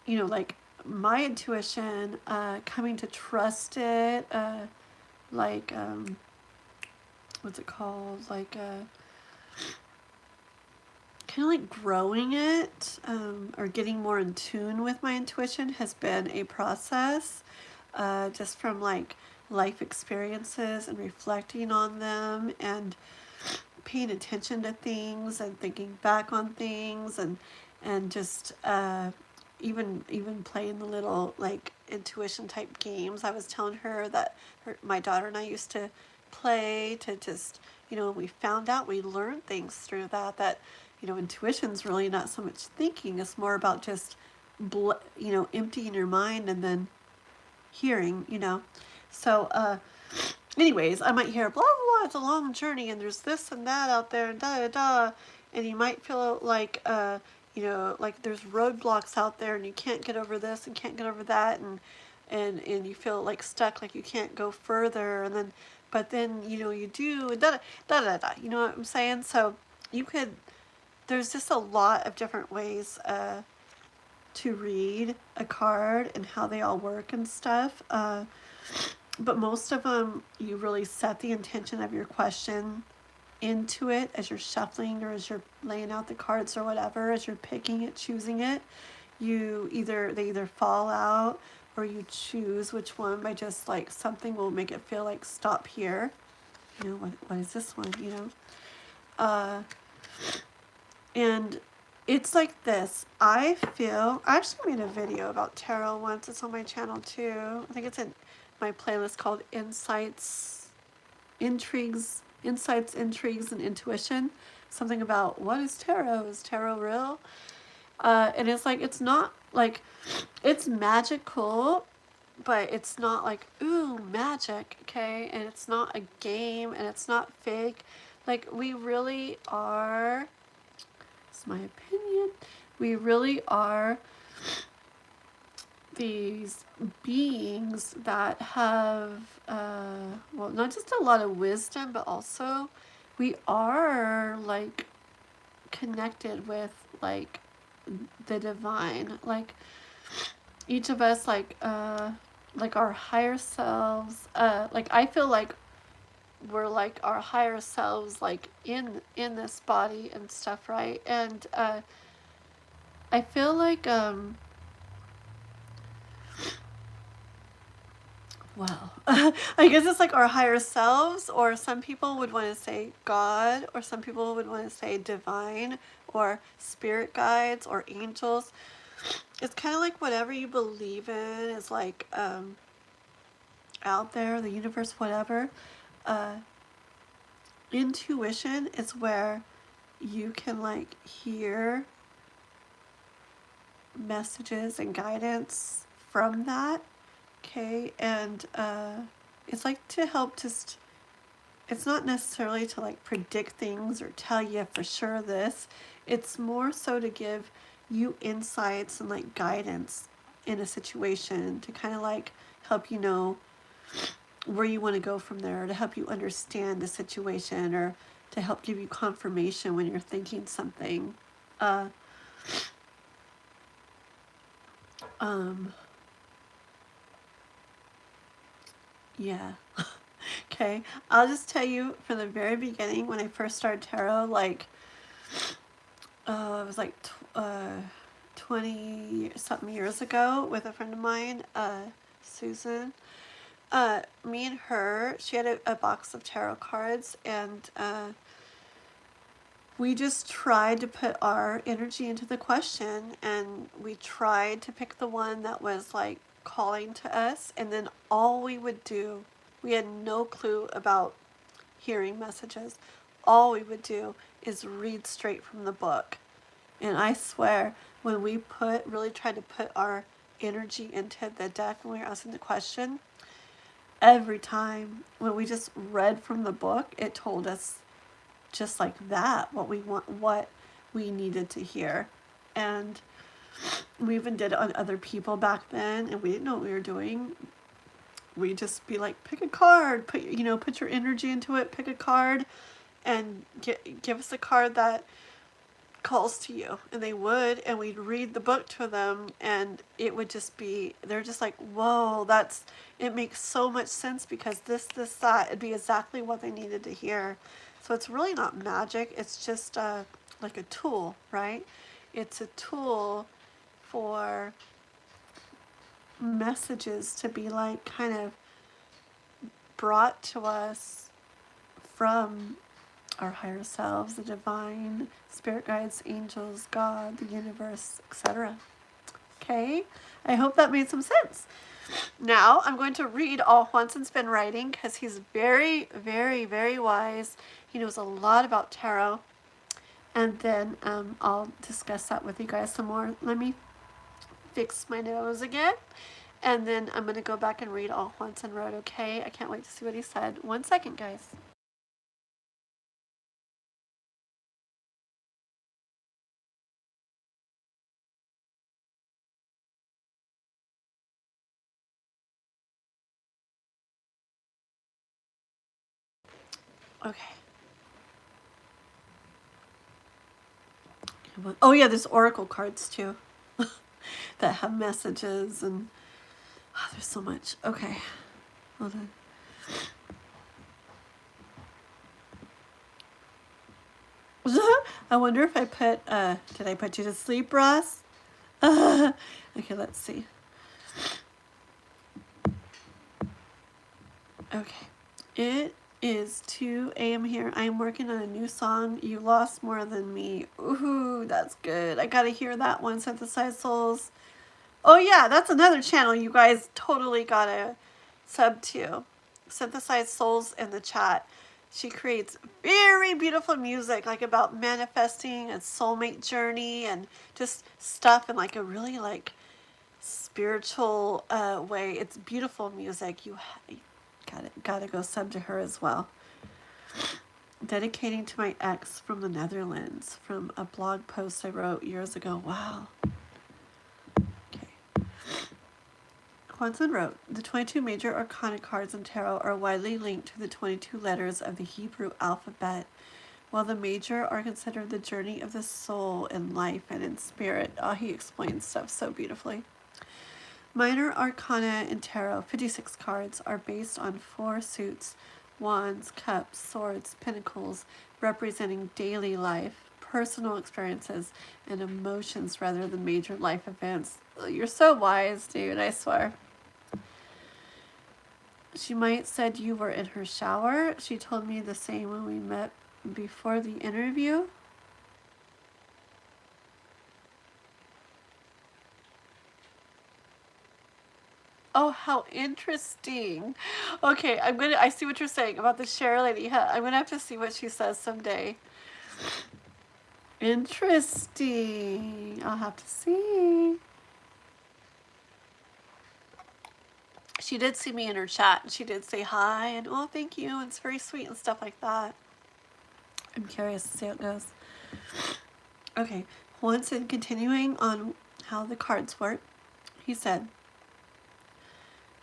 know, like my intuition, coming to trust it, like, what's it called? Like, kind of like growing it, or getting more in tune with my intuition has been a process, just from like life experiences and reflecting on them and paying attention to things and thinking back on things and just even playing the little like intuition type games. I was telling her that my daughter and I used to play to just, we found out, we learned things through that intuition's really not so much thinking. It's more about just emptying your mind and then hearing. So anyways, I might hear blah blah blah, it's a long journey and there's this and that out there and da da da, and you might feel like like there's roadblocks out there and you can't get over this and can't get over that, and you feel like stuck, like you can't go further, and then but then you do, and da da da da, you know what I'm saying? So there's just a lot of different ways to read a card and how they all work and stuff. But most of them, you really set the intention of your question into it as you're shuffling or as you're laying out the cards or whatever, as you're picking it, choosing it. They either fall out or you choose which one by just like something will make it feel like stop here. What is this one? And it's like this. I actually made a video about tarot once. It's on my channel too. I think it's in my playlist called Insights, Intrigues, and Intuition. Something about what is tarot? Is tarot real? And it's like, it's not like, it's magical, but it's not like, ooh, magic, okay? And it's not a game, and it's not fake. Like, we really are, it's my opinion, we really are these beings that have, not just a lot of wisdom, but also we are like connected with like the divine. Like each of us, like our higher selves. Like I feel like we're like our higher selves, like in this body and stuff, right? And I feel like wow. I guess it's like our higher selves, or some people would want to say God, or some people would want to say divine, or spirit guides, or angels. It's kind of like whatever you believe in is like out there, the universe, whatever. Intuition is where you can like hear messages and guidance from that. Okay, and it's like to help just, it's not necessarily to like predict things or tell you for sure this. It's more so to give you insights and like guidance in a situation to kind of like help you know where you want to go from there, to help you understand the situation, or to help give you confirmation when you're thinking something. Yeah. Okay. I'll just tell you from the very beginning when I first started tarot, like, it was like 20 something years ago with a friend of mine, Susan. Me and her, she had a box of tarot cards, and we just tried to put our energy into the question, and we tried to pick the one that was like calling to us, and then all we would do, we had no clue about hearing messages. All we would do is read straight from the book. And I swear, when we really tried to put our energy into the deck when we were asking the question, every time when we just read from the book, it told us just like that what we needed to hear. And we even did it on other people back then, and we didn't know what we were doing. We just be like, pick a card, put your energy into it, pick a card, and give us a card that calls to you. And they would, and we'd read the book to them, and it would just be, they're just like, whoa, it makes so much sense because this, that, it'd be exactly what they needed to hear. So it's really not magic, it's just like a tool, right? It's a tool for messages to be like kind of brought to us from our higher selves, the divine, spirit guides, angels, God, the universe, etc. okay? I hope that made some sense. Now I'm going to read all Juanson's been writing because he's very, very, very wise. He knows a lot about tarot. And then I'll discuss that with you guys some more. Let me fix my nose again. And then I'm going to go back and read all Juanson wrote, okay? I can't wait to see what he said. 1 second, guys. Okay. Oh yeah, there's oracle cards too that have messages and there's so much. Okay. Hold on. I wonder if I put, did I put you to sleep, Ross? Okay, let's see. Okay. It is 2 a.m. here. I am working on a new song. You lost more than me. Ooh, that's good. I gotta hear that one, Synthesized Souls. Oh yeah, that's another channel you guys totally gotta sub to. Synthesized Souls in the chat. She creates very beautiful music, like about manifesting and soulmate journey and just stuff in like a really like spiritual way. It's beautiful music. You gotta go sub to her as well. Dedicating to my ex from the Netherlands, from a blog post I wrote years ago. Wow. Okay. Juanson wrote, the 22 major arcana cards in tarot are widely linked to the 22 letters of the Hebrew alphabet, while the major are considered the journey of the soul in life and in spirit. Oh, he explains stuff so beautifully. Minor arcana in tarot, 56 cards, are based on 4 suits: wands, cups, swords, pentacles, representing daily life, personal experiences, and emotions rather than major life events. Oh, you're so wise, dude, I swear. She might said you were in her shower. She told me the same when we met before the interview. Oh, how interesting. Okay, I see what you're saying about the share lady. I'm gonna have to see what she says someday. Interesting. I'll have to see. She did see me in her chat and she did say hi and oh, thank you. It's very sweet and stuff like that. I'm curious to see how it goes. Okay, once in continuing on how the cards work, he said,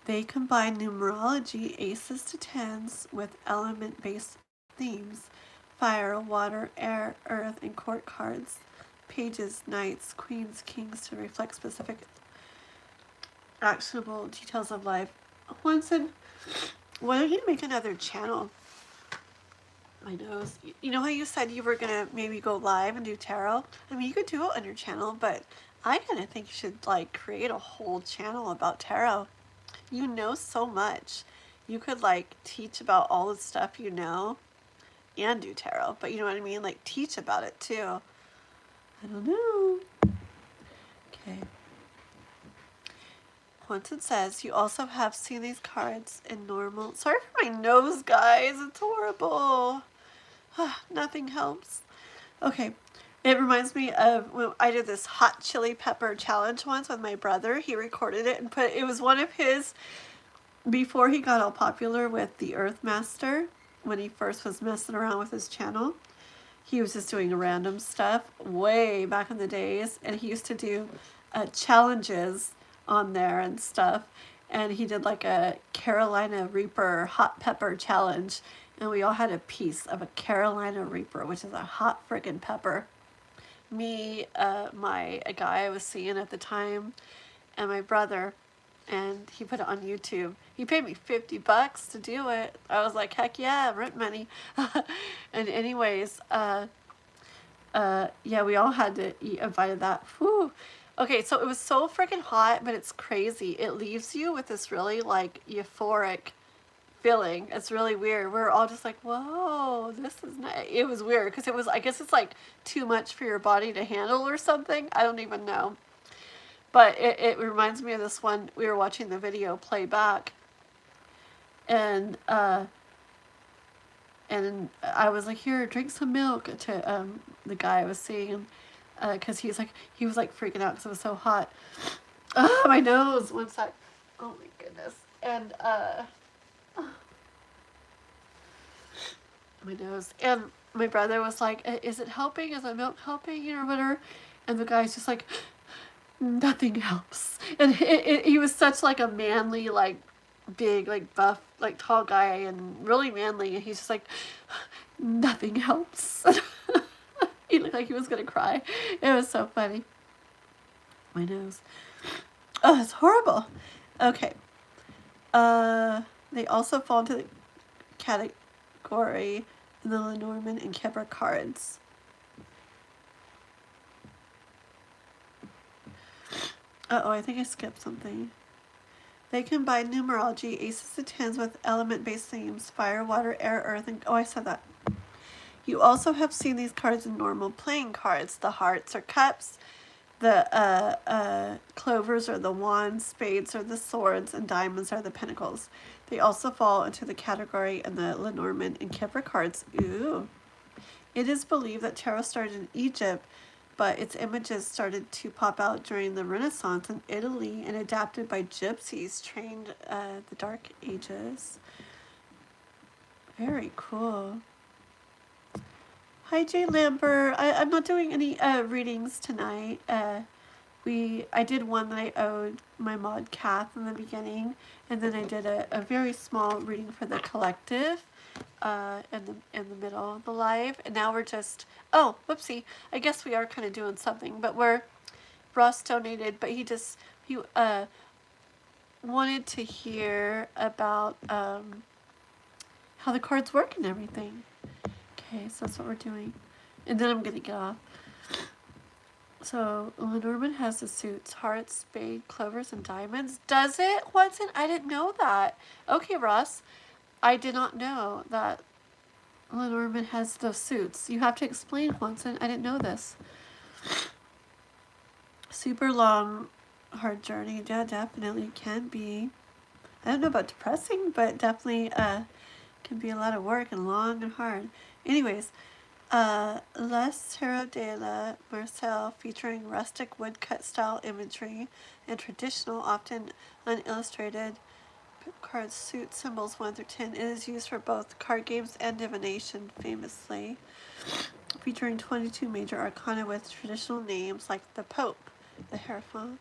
they combine numerology, aces to tens, with element-based themes: fire, water, air, earth, and court cards. Pages, knights, queens, kings to reflect specific actionable details of life. Juanson, why don't you make another channel? I know. You know how you said you were going to maybe go live and do tarot? I mean, you could do it on your channel, but I kind of think you should like create a whole channel about tarot. You know so much. You could like teach about all the stuff you know and do tarot, but you know what I mean? Like teach about it too. I don't know. Okay. Once it says, you also have seen these cards in normal. Sorry for my nose, guys. It's horrible. Nothing helps. Okay. It reminds me of when I did this hot chili pepper challenge once with my brother. He recorded it and it was one of his, before he got all popular with the Earth Master, when he first was messing around with his channel. He was just doing random stuff way back in the days, and he used to do challenges on there and stuff, and he did like a Carolina Reaper hot pepper challenge, and we all had a piece of a Carolina Reaper, which is a hot friggin' pepper. Me, a guy I was seeing at the time, and my brother, and he put it on YouTube. He paid me $50 to do it. I was like, heck yeah, rent money. And anyways, yeah, we all had to eat a bite of that. Whew. Okay, so it was so freaking hot, but it's crazy. It leaves you with this really like euphoric feeling. It's really weird. We're all just like, whoa, this is nice. It was weird because it was, I guess it's like too much for your body to handle or something. I don't even know. But it reminds me of this one. We were watching the video play back, and I was like, "Here, drink some milk," to the guy I was seeing, because he was like freaking out because it was so hot. My nose. One sec. Oh my goodness. And my nose. And my brother was like, "Is it helping? Is the milk helping?" Or whatever. And the guy's just like, "Nothing helps." And he was such like a manly, like big, like buff, like tall guy, and really manly. And he's just like, "Nothing helps." He looked like he was gonna cry. It was so funny. My nose. Oh, it's horrible. Okay. They also fall into the category in the Lenormand and Kemper cards. Uh-oh, I think I skipped something. They combine numerology, aces of tens, with element-based themes, fire, water, air, earth, and... Oh, I said that. You also have seen these cards in normal playing cards. The hearts are cups, the clovers are the wands, spades are the swords, and diamonds are the pentacles. They also fall into the category in the Lenormand and Kemper cards. Ooh. It is believed that tarot started in Egypt, but its images started to pop out during the Renaissance in Italy and adapted by gypsies trained the Dark Ages. Very cool. Hi, Jay Lambert. I'm not doing any readings tonight. I did one that I owed my mod Kath in the beginning, and then I did a very small reading for the collective in the middle of the live, and now we're just, oh, whoopsie, I guess we are kind of doing something, but Ross donated, but he wanted to hear about how the cards work and everything. Okay, so that's what we're doing, and then I'm gonna get off. So Lenormand has the suits, hearts, spade, clovers, and diamonds. Does it, Watson? I didn't know that. Okay, Ross, I did not know that Lenormand has those suits. You have to explain, Watson. I didn't know this. Super long, hard journey. Yeah, definitely can be. I don't know about depressing, but definitely can be a lot of work and long and hard. Anyways, Les Tarot de la Marcel, featuring rustic woodcut style imagery and traditional, often unillustrated cards, suit symbols 1 through 10. It is used for both card games and divination, famously. Featuring 22 major arcana with traditional names like the Pope, the Hierophant.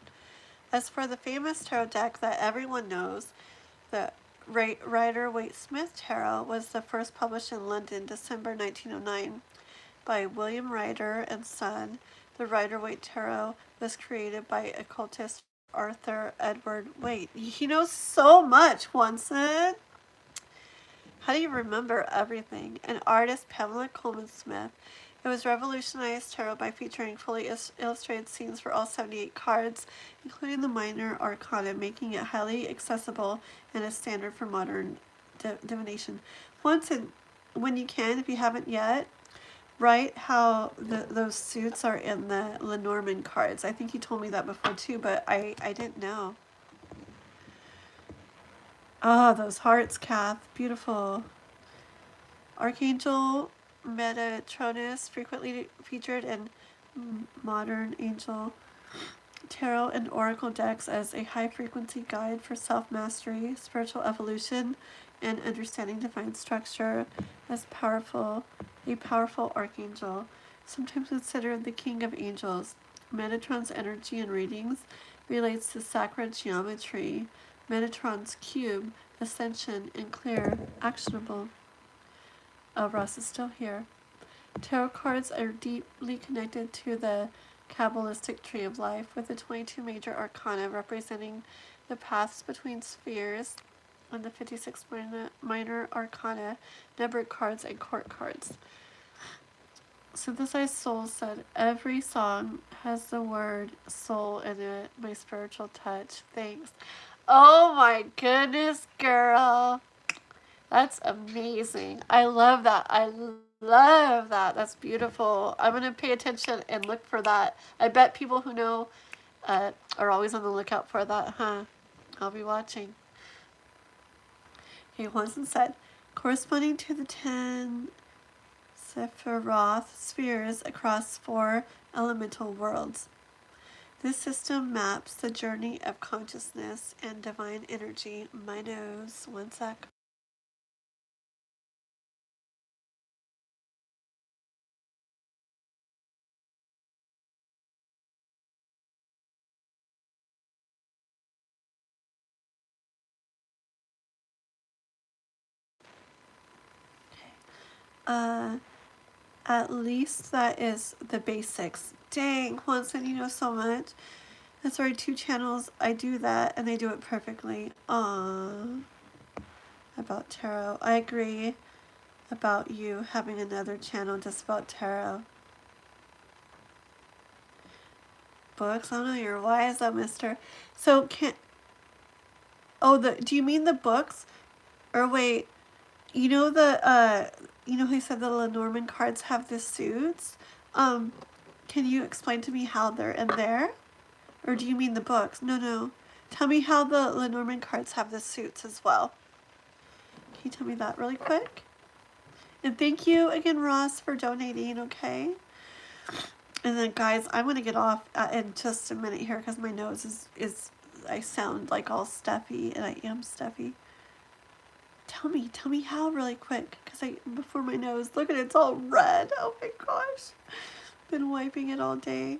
As for the famous tarot deck that everyone knows, the Rider-Waite-Smith Tarot was the first published in London, December 1909, by William Rider and Son. The Rider-Waite Tarot was created by occultist Arthur Edward Waite. He knows so much, Watson. How do you remember everything? And artist Pamela Coleman Smith. It was revolutionized tarot by featuring fully illustrated scenes for all 78 cards, including the minor arcana, making it highly accessible and a standard for modern divination. Watson, when you can, if you haven't yet, write how those suits are in the Lenormand cards. I think you told me that before too, but I didn't know. Ah, those hearts, Kath. Beautiful. Archangel Metatronus, frequently featured in modern angel tarot and oracle decks as a high-frequency guide for self-mastery, spiritual evolution, and understanding divine structure. As a powerful archangel, sometimes considered the king of angels. Metatron's energy in readings relates to sacred geometry. Metatron's cube, ascension, and clear, actionable. Ross is still here. Tarot cards are deeply connected to the Kabbalistic tree of life, with the 22 major arcana representing the paths between spheres and the 56 minor arcana, numbered cards, and court cards. Synthesized Soul said, every song has the word soul in it. My spiritual touch. Thanks. Oh my goodness, girl. That's amazing. I love that. I love that. That's beautiful. I'm going to pay attention and look for that. I bet people who know are always on the lookout for that, huh? I'll be watching. Okay, Juanson said, corresponding to the 10 Sephiroth spheres across 4 elemental worlds. This system maps the journey of consciousness and divine energy. My nose, one sec. At least that is the basics. Dang, Juanson, you know so much. That's already 2 channels. I do that, and they do it perfectly. Aww. About tarot. I agree about you having another channel just about tarot. Books? I don't know, you're wise though, mister. So, oh, do you mean the books? Or wait, you know you know how you said the Lenormand cards have the suits? Can you explain to me how they're in there? Or do you mean the books? No. Tell me how the Lenormand cards have the suits as well. Can you tell me that really quick? And thank you again, Ross, for donating, okay? And then, guys, I'm going to get off in just a minute here because my nose is, I sound like all stuffy, and I am stuffy. Tell me how really quick, because before my nose, look at it, it's all red. Oh my gosh. Been wiping it all day.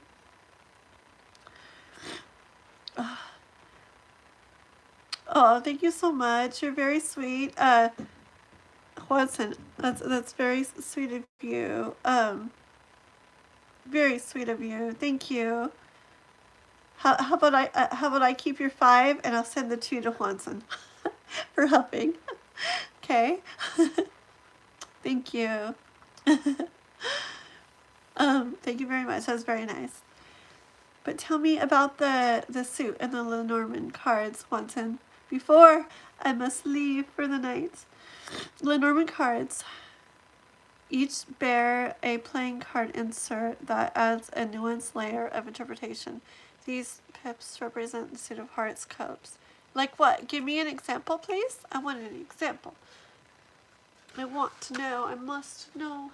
Oh, thank you so much. You're very sweet. Watson, that's very sweet of you. Very sweet of you. Thank you. How about I keep your 5 and I'll send the 2 to Juanson for helping. Okay. Thank you. Thank you very much. That was very nice. But tell me about the suit and the Lenormand cards, Juanson, before I must leave for the night. Lenormand cards each bear a playing card insert that adds a nuanced layer of interpretation. These pips represent the suit of hearts, cups. Like what? Give me an example, please. I want an example. I want to know. I must know.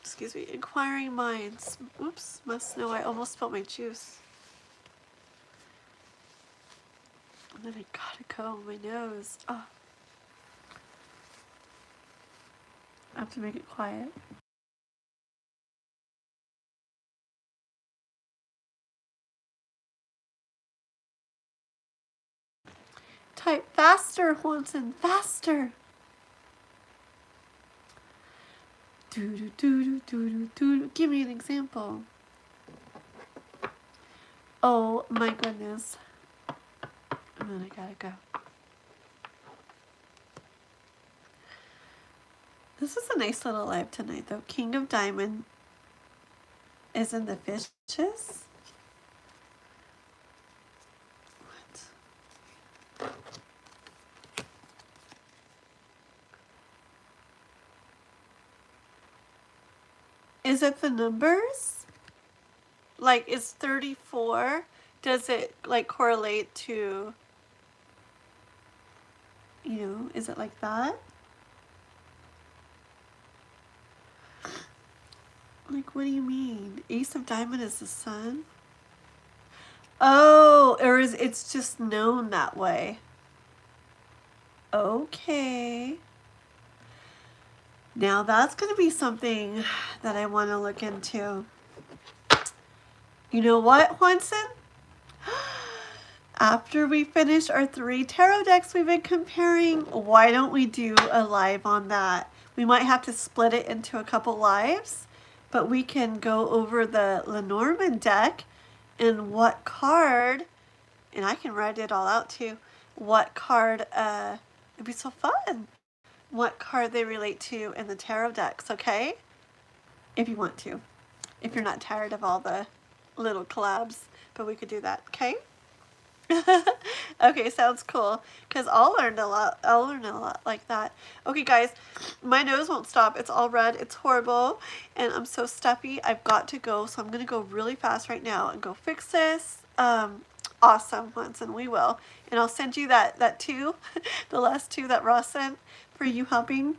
Excuse me. Inquiring minds. Oops. Must know. I almost spilled my juice. And then I gotta go. My nose. Oh. I have to make it quiet. Type faster, Juanson. Faster. Give me an example. Oh my goodness. And then I gotta go. This is a nice little live tonight though. King of Diamond is in the fishes. What? Is it the numbers? Like, is 34? Does it like correlate to, you know, is it like that? Like, what do you mean? Ace of Diamond is the sun? Oh, or is it's just known that way? Okay. Now that's going to be something that I want to look into. You know what, Juanson? After we finish our 3 tarot decks we've been comparing, why don't we do a live on that? We might have to split it into a couple lives, but we can go over the Lenormand deck and what card, and I can write it all out too, what card, it'd be so fun, what card they relate to in the tarot decks, okay? If you want to. If you're not tired of all the little collabs, but we could do that, okay? Okay, sounds cool. Because I'll learn a lot. I'll learn a lot like that. Okay, guys, my nose won't stop. It's all red. It's horrible. And I'm so stuffy. I've got to go. So I'm going to go really fast right now and go fix this. Awesome, Munson. We will. And I'll send you that two, the last two that Ross sent for you helping.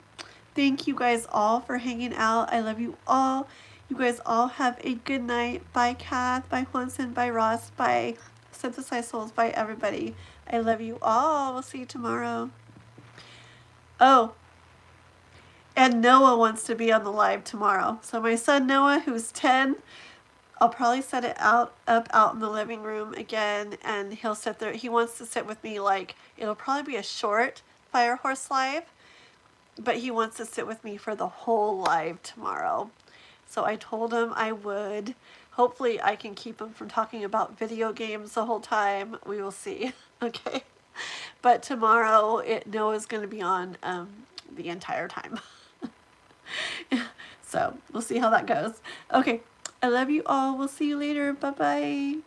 Thank you guys all for hanging out. I love you all. You guys all have a good night. Bye, Kath. Bye, Juanson. Bye, Ross. Bye, Synthesized Souls. Bye, everybody. I love you all. We'll see you tomorrow. Oh, and Noah wants to be on the live tomorrow. So my son Noah, who's 10, I'll probably set it out in the living room again, and he'll sit there. He wants to sit with me. Like, it'll probably be a short Fire Horse live, but he wants to sit with me for the whole live tomorrow. So I told him I would. Hopefully I can keep him from talking about video games the whole time. We will see. Okay. But tomorrow Noah's going to be on the entire time. So we'll see how that goes. Okay. I love you all. We'll see you later. Bye-bye.